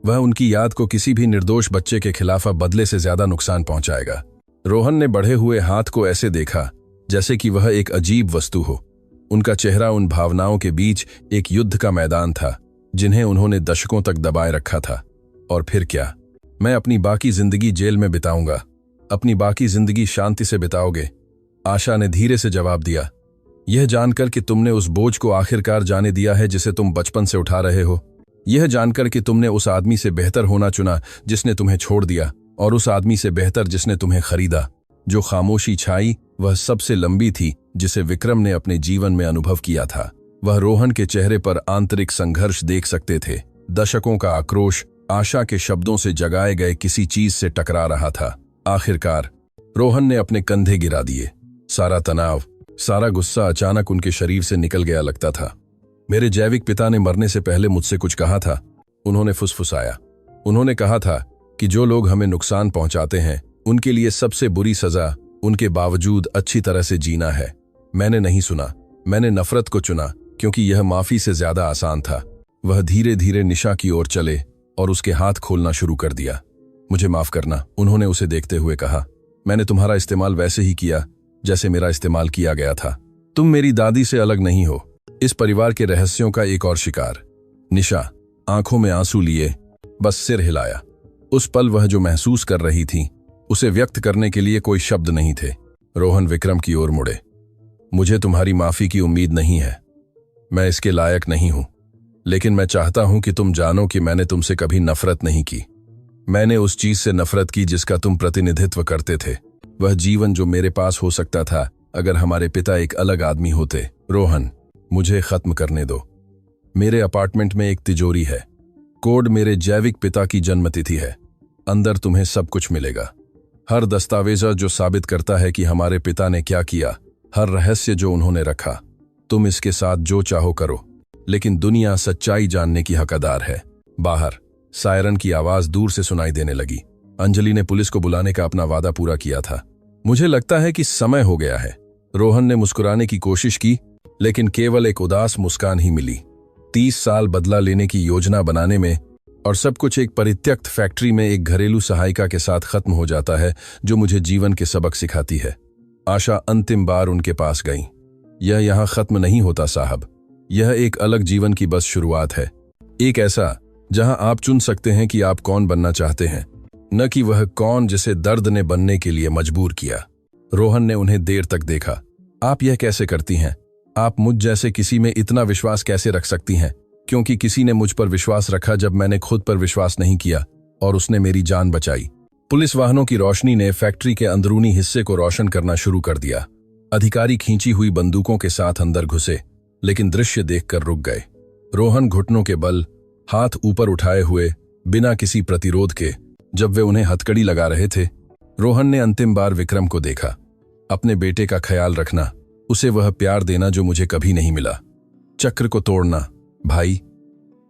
Speaker 1: वह उनकी याद को किसी भी निर्दोष बच्चे के खिलाफ बदले से ज्यादा नुकसान पहुंचाएगा। रोहन ने बढ़े हुए हाथ को ऐसे देखा जैसे कि वह एक अजीब वस्तु हो। उनका चेहरा उन भावनाओं के बीच एक युद्ध का मैदान था जिन्हें उन्होंने दशकों तक दबाए रखा था। और फिर क्या? मैं अपनी बाकी जिंदगी जेल में बिताऊंगा। अपनी बाकी जिंदगी शांति से बिताओगे? आशा ने धीरे से जवाब दिया, यह जानकर कि तुमने उस बोझ को आखिरकार जाने दिया है जिसे तुम बचपन से उठा रहे हो। यह जानकर कि तुमने उस आदमी से बेहतर होना चुना जिसने तुम्हें छोड़ दिया, और उस आदमी से बेहतर जिसने तुम्हें खरीदा। जो खामोशी छाई वह सबसे लंबी थी जिसे विक्रम ने अपने जीवन में अनुभव किया था। वह रोहन के चेहरे पर आंतरिक संघर्ष देख सकते थे। दशकों का आक्रोश आशा के शब्दों से जगाए गए किसी चीज से टकरा रहा था। आखिरकार रोहन ने अपने कंधे गिरा दिए। सारा तनाव, सारा गुस्सा अचानक उनके शरीर से निकल गया लगता था। मेरे जैविक पिता ने मरने से पहले मुझसे कुछ कहा था। उन्होंने फुसफुसाया। उन्होंने कहा था कि जो लोग हमें नुकसान पहुंचाते हैं उनके लिए सबसे बुरी सजा उनके बावजूद अच्छी तरह से जीना है। मैंने नहीं सुना। मैंने नफरत को चुना क्योंकि यह माफी से ज्यादा आसान था। वह धीरे धीरे निशा की ओर चले और उसके हाथ खोलना शुरू कर दिया। मुझे माफ करना, उन्होंने उसे देखते हुए कहा। मैंने तुम्हारा इस्तेमाल वैसे ही किया जैसे मेरा इस्तेमाल किया गया था। तुम मेरी दादी से अलग नहीं हो, इस परिवार के रहस्यों का एक और शिकार। निशा आंखों में आंसू लिए बस सिर हिलाया। उस पल वह जो महसूस कर रही थी उसे व्यक्त करने के लिए कोई शब्द नहीं थे। रोहन विक्रम की ओर मुड़े। मुझे तुम्हारी माफी की उम्मीद नहीं है। मैं इसके लायक नहीं हूं, लेकिन मैं चाहता हूं कि तुम जानो कि मैंने तुमसे कभी नफरत नहीं की। मैंने उस चीज से नफरत की जिसका तुम प्रतिनिधित्व करते थे। वह जीवन जो मेरे पास हो सकता था अगर हमारे पिता एक अलग आदमी होते। रोहन, मुझे खत्म करने दो। मेरे अपार्टमेंट में एक तिजोरी है। कोड मेरे जैविक पिता की जन्मतिथि है। अंदर तुम्हें सब कुछ मिलेगा। हर दस्तावेजा जो साबित करता है कि हमारे पिता ने क्या किया, हर रहस्य जो उन्होंने रखा। तुम इसके साथ जो चाहो करो, लेकिन दुनिया सच्चाई जानने की हकदार है। बाहर सायरन की आवाज दूर से सुनाई देने लगी। अंजलि ने पुलिस को बुलाने का अपना वादा पूरा किया था। मुझे लगता है कि समय हो गया है। रोहन ने मुस्कुराने की कोशिश की, लेकिन केवल एक उदास मुस्कान ही मिली। 30 साल बदला लेने की योजना बनाने में और सब कुछ एक परित्यक्त फैक्ट्री में एक घरेलू सहायिका के साथ खत्म हो जाता है, जो मुझे जीवन के सबक सिखाती है। आशा अंतिम बार उनके पास गई। यह यहाँ खत्म नहीं होता साहब, यह एक अलग जीवन की बस शुरुआत है। एक ऐसा जहां आप चुन सकते हैं कि आप कौन बनना चाहते हैं, न कि वह कौन जिसे दर्द ने बनने के लिए मजबूर किया। रोहन ने उन्हें देर तक देखा। आप यह कैसे करती हैं? आप मुझ जैसे किसी में इतना विश्वास कैसे रख सकती हैं? क्योंकि किसी ने मुझ पर विश्वास रखा जब मैंने खुद पर विश्वास नहीं किया, और उसने मेरी जान बचाई। पुलिस वाहनों की रोशनी ने फैक्ट्री के अंदरूनी हिस्से को रोशन करना शुरू कर दिया। अधिकारी खींची हुई बंदूकों के साथ अंदर घुसे, लेकिन दृश्य देखकर रुक गए। रोहन घुटनों के बल, हाथ ऊपर उठाए हुए, बिना किसी प्रतिरोध के, जब वे उन्हें हथकड़ी लगा रहे थे। रोहन ने अंतिम बार विक्रम को देखा। अपने बेटे का ख्याल रखना, उसे वह प्यार देना जो मुझे कभी नहीं मिला। चक्र को तोड़ना, भाई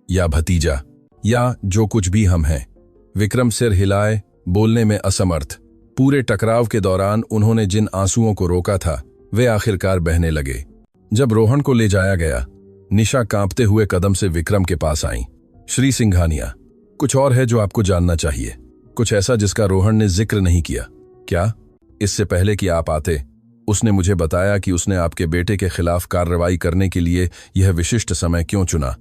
Speaker 1: या भतीजा या जो कुछ भी हम हैं। विक्रम सिर हिलाए, बोलने में असमर्थ। पूरे टकराव के दौरान उन्होंने जिन आंसुओं को रोका था, वे आखिरकार बहने लगे। जब रोहन को ले जाया गया, निशा कांपते हुए कदम से विक्रम के पास आई। श्री सिंघानिया, कुछ और है जो आपको जानना चाहिए, कुछ ऐसा जिसका रोहन ने जिक्र नहीं किया। क्या? इससे पहले कि आप आते, उसने मुझे बताया कि उसने आपके बेटे के खिलाफ कार्रवाई करने के लिए यह विशिष्ट समय क्यों चुना।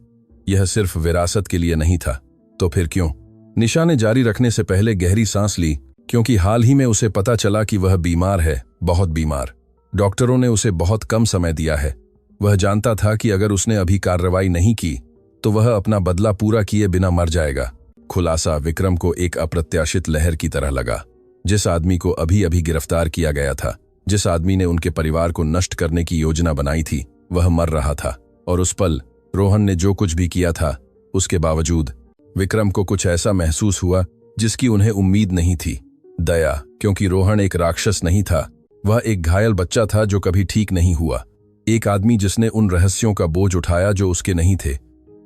Speaker 1: यह सिर्फ विरासत के लिए नहीं था, तो फिर क्यों? निशा ने जारी रखने से पहले गहरी सांस ली, क्योंकि हाल ही में उसे पता चला कि वह बीमार है, बहुत बीमार। डॉक्टरों ने उसे बहुत कम समय दिया है। वह जानता था कि अगर उसने अभी कार्रवाई नहीं की तो वह अपना बदला पूरा किए बिना मर जाएगा। खुलासा विक्रम को एक अप्रत्याशित लहर की तरह लगा। जिस आदमी को अभी अभी गिरफ्तार किया गया था, जिस आदमी ने उनके परिवार को नष्ट करने की योजना बनाई थी, वह मर रहा था। और उस पल रोहन ने जो कुछ भी किया था, उसके बावजूद विक्रम को कुछ ऐसा महसूस हुआ जिसकी उन्हें उम्मीद नहीं थी। दया, क्योंकि रोहन एक राक्षस नहीं था, वह एक घायल बच्चा था जो कभी ठीक नहीं हुआ। एक आदमी जिसने उन रहस्यों का बोझ उठाया जो उसके नहीं थे।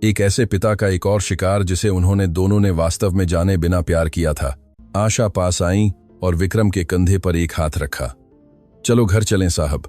Speaker 1: एक ऐसे पिता का एक और शिकार जिसे उन्होंने दोनों ने वास्तव में जाने बिना प्यार किया था। आशा पास आई और विक्रम के कंधे पर एक हाथ रखा। चलो घर चलें साहब,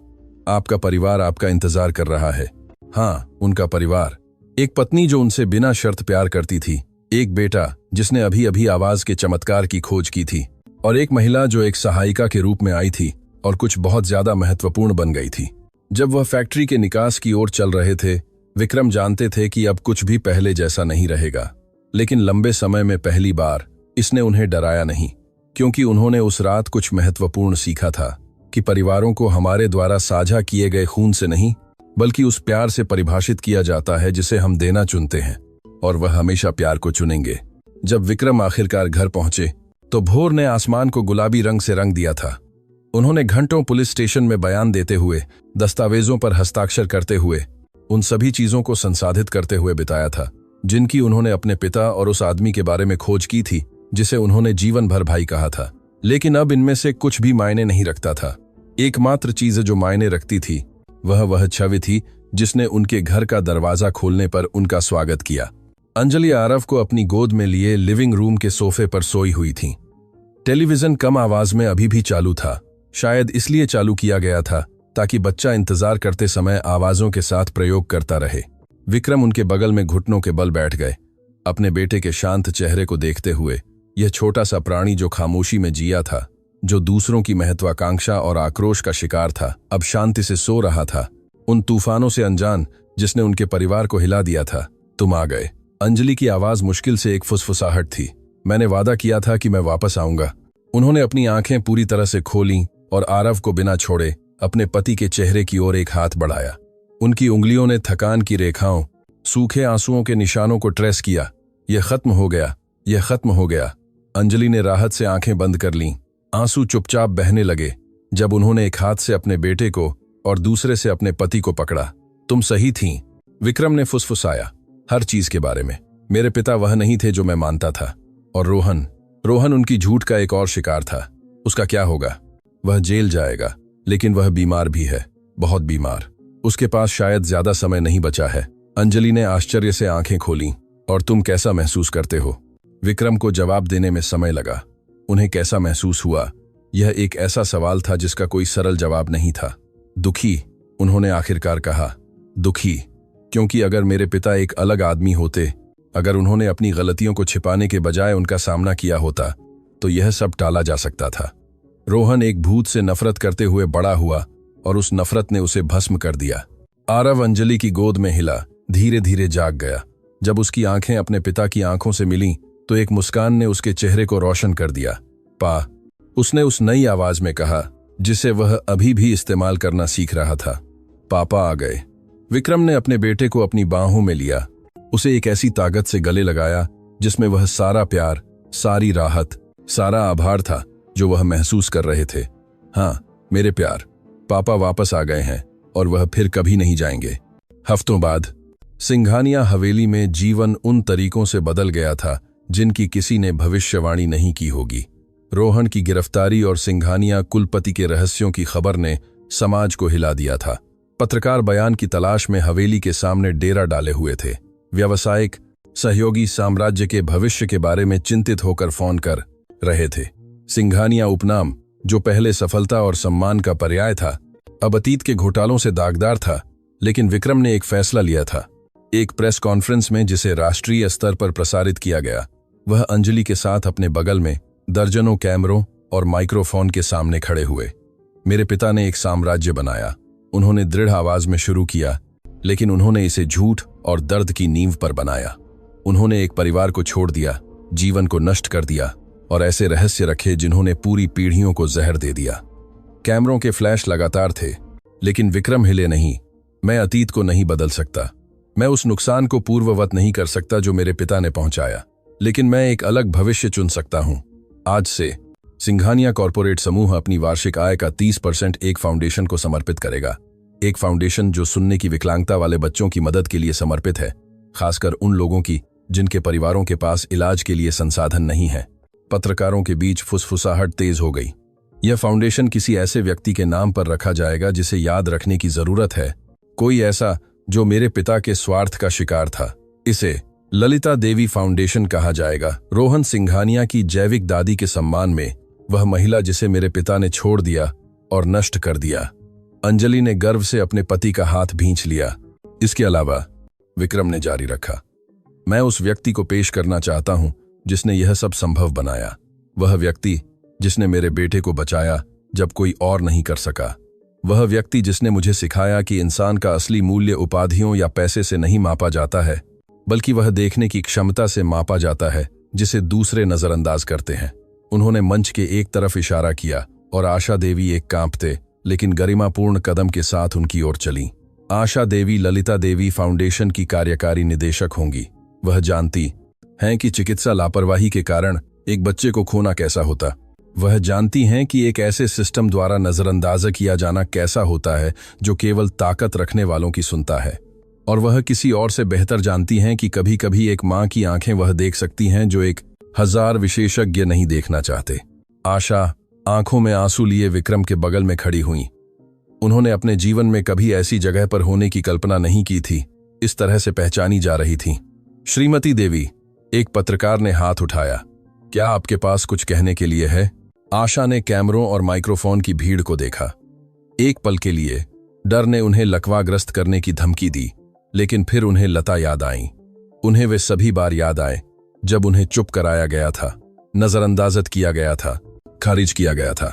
Speaker 1: आपका परिवार आपका इंतजार कर रहा है। हाँ, उनका परिवार। एक पत्नी जो उनसे बिना शर्त प्यार करती थी, एक बेटा जिसने अभी अभी आवाज के चमत्कार की खोज की थी, और एक महिला जो एक सहायिका के रूप में आई थी और कुछ बहुत ज्यादा महत्वपूर्ण बन गई थी। जब वह फैक्ट्री के निकास की ओर चल रहे थे, विक्रम जानते थे कि अब कुछ भी पहले जैसा नहीं रहेगा। लेकिन लंबे समय में पहली बार इसने उन्हें डराया नहीं, क्योंकि उन्होंने उस रात कुछ महत्वपूर्ण सीखा था कि परिवारों को हमारे द्वारा साझा किए गए खून से नहीं, बल्कि उस प्यार से परिभाषित किया जाता है जिसे हम देना चुनते हैं, और वह हमेशा प्यार को चुनेंगे। जब विक्रम आखिरकार घर पहुंचे तो भोर ने आसमान को गुलाबी रंग से रंग दिया था। उन्होंने घंटों पुलिस स्टेशन में बयान देते हुए, दस्तावेजों पर हस्ताक्षर करते हुए, उन सभी चीजों को संसाधित करते हुए बिताया था जिनकी उन्होंने अपने पिता और उस आदमी के बारे में खोज की थी जिसे उन्होंने जीवन भर भाई कहा था। लेकिन अब इनमें से कुछ भी मायने नहीं रखता था। एकमात्र चीज जो मायने रखती थी वह छवि थी जिसने उनके घर का दरवाजा खोलने पर उनका स्वागत किया। अंजलि आरव को अपनी गोद में लिए लिविंग रूम के सोफे पर सोई हुई थी। टेलीविजन कम आवाज में अभी भी चालू था, शायद इसलिए चालू किया गया था ताकि बच्चा इंतजार करते समय आवाजों के साथ प्रयोग करता रहे। विक्रम उनके बगल में घुटनों के बल बैठ गए, अपने बेटे के शांत चेहरे को देखते हुए। यह छोटा सा प्राणी जो खामोशी में जिया था, जो दूसरों की महत्वाकांक्षा और आक्रोश का शिकार था, अब शांति से सो रहा था, उन तूफानों से अनजान जिसने उनके परिवार को हिला दिया था। तुम आ गए। अंजलि की आवाज मुश्किल से एक फुसफुसाहट थी। मैंने वादा किया था कि मैं वापस आऊंगा। उन्होंने अपनी आंखें पूरी तरह से खोलीं और आरव को बिना छोड़े अपने पति के चेहरे की ओर एक हाथ बढ़ाया। उनकी उंगलियों ने थकान की रेखाओं, सूखे आंसुओं के निशानों को ट्रेस किया। यह खत्म हो गया, यह खत्म हो गया। अंजलि ने राहत से आंखें बंद कर लीं। आंसू चुपचाप बहने लगे जब उन्होंने एक हाथ से अपने बेटे को और दूसरे से अपने पति को पकड़ा। तुम सही थीं, विक्रम ने फुसफुसाया, हर चीज के बारे में। मेरे पिता वह नहीं थे जो मैं मानता था। और रोहन उनकी झूठ का एक और शिकार था। उसका क्या होगा? वह जेल जाएगा, लेकिन वह बीमार भी है, बहुत बीमार। उसके पास शायद ज्यादा समय नहीं बचा है। अंजलि ने आश्चर्य से आंखें खोलीं। और तुम कैसा महसूस करते हो? विक्रम को जवाब देने में समय लगा। उन्हें कैसा महसूस हुआ? यह एक ऐसा सवाल था जिसका कोई सरल जवाब नहीं था। दुखी, उन्होंने आखिरकार कहा। दुखी क्योंकि अगर मेरे पिता एक अलग आदमी होते, अगर उन्होंने अपनी गलतियों को छिपाने के बजाय उनका सामना किया होता, तो यह सब टाला जा सकता था। रोहन एक भूत से नफरत करते हुए बड़ा हुआ और उस नफरत ने उसे भस्म कर दिया। आरव अंजलि की गोद में हिला, धीरे धीरे जाग गया। जब उसकी आंखें अपने पिता की आंखों से मिलीं, तो एक मुस्कान ने उसके चेहरे को रोशन कर दिया। पा, उसने उस नई आवाज में कहा जिसे वह अभी भी इस्तेमाल करना सीख रहा था। पापा आ गए। विक्रम ने अपने बेटे को अपनी बाहों में लिया, उसे एक ऐसी ताकत से गले लगाया जिसमें वह सारा प्यार, सारी राहत, सारा आभार था जो वह महसूस कर रहे थे। हाँ मेरे प्यार, पापा वापस आ गए हैं और वह फिर कभी नहीं जाएंगे। हफ्तों बाद सिंघानिया हवेली में जीवन उन तरीकों से बदल गया था जिनकी किसी ने भविष्यवाणी नहीं की होगी। रोहन की गिरफ्तारी और सिंघानिया कुलपति के रहस्यों की खबर ने समाज को हिला दिया था। पत्रकार बयान की तलाश में हवेली के सामने डेरा डाले हुए थे। व्यावसायिक सहयोगी साम्राज्य के भविष्य के बारे में चिंतित होकर फोन कर रहे थे। सिंघानिया उपनाम, जो पहले सफलता और सम्मान का पर्याय था, अब अतीत के घोटालों से दागदार था। लेकिन विक्रम ने एक फैसला लिया था। एक प्रेस कॉन्फ्रेंस में जिसे राष्ट्रीय स्तर पर प्रसारित किया गया, वह अंजलि के साथ अपने बगल में दर्जनों कैमरों और माइक्रोफोन के सामने खड़े हुए। मेरे पिता ने एक साम्राज्य बनाया, उन्होंने दृढ़ आवाज में शुरू किया, लेकिन उन्होंने इसे झूठ और दर्द की नींव पर बनाया। उन्होंने एक परिवार को छोड़ दिया, जीवन को नष्ट कर दिया और ऐसे रहस्य रखे जिन्होंने पूरी पीढ़ियों को जहर दे दिया। कैमरों के फ्लैश लगातार थे, लेकिन विक्रम हिले नहीं। मैं अतीत को नहीं बदल सकता, मैं उस नुकसान को पूर्ववत नहीं कर सकता जो मेरे पिता ने पहुंचाया, लेकिन मैं एक अलग भविष्य चुन सकता हूं। आज से सिंघानिया कॉरपोरेट समूह अपनी वार्षिक आय का 30% एक फाउंडेशन को समर्पित करेगा। एक फाउंडेशन जो सुनने की विकलांगता वाले बच्चों की मदद के लिए समर्पित है, खासकर उन लोगों की जिनके परिवारों के पास इलाज के लिए संसाधन नहीं है। पत्रकारों के बीच फुसफुसाहट तेज हो गई। यह फाउंडेशन किसी ऐसे व्यक्ति के नाम पर रखा जाएगा जिसे याद रखने की जरूरत है, कोई ऐसा जो मेरे पिता के स्वार्थ का शिकार था। इसे ललिता देवी फाउंडेशन कहा जाएगा। रोहन सिंघानिया की जैविक दादी के सम्मान में, वह महिला जिसे मेरे पिता ने छोड़ दिया और नष्ट कर दिया। अंजलि ने गर्व से अपने पति का हाथ भींच लिया। इसके अलावा विक्रम ने जारी रखा, मैं उस व्यक्ति को पेश करना चाहता हूं जिसने यह सब संभव बनाया। वह व्यक्ति जिसने मेरे बेटे को बचाया जब कोई और नहीं कर सका। वह व्यक्ति जिसने मुझे सिखाया कि इंसान का असली मूल्य उपाधियों या पैसे से नहीं मापा जाता है, बल्कि वह देखने की क्षमता से मापा जाता है जिसे दूसरे नजरअंदाज करते हैं। उन्होंने मंच के एक तरफ इशारा किया और आशा देवी एक कांपते लेकिन गरिमापूर्ण कदम के साथ उनकी ओर चली। आशा देवी ललिता देवी फाउंडेशन की कार्यकारी निदेशक होंगी। वह जानती हैं कि चिकित्सा लापरवाही के कारण एक बच्चे को खोना कैसा होता। वह जानती हैं कि एक ऐसे सिस्टम द्वारा नजरअंदाज किया जाना कैसा होता है जो केवल ताकत रखने वालों की सुनता है। और वह किसी और से बेहतर जानती हैं कि कभी कभी एक मां की आंखें वह देख सकती हैं जो 1000 विशेषज्ञ नहीं देखना चाहते। आशा आंखों में आंसू लिए विक्रम के बगल में खड़ी हुई। उन्होंने अपने जीवन में कभी ऐसी जगह पर होने की कल्पना नहीं की थी, इस तरह से पहचानी जा रही थी। श्रीमती देवी, एक पत्रकार ने हाथ उठाया, क्या आपके पास कुछ कहने के लिए है? आशा ने कैमरों और माइक्रोफोन की भीड़ को देखा। एक पल के लिए डर ने उन्हें लकवाग्रस्त करने की धमकी दी, लेकिन फिर उन्हें लता याद आई। उन्हें वे सभी बार याद आए जब उन्हें चुप कराया गया था, नजरअंदाजत किया गया था, खारिज किया गया था।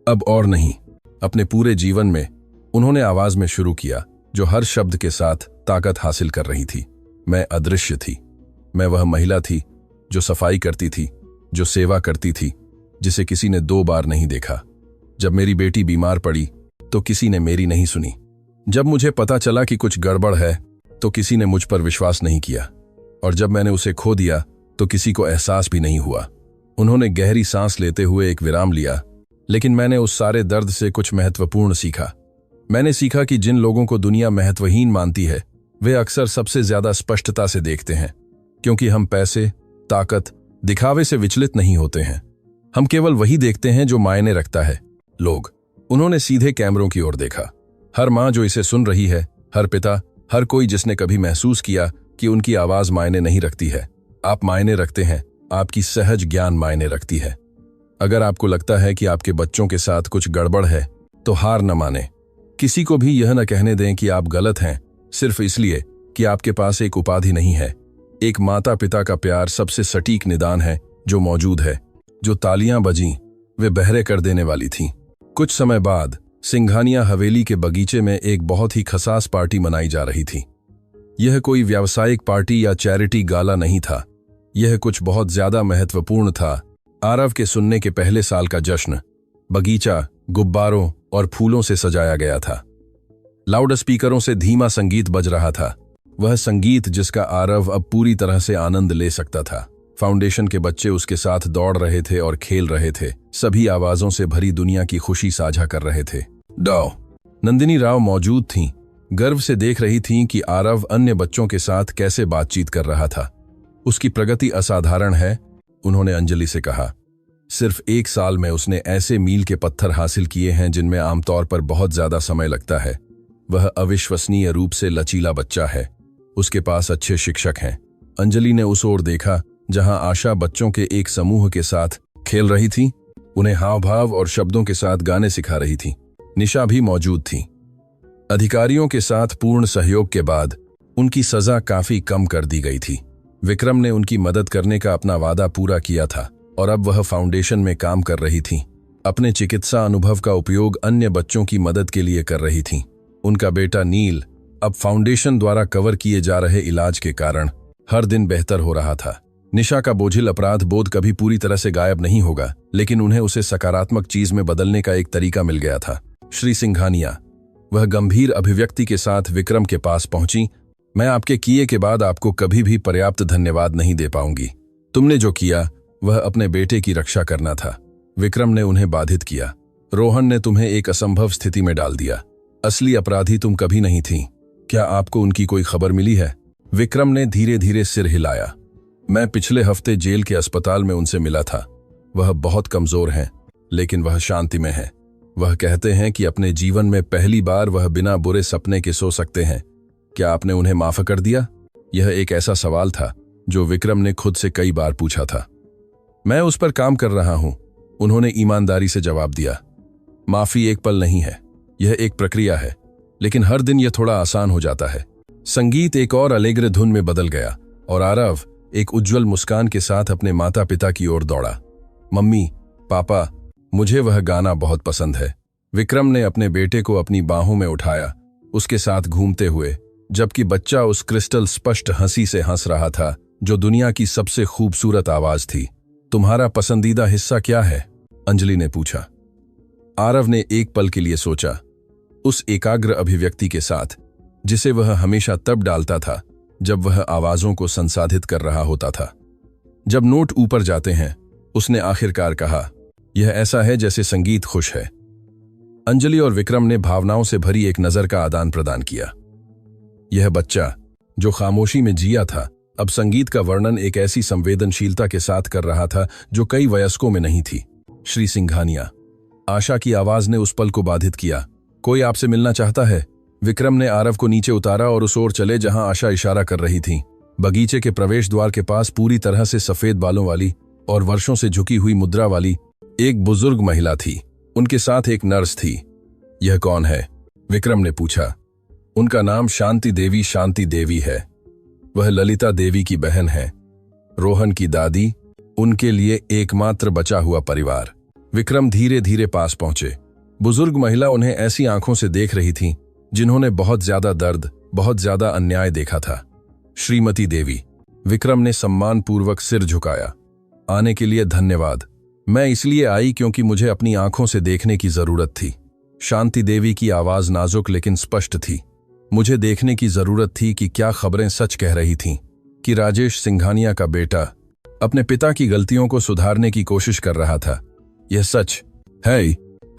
Speaker 1: अब और नहीं। अपने पूरे जीवन में उन्होंने आवाज में शुरू किया जो हर शब्द के साथ ताकत हासिल कर रही थी। मैं अदृश्य थी। मैं वह महिला थी जो सफाई करती थी, जो सेवा करती थी, जिसे किसी ने 2 बार नहीं देखा। जब मेरी बेटी बीमार पड़ी तो किसी ने मेरी नहीं सुनी। जब मुझे पता चला कि कुछ गड़बड़ है तो किसी ने मुझ पर विश्वास नहीं किया। और जब मैंने उसे खो दिया तो किसी को एहसास भी नहीं हुआ। उन्होंने गहरी सांस लेते हुए एक विराम लिया, लेकिन मैंने उस सारे दर्द से कुछ महत्वपूर्ण सीखा। मैंने सीखा कि जिन लोगों को दुनिया महत्वहीन मानती है, वे अक्सर सबसे ज्यादा स्पष्टता से देखते हैं, क्योंकि हम पैसे, ताकत, दिखावे से विचलित नहीं होते हैं। हम केवल वही देखते हैं जो मायने रखता है। लोग। उन्होंने सीधे कैमरों की ओर देखा। हर मां जो इसे सुन रही है, हर पिता, हर कोई जिसने कभी महसूस किया कि उनकी आवाज मायने नहीं रखती है। आप मायने रखते हैं, आपकी सहज ज्ञान मायने रखती है। अगर आपको लगता है कि आपके बच्चों के साथ कुछ गड़बड़ है तो हार न माने। किसी को भी यह न कहने दें कि आप गलत हैं सिर्फ इसलिए कि आपके पास एक उपाधि नहीं है। एक माता पिता का प्यार सबसे सटीक निदान है जो मौजूद है। जो तालियां बजीं वे बहरे कर देने वाली थीं। कुछ समय बाद सिंघानिया हवेली के बगीचे में एक बहुत ही खसास पार्टी मनाई जा रही थी। यह कोई व्यावसायिक पार्टी या चैरिटी गाला नहीं था। यह कुछ बहुत ज्यादा महत्वपूर्ण था। आरव के सुनने के पहले साल का जश्न बगीचा गुब्बारों और फूलों से सजाया गया था। लाउड स्पीकरों से धीमा संगीत बज रहा था, वह संगीत जिसका आरव अब पूरी तरह से आनंद ले सकता था। फाउंडेशन के बच्चे उसके साथ दौड़ रहे थे और खेल रहे थे, सभी आवाजों से भरी दुनिया की खुशी साझा कर रहे थे। डॉ नंदिनी राव मौजूद थीं, गर्व से देख रही थीं कि आरव अन्य बच्चों के साथ कैसे बातचीत कर रहा था। उसकी प्रगति असाधारण है, उन्होंने अंजलि से कहा। सिर्फ 1 साल में उसने ऐसे मील के पत्थर हासिल किए हैं जिनमें आमतौर पर बहुत ज्यादा समय लगता है। वह अविश्वसनीय रूप से लचीला बच्चा है। उसके पास अच्छे शिक्षक हैं। अंजलि ने उस ओर देखा जहां आशा बच्चों के एक समूह के साथ खेल रही थी, उन्हें हाव भाव और शब्दों के साथ गाने सिखा रही थी। निशा भी मौजूद थी। अधिकारियों के साथ पूर्ण सहयोग के बाद उनकी सजा काफी कम कर दी गई थी। विक्रम ने उनकी मदद करने का अपना वादा पूरा किया था और अब वह फाउंडेशन में काम कर रही थी। अपने चिकित्सा अनुभव का उपयोग अन्य बच्चों की मदद के लिए कर रही थी। उनका बेटा नील अब फाउंडेशन द्वारा कवर किए जा रहे इलाज के कारण हर दिन बेहतर हो रहा था। निशा का बोझिल अपराध बोध कभी पूरी तरह से गायब नहीं होगा, लेकिन उन्हें उसे सकारात्मक चीज में बदलने का एक तरीका मिल गया था। श्री सिंघानिया, वह गंभीर अभिव्यक्ति के साथ विक्रम के पास पहुंची। मैं आपके किए के बाद आपको कभी भी पर्याप्त धन्यवाद नहीं दे पाऊंगी। तुमने जो किया वह अपने बेटे की रक्षा करना था। विक्रम ने उन्हें बाधित किया। रोहन ने तुम्हें एक असंभव स्थिति में डाल दिया। असली अपराधी तुम कभी नहीं थी। क्या आपको उनकी कोई खबर मिली है? विक्रम ने धीरे धीरे सिर हिलाया। मैं पिछले हफ्ते जेल के अस्पताल में उनसे मिला था। वह बहुत कमजोर हैं, लेकिन वह शांति में हैं। वह कहते हैं कि अपने जीवन में पहली बार वह बिना बुरे सपने के सो सकते हैं। क्या आपने उन्हें माफ कर दिया? यह एक ऐसा सवाल था जो विक्रम ने खुद से कई बार पूछा था। मैं उस पर काम कर रहा हूं, उन्होंने ईमानदारी से जवाब दिया। माफी एक पल नहीं है, यह एक प्रक्रिया है, लेकिन हर दिन यह थोड़ा आसान हो जाता है। संगीत एक और अलेग्र धुन में बदल गया और आरव एक उज्जवल मुस्कान के साथ अपने माता पिता की ओर दौड़ा। मम्मी, पापा, मुझे वह गाना बहुत पसंद है। विक्रम ने अपने बेटे को अपनी बाहों में उठाया, उसके साथ घूमते हुए, जबकि बच्चा उस क्रिस्टल स्पष्ट हंसी से हंस रहा था जो दुनिया की सबसे खूबसूरत आवाज थी। तुम्हारा पसंदीदा हिस्सा क्या है? अंजलि ने पूछा। आरव ने एक पल के लिए सोचा, उस एकाग्र अभिव्यक्ति के साथ जिसे वह हमेशा तब डालता था जब वह आवाजों को संसाधित कर रहा होता था। जब नोट ऊपर जाते हैं, उसने आखिरकार कहा, यह ऐसा है जैसे संगीत खुश है। अंजलि और विक्रम ने भावनाओं से भरी एक नजर का आदान प्रदान किया। यह बच्चा जो खामोशी में जिया था, अब संगीत का वर्णन एक ऐसी संवेदनशीलता के साथ कर रहा था जो कई वयस्कों में नहीं थी। श्री सिंघानिया, आशा की आवाज ने उस पल को बाधित किया। कोई आपसे मिलना चाहता है? विक्रम ने आरव को नीचे उतारा और उस ओर चले जहां आशा इशारा कर रही थी। बगीचे के प्रवेश द्वार के पास पूरी तरह से सफेद बालों वाली और वर्षों से झुकी हुई मुद्रा वाली एक बुजुर्ग महिला थी। उनके साथ एक नर्स थी। यह कौन है? विक्रम ने पूछा। उनका नाम शांति देवी है। वह ललिता देवी की बहन है, रोहन की दादी, उनके लिए एकमात्र बचा हुआ परिवार। विक्रम धीरे धीरे पास पहुंचे। बुजुर्ग महिला उन्हें ऐसी आंखों से देख रही थी जिन्होंने बहुत ज्यादा दर्द, बहुत ज्यादा अन्याय देखा था। श्रीमती देवी, विक्रम ने सम्मानपूर्वक सिर झुकाया। आने के लिए धन्यवाद। मैं इसलिए आई क्योंकि मुझे अपनी आंखों से देखने की जरूरत थी। शांति देवी की आवाज नाजुक लेकिन स्पष्ट थी। मुझे देखने की जरूरत थी कि क्या खबरें सच कह रही थीं, कि राजेश सिंघानिया का बेटा अपने पिता की गलतियों को सुधारने की कोशिश कर रहा था। यह सच है।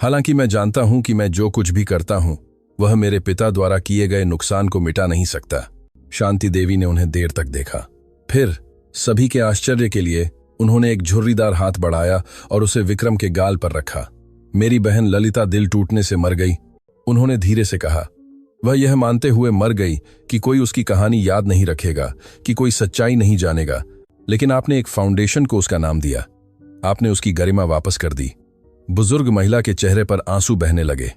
Speaker 1: हालांकि मैं जानता हूं कि मैं जो कुछ भी करता हूं वह मेरे पिता द्वारा किए गए नुकसान को मिटा नहीं सकता। शांति देवी ने उन्हें देर तक देखा। फिर सभी के आश्चर्य के लिए उन्होंने एक झुर्रीदार हाथ बढ़ाया और उसे विक्रम के गाल पर रखा। मेरी बहन ललिता दिल टूटने से मर गई, उन्होंने धीरे से कहा। वह यह मानते हुए मर गई कि कोई उसकी कहानी याद नहीं रखेगा, कि कोई सच्चाई नहीं जानेगा, लेकिन आपने एक फाउंडेशन को उसका नाम दिया। आपने उसकी गरिमा वापस कर दी। बुजुर्ग महिला के चेहरे पर आंसू बहने लगे।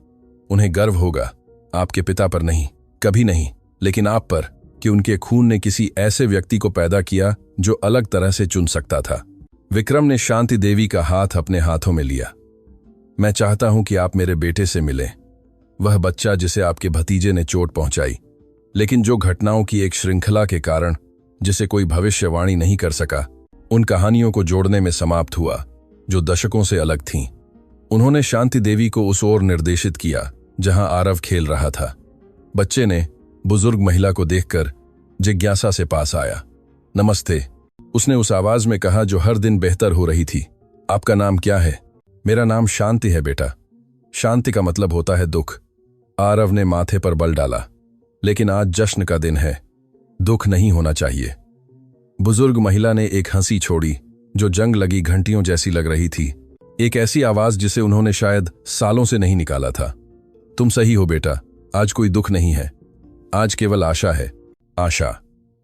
Speaker 1: उन्हें गर्व होगा आपके पिता पर नहीं, कभी नहीं, लेकिन आप पर, कि उनके खून ने किसी ऐसे व्यक्ति को पैदा किया जो अलग तरह से चुन सकता था। विक्रम ने शांति देवी का हाथ अपने हाथों में लिया। मैं चाहता हूं कि आप मेरे बेटे से मिलें, वह बच्चा जिसे आपके भतीजे ने चोट पहुंचाई, लेकिन जो घटनाओं की एक श्रृंखला के कारण, जिसे कोई भविष्यवाणी नहीं कर सका, उन कहानियों को जोड़ने में समाप्त हुआ जो दशकों से अलग थीं। उन्होंने शांति देवी को उस ओर निर्देशित किया जहां आरव खेल रहा था। बच्चे ने बुजुर्ग महिला को देखकर जिज्ञासा से पास आया। नमस्ते, उसने उस आवाज में कहा जो हर दिन बेहतर हो रही थी। आपका नाम क्या है? मेरा नाम शांति है बेटा। शांति का मतलब होता है दुख। आरव ने माथे पर बल डाला। लेकिन आज जश्न का दिन है, दुख नहीं होना चाहिए। बुजुर्ग महिला ने एक हंसी छोड़ी जो जंग लगी घंटियों जैसी लग रही थी, एक ऐसी आवाज जिसे उन्होंने शायद सालों से नहीं निकाला था। तुम सही हो बेटा, आज कोई दुख नहीं है, आज केवल आशा है। आशा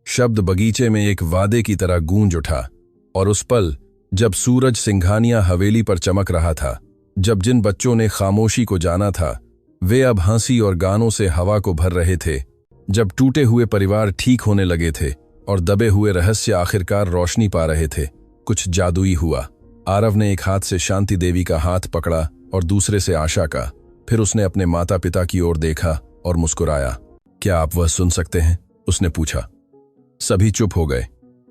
Speaker 1: शब्द बगीचे में एक वादे की तरह गूंज उठा, और उस पल जब सूरज सिंघानिया हवेली पर चमक रहा था, जब जिन बच्चों ने खामोशी को जाना था वे अब हंसी और गानों से हवा को भर रहे थे, जब टूटे हुए परिवार ठीक होने लगे थे और दबे हुए रहस्य आखिरकार रोशनी पा रहे थे, कुछ जादुई हुआ। आरव ने एक हाथ से शांति देवी का हाथ पकड़ा और दूसरे से आशा का। फिर उसने अपने माता पिता की ओर देखा और मुस्कुराया। क्या आप वह सुन सकते हैं? उसने पूछा। सभी चुप हो गए,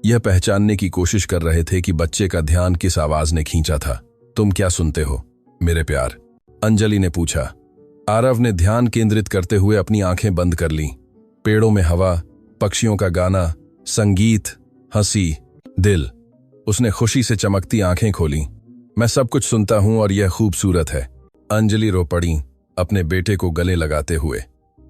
Speaker 1: यह पहचानने की कोशिश कर रहे थे कि बच्चे का ध्यान किस आवाज ने खींचा था। तुम क्या सुनते हो मेरे प्यार? अंजलि ने पूछा। आरव ने ध्यान केंद्रित करते हुए अपनी आंखें बंद कर लीं। पेड़ों में हवा, पक्षियों का गाना, संगीत, हंसी, दिल। उसने खुशी से चमकती आंखें खोलीं। मैं सब कुछ सुनता हूं और यह खूबसूरत है। अंजलि रो पड़ी, अपने बेटे को गले लगाते हुए।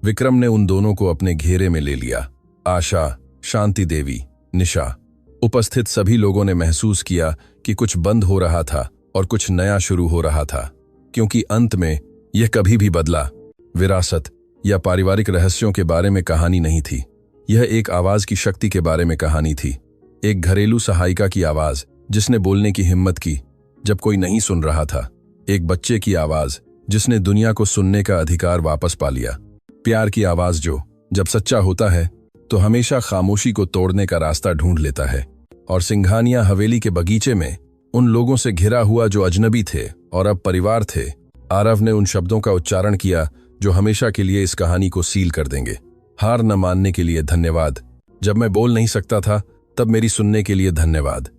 Speaker 1: विक्रम ने उन दोनों को अपने घेरे में ले लिया। आशा, शांति देवी, निशा, उपस्थित सभी लोगों ने महसूस किया कि कुछ बंद हो रहा था और कुछ नया शुरू हो रहा था, क्योंकि अंत में यह कभी भी बदला विरासत या पारिवारिक रहस्यों के बारे में कहानी नहीं थी। यह एक आवाज की शक्ति के बारे में कहानी थी। एक घरेलू सहायिका की आवाज जिसने बोलने की हिम्मत की जब कोई नहीं सुन रहा था। एक बच्चे की आवाज जिसने दुनिया को सुनने का अधिकार वापस पा लिया। प्यार की आवाज जो जब सच्चा होता है तो हमेशा खामोशी को तोड़ने का रास्ता ढूंढ लेता है। और सिंघानिया हवेली के बगीचे में उन लोगों से घिरा हुआ जो अजनबी थे और अब परिवार थे, आरव ने उन शब्दों का उच्चारण किया जो हमेशा के लिए इस कहानी को सील कर देंगे। हार न मानने के लिए धन्यवाद। जब मैं बोल नहीं सकता था तब मेरी सुनने के लिए धन्यवाद।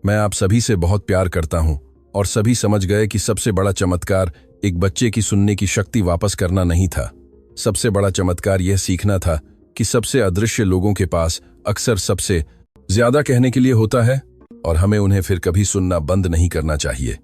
Speaker 1: मैं आप सभी से बहुत प्यार करता हूं और सभी समझ गए कि सबसे बड़ा चमत्कार एक बच्चे की सुनने की शक्ति वापस करना नहीं था। सबसे बड़ा चमत्कार यह सीखना था कि सबसे अदृश्य लोगों के पास अक्सर सबसे ज्यादा कहने के लिए होता है और हमें उन्हें फिर कभी सुनना बंद नहीं करना चाहिए।